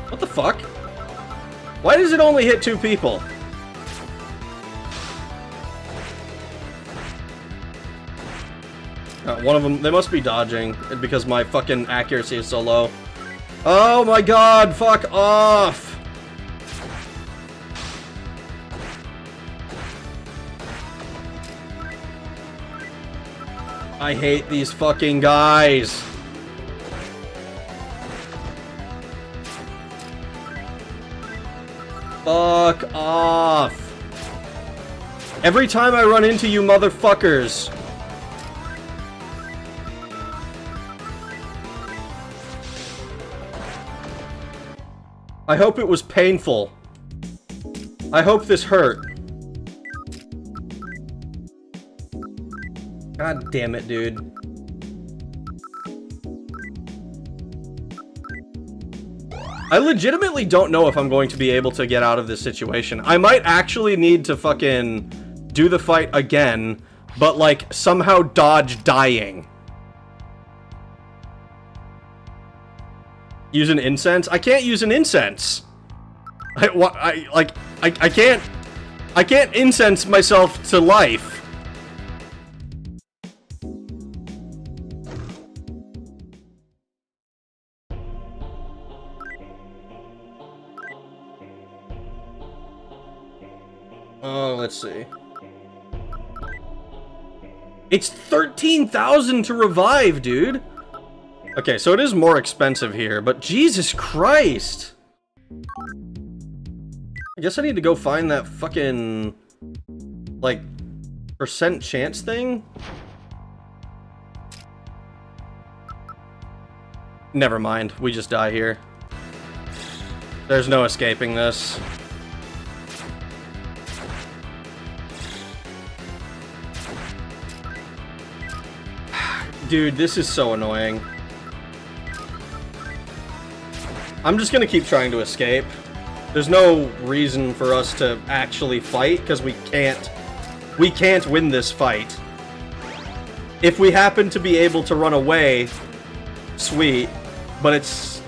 What the fuck? Why does it only hit 2 people? One of them... They must be dodging because my fucking accuracy is so low. Oh my god, fuck off! I hate these fucking guys. Fuck off. Every time I run into you motherfuckers. I hope it was painful. I hope this hurt. God damn it, dude. I legitimately don't know if I'm going to be able to get out of this situation. I might actually need to fucking do the fight again, but like somehow dodge dying. Use an incense? I can't use an incense. I can't incense myself to life. Oh, let's see. It's 13,000 to revive, dude. Okay, so it is more expensive here, but Jesus Christ! I guess I need to go find that fucking, like, percent chance thing? Never mind, we just die here. There's no escaping this. Dude, this is so annoying. I'm just gonna keep trying to escape. There's no reason for us to actually fight, because we can't win this fight. If we happen to be able to run away, sweet, but it's...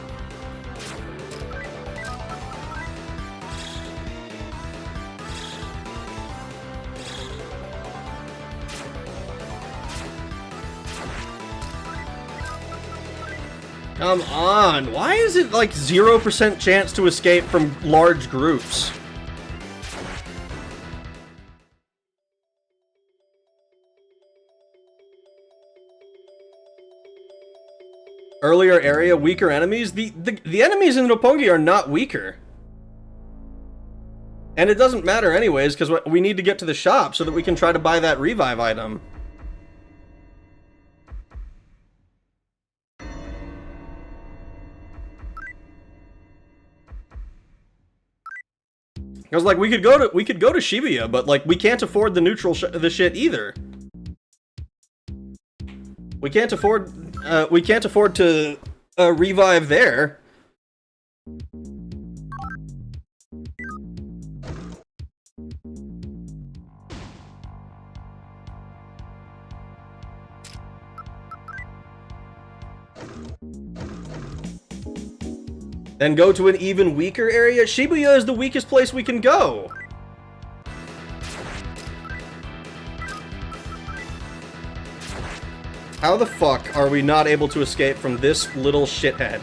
Come on, why is it like 0% chance to escape from large groups? Earlier area, weaker enemies? The enemies in Roppongi are not weaker. And it doesn't matter anyways, because we need to get to the shop so that we can try to buy that revive item. I was like, we could go to Shibuya, but like we can't afford the neutral the shit either. We can't afford to revive there. Then go to an even weaker area? Shibuya is the weakest place we can go! How the fuck are we not able to escape from this little shithead?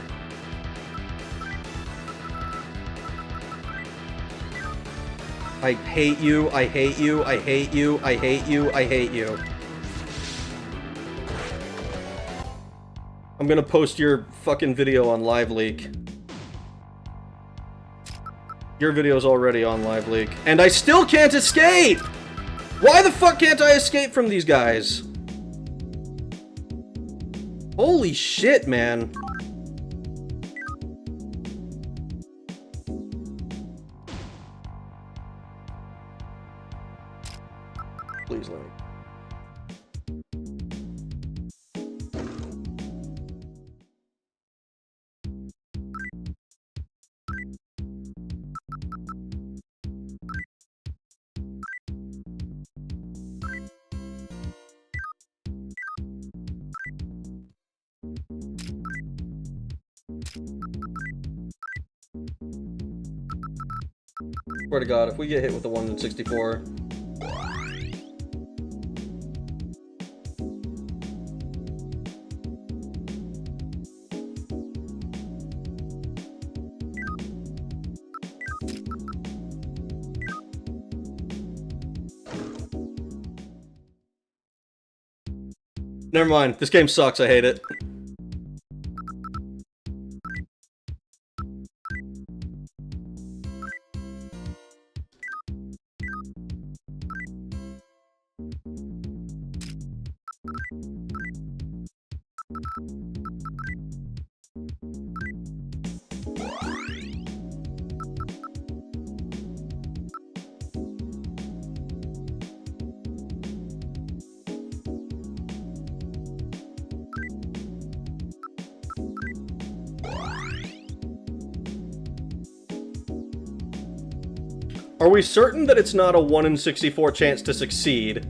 I hate you, I hate you, I hate you, I hate you, I hate you. I'm gonna post your fucking video on LiveLeak. Your video's already on LiveLeak. And I still can't escape! Why the fuck can't I escape from these guys? Holy shit, man. Please let me. Swear to God, if we get hit with the 1 in 64. Never mind, this game sucks, I hate it. Are we certain that it's not a 1 in 64 chance to succeed?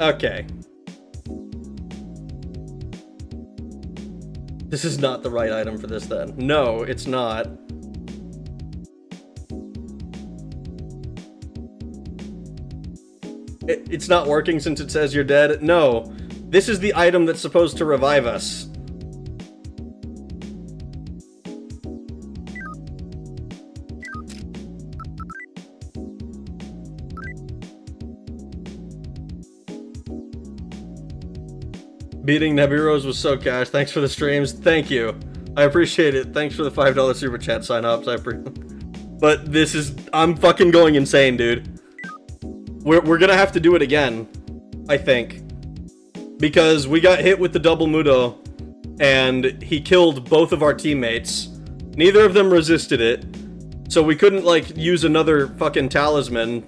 Okay. This is not the right item for this then. No, it's not. It's not working since it says you're dead? No. This is the item that's supposed to revive us. Beating Neburos was so cash. Thanks for the streams. Thank you. I appreciate it. Thanks for the $5 super chat sign-ups. But this is... I'm fucking going insane, dude. We're gonna have to do it again. I think. Because we got hit with the double Mudo, and he killed both of our teammates. Neither of them resisted it. So we couldn't, like, use another fucking talisman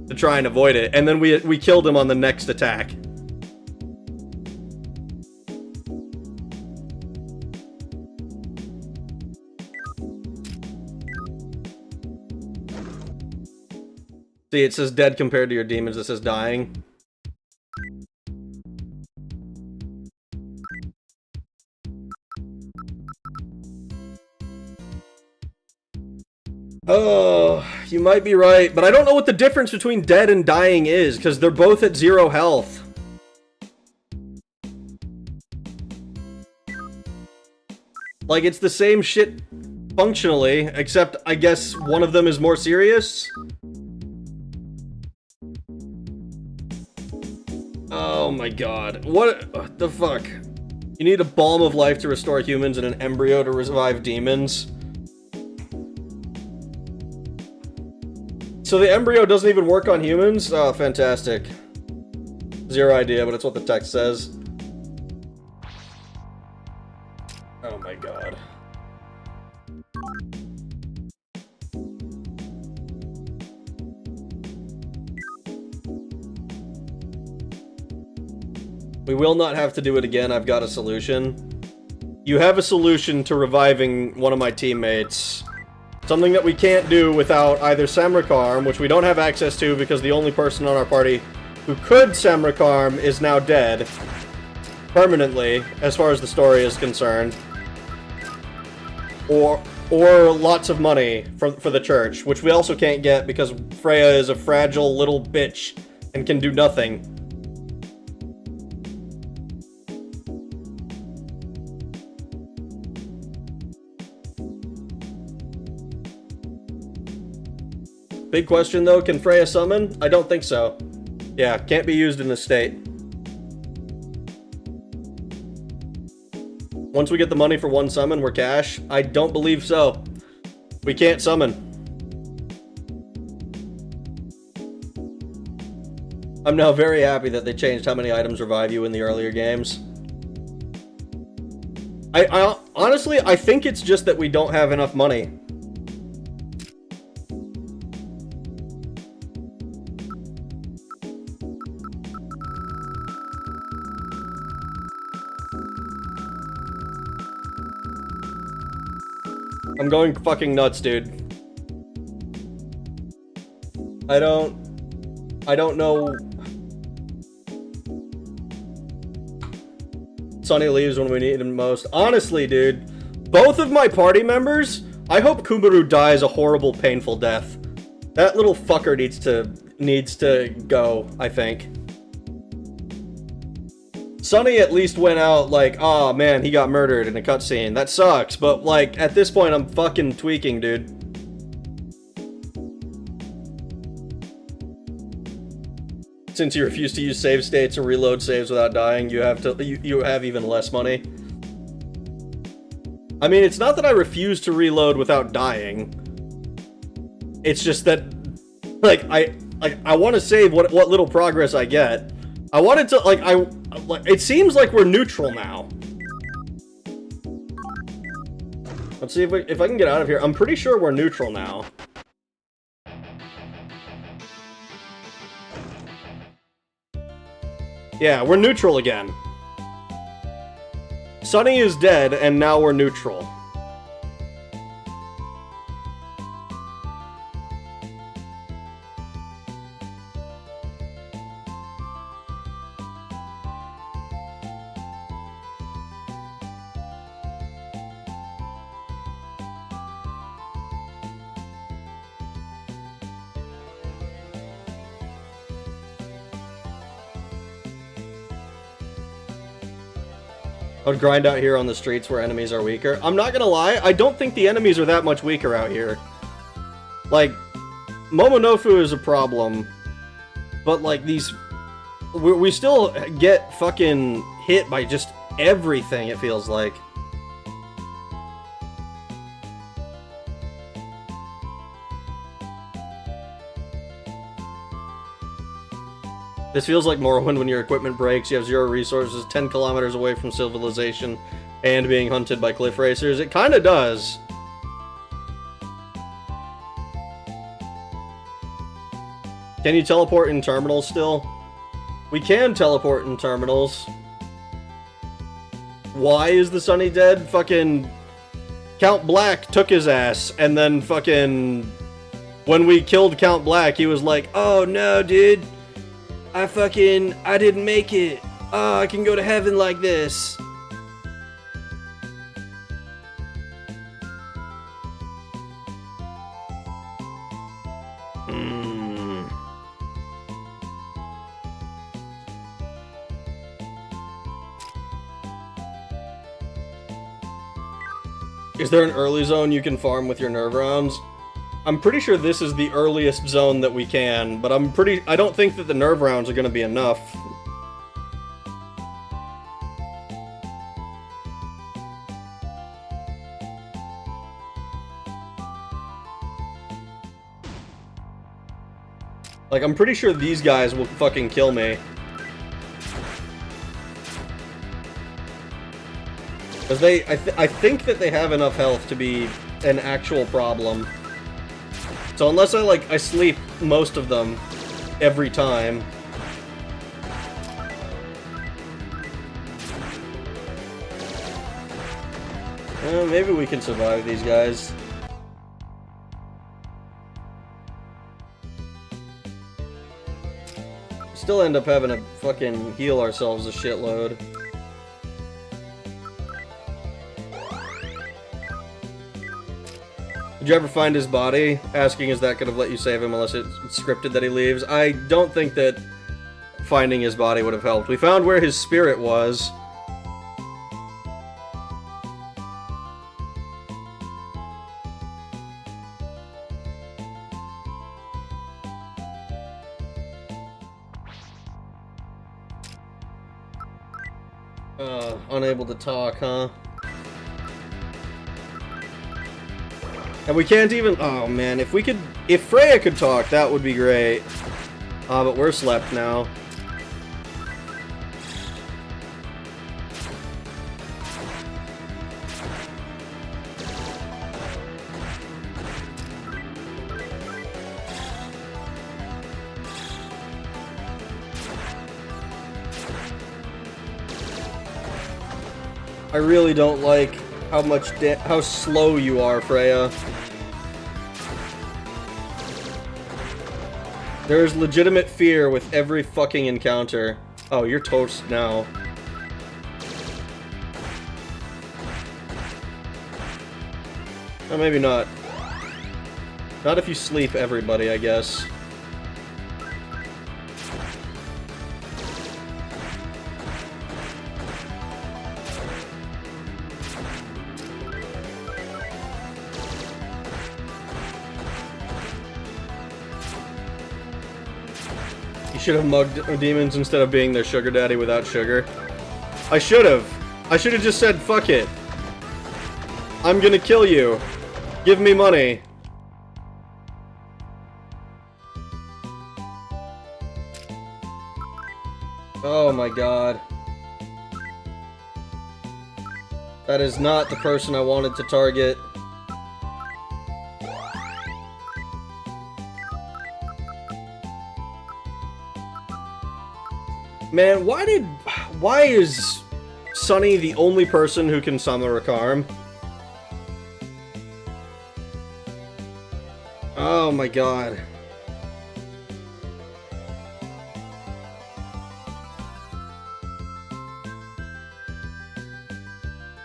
to try and avoid it. And then we killed him on the next attack. See, it says dead compared to your demons. It says dying. Oh, you might be right, but I don't know what the difference between dead and dying is, because they're both at 0 health. Like, it's the same shit functionally, except I guess one of them is more serious? Oh my god. What the fuck? You need a balm of life to restore humans and an embryo to revive demons. So the embryo doesn't even work on humans? Oh, fantastic. Zero idea, but it's what the text says. Oh my god. We will not have to do it again. I've got a solution. You have a solution to reviving one of my teammates. Something that we can't do without either Samrakarm, which we don't have access to because the only person on our party who could Samrakarm is now dead. Permanently, as far as the story is concerned. Or lots of money for the church, which we also can't get because Freya is a fragile little bitch and can do nothing. Big question though, can Freya summon? I don't think so. Yeah, can't be used in this state. Once we get the money for one summon, we're cash? I don't believe so. We can't summon. I'm now very happy that they changed how many items revive you in the earlier games. I honestly, I think it's just that we don't have enough money. I'm going fucking nuts, dude. I don't know. Sonny leaves when we need him most. Honestly, dude, both of my party members, I hope Kumaru dies a horrible, painful death. That little fucker needs to go, I think. Sonny at least went out like, oh man, he got murdered in a cutscene. That sucks, but like, at this point, I'm fucking tweaking, dude. Since you refuse to use save states or reload saves without dying, you have even less money. I mean, it's not that I refuse to reload without dying. It's just that, like, I want to save what little progress I get. I wanted to, like, it seems like we're neutral now. Let's see if I can get out of here. I'm pretty sure we're neutral now. Yeah, we're neutral again. Sonny is dead, and now we're neutral. I would grind out here on the streets where enemies are weaker. I'm not gonna lie, I don't think the enemies are that much weaker out here. Like, Momonofu is a problem, but like these... We still get fucking hit by just everything, it feels like. This feels like Morrowind when your equipment breaks, you have 0 resources, 10 kilometers away from civilization, and being hunted by cliff racers. It kinda does. Can you teleport in terminals still? We can teleport in terminals. Why is the Sonny dead? Fucking Count Black took his ass, and then fucking... When we killed Count Black, he was like, oh no, dude. I didn't make it. Oh, I can go to heaven like this. Is there an early zone you can farm with your nerve rounds? I'm pretty sure this is the earliest zone that we can, but I don't think that the nerve rounds are gonna be enough. Like, I'm pretty sure these guys will fucking kill me. Because I think that they have enough health to be an actual problem. So unless I sleep most of them every time. Maybe we can survive these guys. Still end up having to fucking heal ourselves a shitload. Did you ever find his body? Asking is that could have let you save him unless it's scripted that he leaves. I don't think that finding his body would have helped. We found where his spirit was. Unable to talk, huh? And we can't even... Oh, man, if Freya could talk, that would be great. But we're slept now. I really don't like how slow you are, Freya. There's legitimate fear with every fucking encounter. Oh, you're toast now. Oh, maybe not. Not if you sleep everybody, I guess. You should have mugged demons instead of being their sugar daddy without sugar. I should have. I should have just said, fuck it. I'm gonna kill you. Give me money. Oh my god. That is not the person I wanted to target. Man, why is Sunny the only person who can summon a Karm? Oh my god.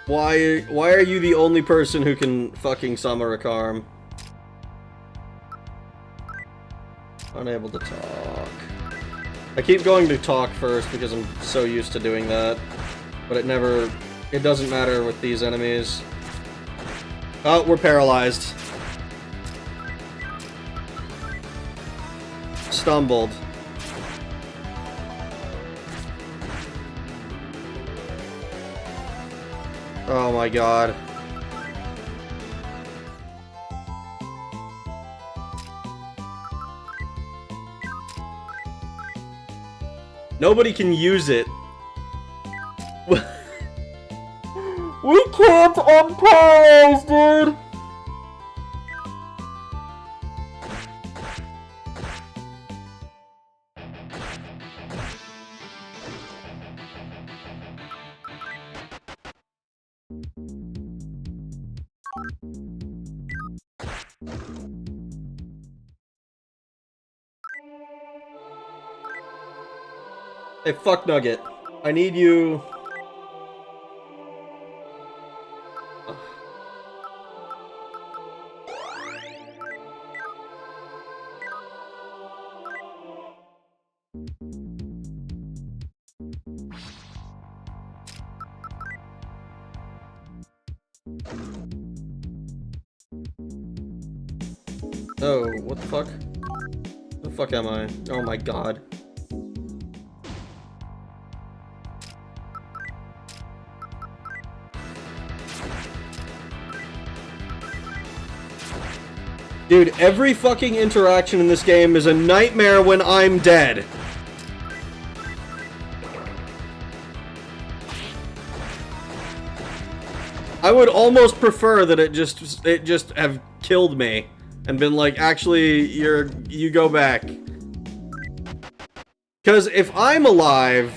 Why are you the only person who can fucking summon a Karm? Unable to talk. I keep going to talk first because I'm so used to doing that. But it doesn't matter with these enemies. Oh, we're paralyzed. Stumbled. Oh my god. Nobody can use it. We can't unpause, dude! Hey, fuck Nugget. I need you... Oh, what the fuck? The fuck am I? Oh my god. Dude, every fucking interaction in this game is a nightmare when I'm dead. I would almost prefer that it just have killed me and been like, actually, you go back. Because if I'm alive,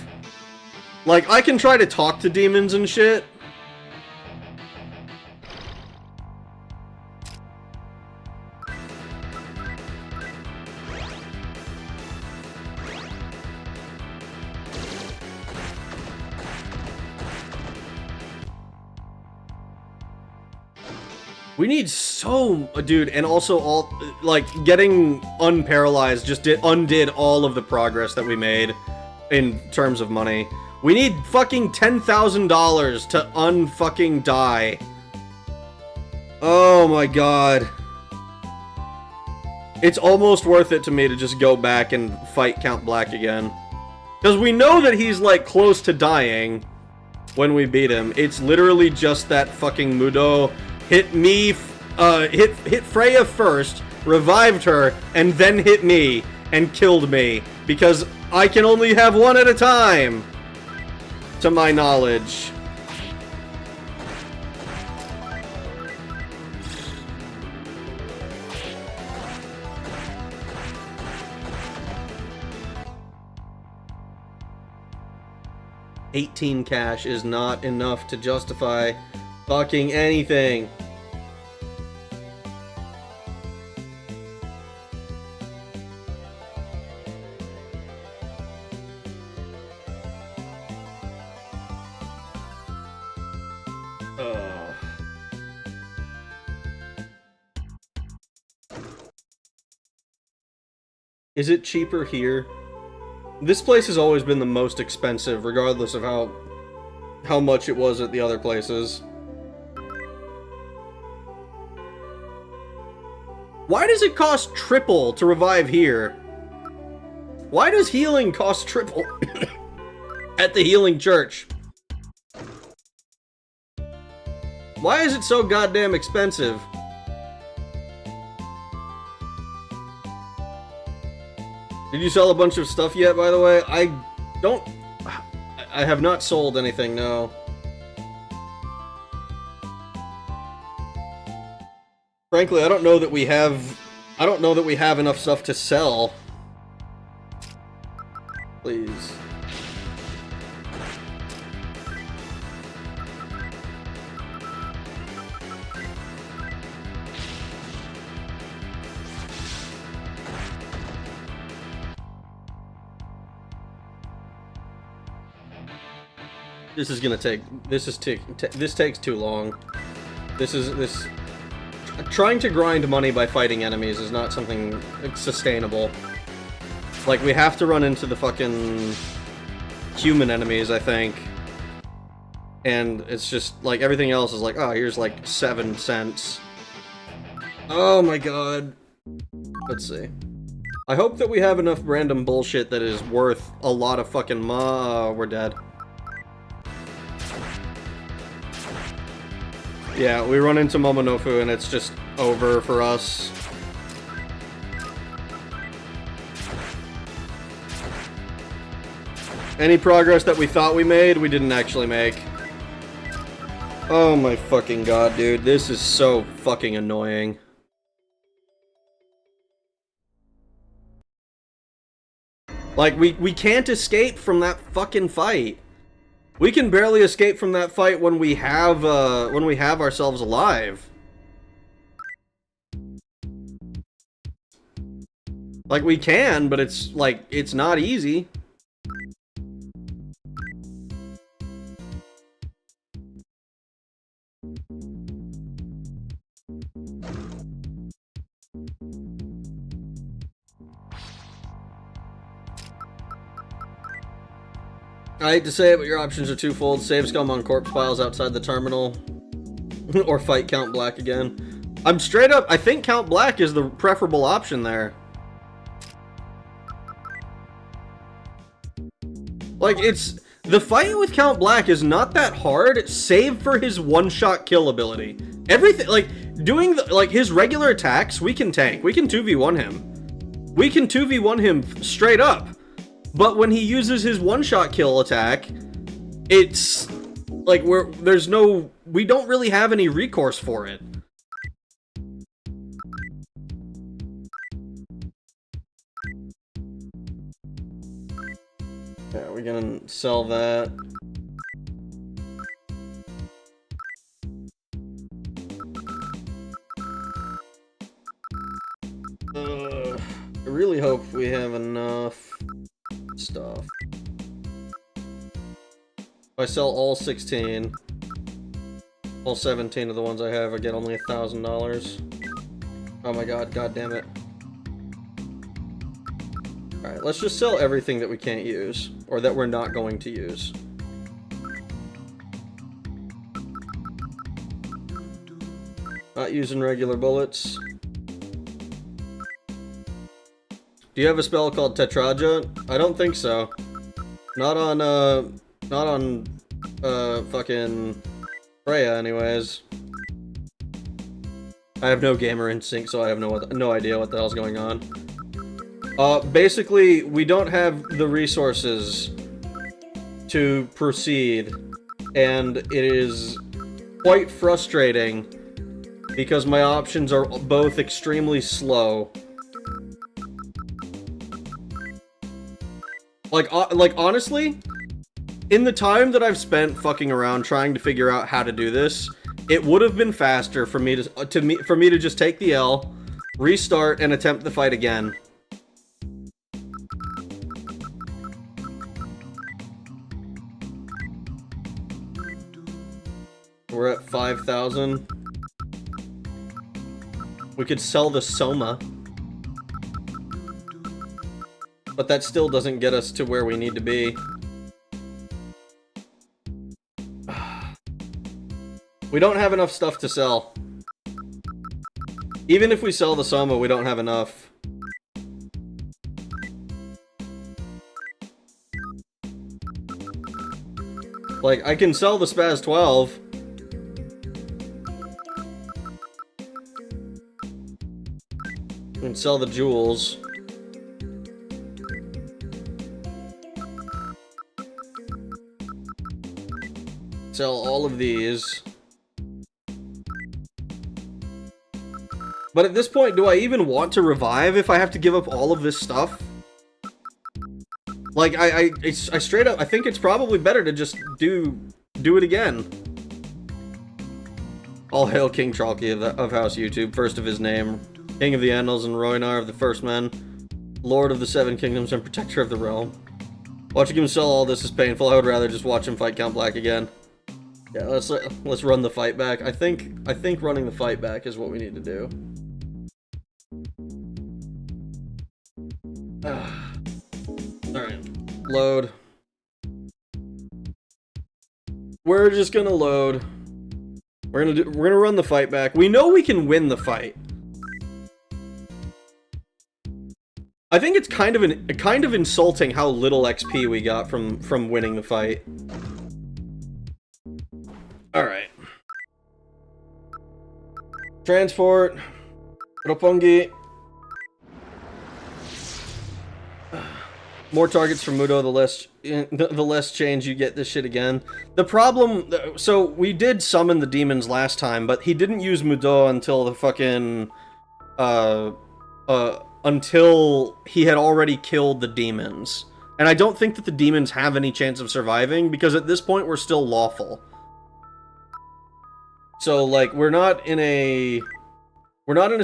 like, I can try to talk to demons and shit. We need so... Dude, and also all... Like, getting unparalyzed just undid all of the progress that we made in terms of money. We need fucking $10,000 to unfucking die. Oh my god. It's almost worth it to me to just go back and fight Count Black again. Because we know that he's, like, close to dying when we beat him. It's literally just that fucking Mudo... hit me, hit Freya first, revived her, and then hit me, and killed me. Because I can only have one at a time, to my knowledge. $18 cash is not enough to justify fucking anything. Is it cheaper here? This place has always been the most expensive, regardless of how much it was at the other places. Why does it cost triple to revive here? Why does healing cost triple at the healing church? Why is it so goddamn expensive? Did you sell a bunch of stuff yet, by the way? I have not sold anything, no. Frankly, I don't know that we have enough stuff to sell. Please. This takes too long. Trying to grind money by fighting enemies is not something sustainable. Like, we have to run into the fucking human enemies, I think. And it's just, like, everything else is like, oh, here's like 7 cents. Oh my god. Let's see. I hope that we have enough random bullshit that is worth a lot of fucking we're dead. Yeah, we run into Momonofu and it's just over for us. Any progress that we thought we made, we didn't actually make. Oh my fucking god, dude. This is so fucking annoying. Like, we can't escape from that fucking fight. We can barely escape from that fight when we have ourselves alive. Like, we can, but it's, like, it's not easy. I hate to say it, but your options are twofold. Save scum on corpse piles outside the terminal. Or fight Count Black again. I'm straight up, I think Count Black is the preferable option there. Like, it's... The fight with Count Black is not that hard, save for his one-shot kill ability. Everything, like, doing, like, his regular attacks, we can tank. We can 2v1 him. We can 2v1 him straight up. But when he uses his one-shot kill attack, it's... Like, there's no... We don't really have any recourse for it. Yeah, we're gonna sell that. I really hope we have enough stuff. If I sell all 16, all 17 of the ones I have, I get only $1,000. Oh my god, god damn it. Alright, let's just sell everything that we can't use, or that we're not going to use. Not using regular bullets. Do you have a spell called Tetraja? I don't think so. Not on, fucking Freya, anyways. I have no gamer instinct, so I have no idea what the hell's going on. Basically, we don't have the resources to proceed, and it is quite frustrating because my options are both extremely slow. Like honestly, in the time that I've spent fucking around trying to figure out how to do this, it would have been faster for me to just take the L, restart, and attempt the fight again. We're at 5,000. We could sell the Soma. But that still doesn't get us to where we need to be. We don't have enough stuff to sell. Even if we sell the Soma, we don't have enough. Like, I can sell the Spaz 12. And sell the jewels. Sell all of these. But at this point, do I even want to revive if I have to give up all of this stuff? Like, I straight up, I think it's probably better to just do it again. All hail King Tralky of House YouTube, first of his name, King of the Annals and Roinar of the First Men, Lord of the Seven Kingdoms and Protector of the Realm. Watching him sell all this is painful. I would rather just watch him fight Count Black again. Yeah, let's run the fight back. I think running the fight back is what we need to do. Alright. Load. We're just gonna load. We're gonna run the fight back. We know we can win the fight. I think it's kind of insulting how little XP we got from winning the fight. Alright. Transport. Roppongi. More targets for Mudo, the less change you get this shit again. The problem, so we did summon the demons last time, but he didn't use Mudo until the fucking, until he had already killed the demons. And I don't think that the demons have any chance of surviving, because at this point we're still lawful. So, like, we're not in a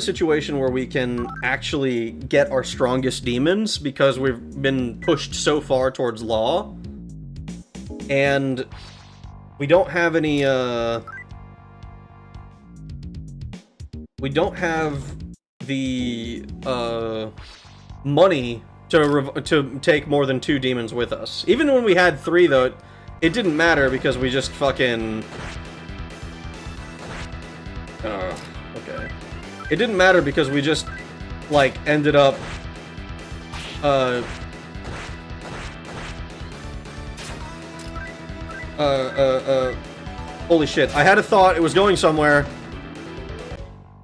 situation where we can actually get our strongest demons, because we've been pushed so far towards law. And we don't have any, we don't have the, money to take more than 2 demons with us. Even when we had 3, though, it didn't matter, because we just fucking... okay. It didn't matter because we just, like, ended up, holy shit. I had a thought, it was going somewhere.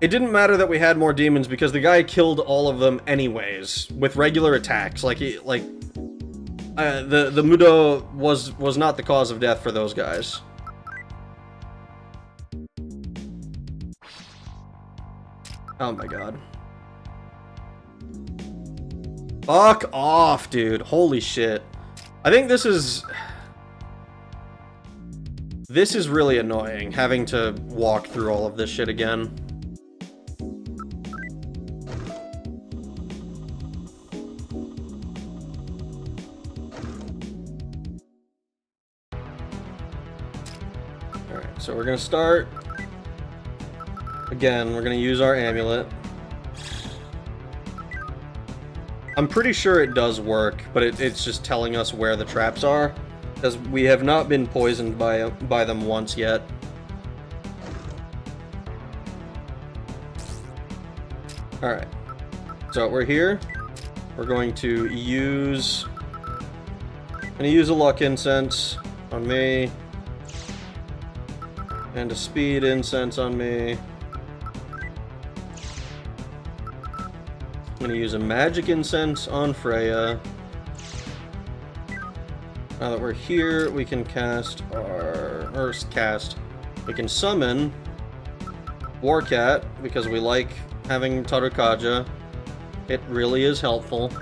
It didn't matter that we had more demons because the guy killed all of them anyways, with regular attacks. Like, the Mudo was not the cause of death for those guys. Oh my god. Fuck off, dude. Holy shit. I think this is really annoying, having to walk through all of this shit again. Alright, so we're gonna start. Again, we're gonna use our amulet. I'm pretty sure it does work, but it's just telling us where the traps are, because we have not been poisoned by them once yet. Alright, so we're here. We're going to use... I'm gonna use a luck incense on me, and a speed incense on me. I'm gonna use a magic incense on Freya. Now that we're here, we can cast we can summon Warcat, because we like having Tarukaja. It really is helpful.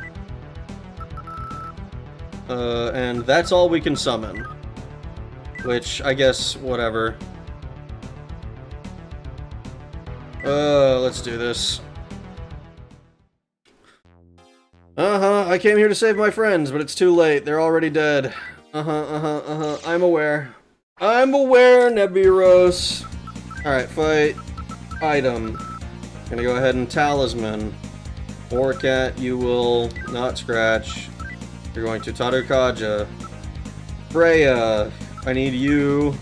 And that's all we can summon. Which, I guess, whatever. Let's do this. I came here to save my friends, but it's too late. They're already dead. I'm aware. I'm aware, Nebiros. Alright, fight. Item. Gonna go ahead and talisman. Warcat, you will not scratch. You're going to Tarukaja. Freya, I need you.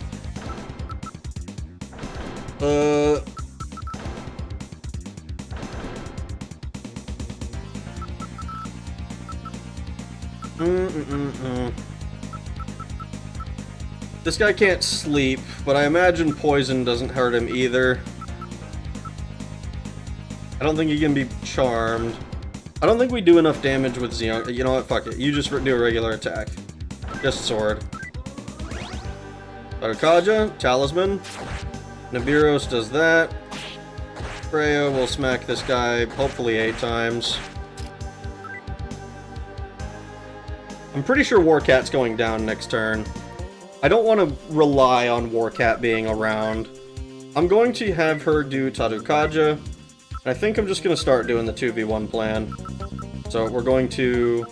This guy can't sleep, but I imagine poison doesn't hurt him either. I don't think he can be charmed. I don't think we do enough damage with Xeon. You know what? Fuck it. You just do a regular attack. Just sword. Tarukaja, talisman. Nibiros does that. Freya will smack this guy hopefully 8 times. I'm pretty sure Warcat's going down next turn. I don't want to rely on Warcat being around. I'm going to have her do Tarukaja, and I think I'm just going to start doing the 2v1 plan. So we're going to...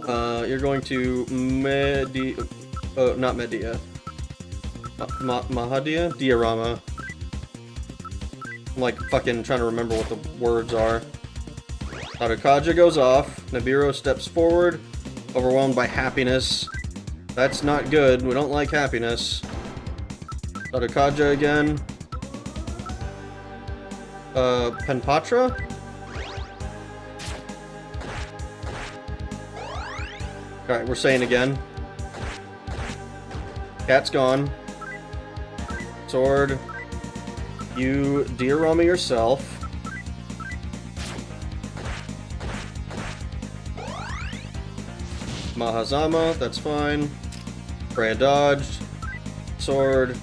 you're going to not Medea. Mahadia? Diorama. I'm like fucking trying to remember what the words are. Tarukaja goes off. Nibiru steps forward, overwhelmed by happiness. That's not good. We don't like happiness. Tarukaja again. Penpatra? Alright, we're saying again. Cat's gone. Sword. You diorama yourself. Mahazama, that's fine. Freya dodged. Sword.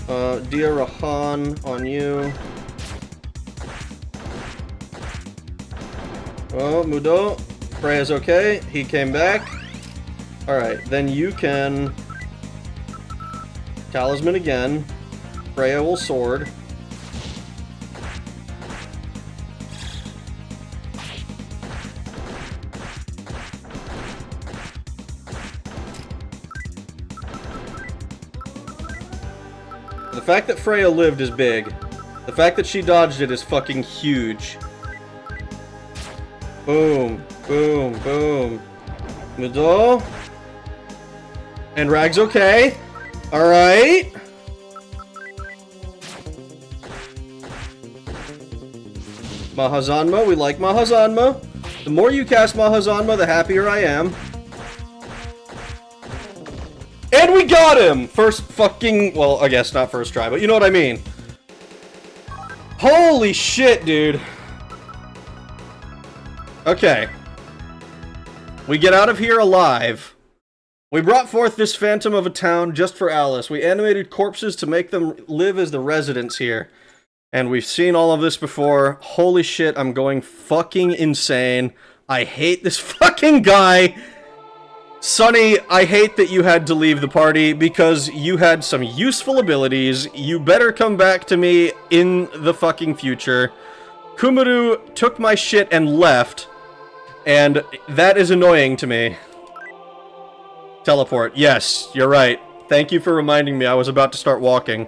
Diarahan on you. Oh, Mudo. Freya's okay. He came back. Alright, then you can... Talisman again. Freya will sword. The fact that Freya lived is big. The fact that she dodged it is fucking huge. Boom, boom, boom. Mudo. And Rag's okay. Alright. Mahazanma, we like Mahazanma. The more you cast Mahazanma, the happier I am. And we got him! First fucking... well, I guess not first try, but you know what I mean. Holy shit, dude. Okay. We get out of here alive. We brought forth this phantom of a town just for Alice. We animated corpses to make them live as the residents here. And we've seen all of this before. Holy shit, I'm going fucking insane. I hate this fucking guy. Sunny, I hate that you had to leave the party because you had some useful abilities. You better come back to me in the fucking future. Kumuru took my shit and left. And that is annoying to me. Teleport. Yes, you're right. Thank you for reminding me I was about to start walking.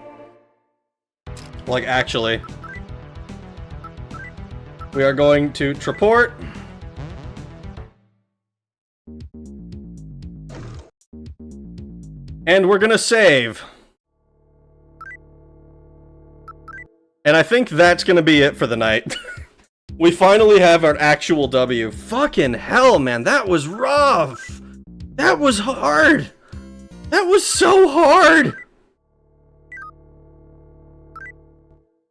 Like, actually. We are going to Traport. And we're gonna save. And I think that's gonna be it for the night. We finally have our actual W. Fucking hell, man, that was rough! That was hard! That was so hard!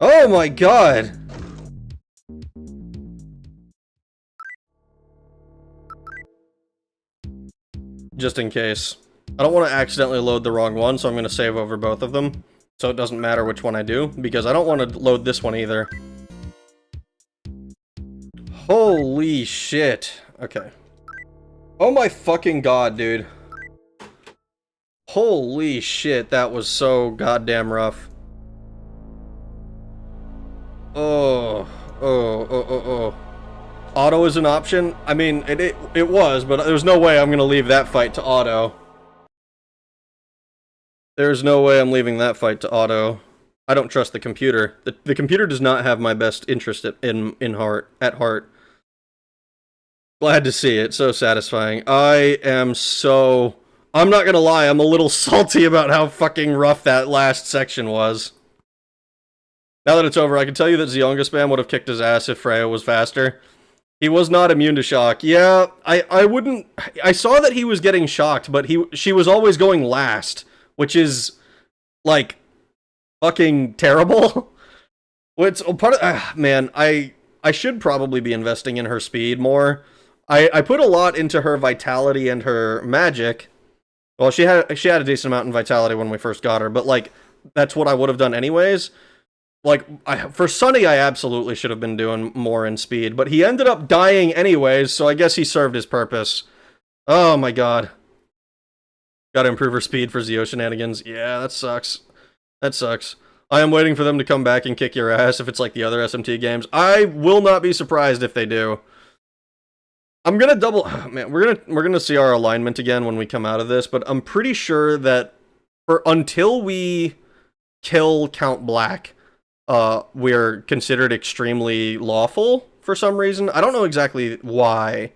Oh my god! Just in case. I don't want to accidentally load the wrong one, so I'm going to save over both of them. So it doesn't matter which one I do, because I don't want to load this one either. Holy shit. Okay. Oh my fucking god, dude. Holy shit, that was so goddamn rough. Oh. Auto is an option? I mean, it was, but there's no way I'm gonna leave that fight to auto. There's no way I'm leaving that fight to auto. I don't trust the computer. The computer does not have my best interest at heart. Glad to see it. So satisfying. I'm not gonna lie, I'm a little salty about how fucking rough that last section was. Now that it's over, I can tell you that Zionga spam would have kicked his ass if Freya was faster. He was not immune to shock. Yeah, I saw that he was getting shocked, but she was always going last, which is, like, fucking terrible. It's part of, man, I should probably be investing in her speed more. I put a lot into her vitality and her magic. Well, she had a decent amount in vitality when we first got her, but, like, that's what I would have done anyways. Like, for Sunny, I absolutely should have been doing more in speed, but he ended up dying anyways, so I guess he served his purpose. Oh my god. Gotta improve her speed for Zio shenanigans. Yeah, that sucks. That sucks. I am waiting for them to come back and kick your ass if it's like the other SMT games. I will not be surprised if they do. I'm gonna man, we're gonna see our alignment again when we come out of this, but I'm pretty sure that until we kill Count Black, we're considered extremely lawful for some reason. I don't know exactly why.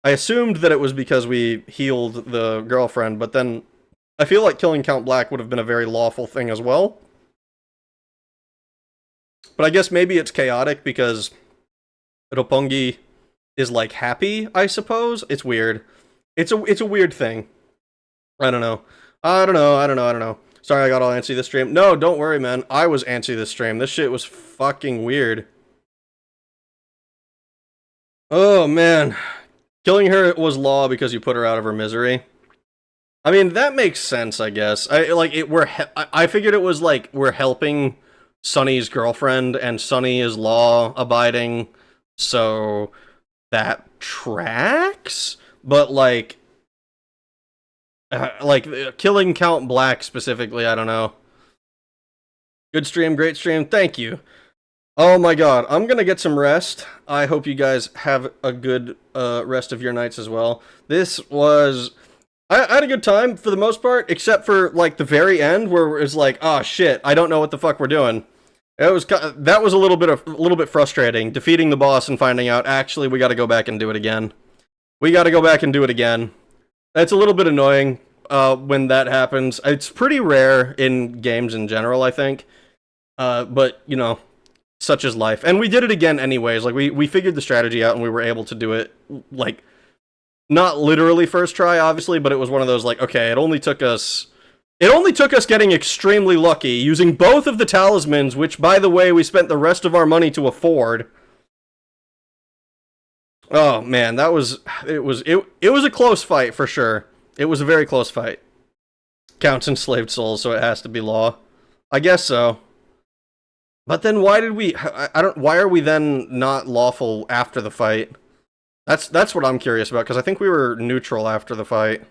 I assumed that it was because we healed the girlfriend, but then I feel like killing Count Black would have been a very lawful thing as well. But I guess maybe it's chaotic because Roppongi is like happy, I suppose. It's weird. It's a weird thing. I don't know. I don't know. Sorry I got all antsy this stream. No, don't worry, man. I was antsy this stream. This shit was fucking weird. Oh, man. Killing her was law because you put her out of her misery. I mean, that makes sense, I guess. I figured it was like we're helping Sunny's girlfriend, and Sunny is law-abiding, so that tracks? But, like, killing Count Black specifically, I don't know. Good stream, great stream, thank you. Oh my god, I'm gonna get some rest. I hope you guys have a good rest of your nights as well. This was... I had a good time for the most part, except for, like, the very end where it's like, oh shit, I don't know what the fuck we're doing. That was a little bit frustrating, defeating the boss and finding out, actually, we gotta go back and do it again. We gotta go back and do it again. That's a little bit annoying when that happens. It's pretty rare in games in general, I think. But, you know, such is life. And we did it again anyways. Like, we figured the strategy out and we were able to do it, like, not literally first try, obviously, but it was one of those, like, okay, it only took us getting extremely lucky, using both of the talismans, which, by the way, we spent the rest of our money to afford. Oh, man, it was a close fight, for sure. It was a very close fight. Counts enslaved souls, so it has to be law. I guess so. But then why are we then not lawful after the fight? That's what I'm curious about, because I think we were neutral after the fight.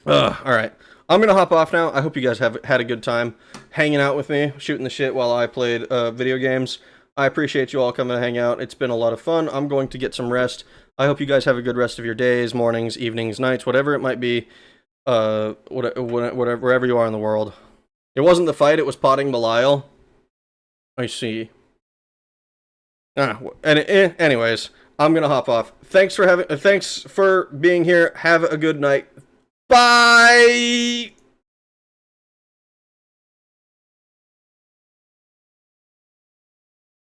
Alright. I'm gonna hop off now. I hope you guys have had a good time hanging out with me, shooting the shit while I played video games. I appreciate you all coming to hang out. It's been a lot of fun. I'm going to get some rest. I hope you guys have a good rest of your days, mornings, evenings, nights, whatever it might be. Whatever, wherever you are in the world. It wasn't the fight, it was potting Belial. I see. Anyways, I'm gonna hop off. Thanks for being here. Have a good night. Bye!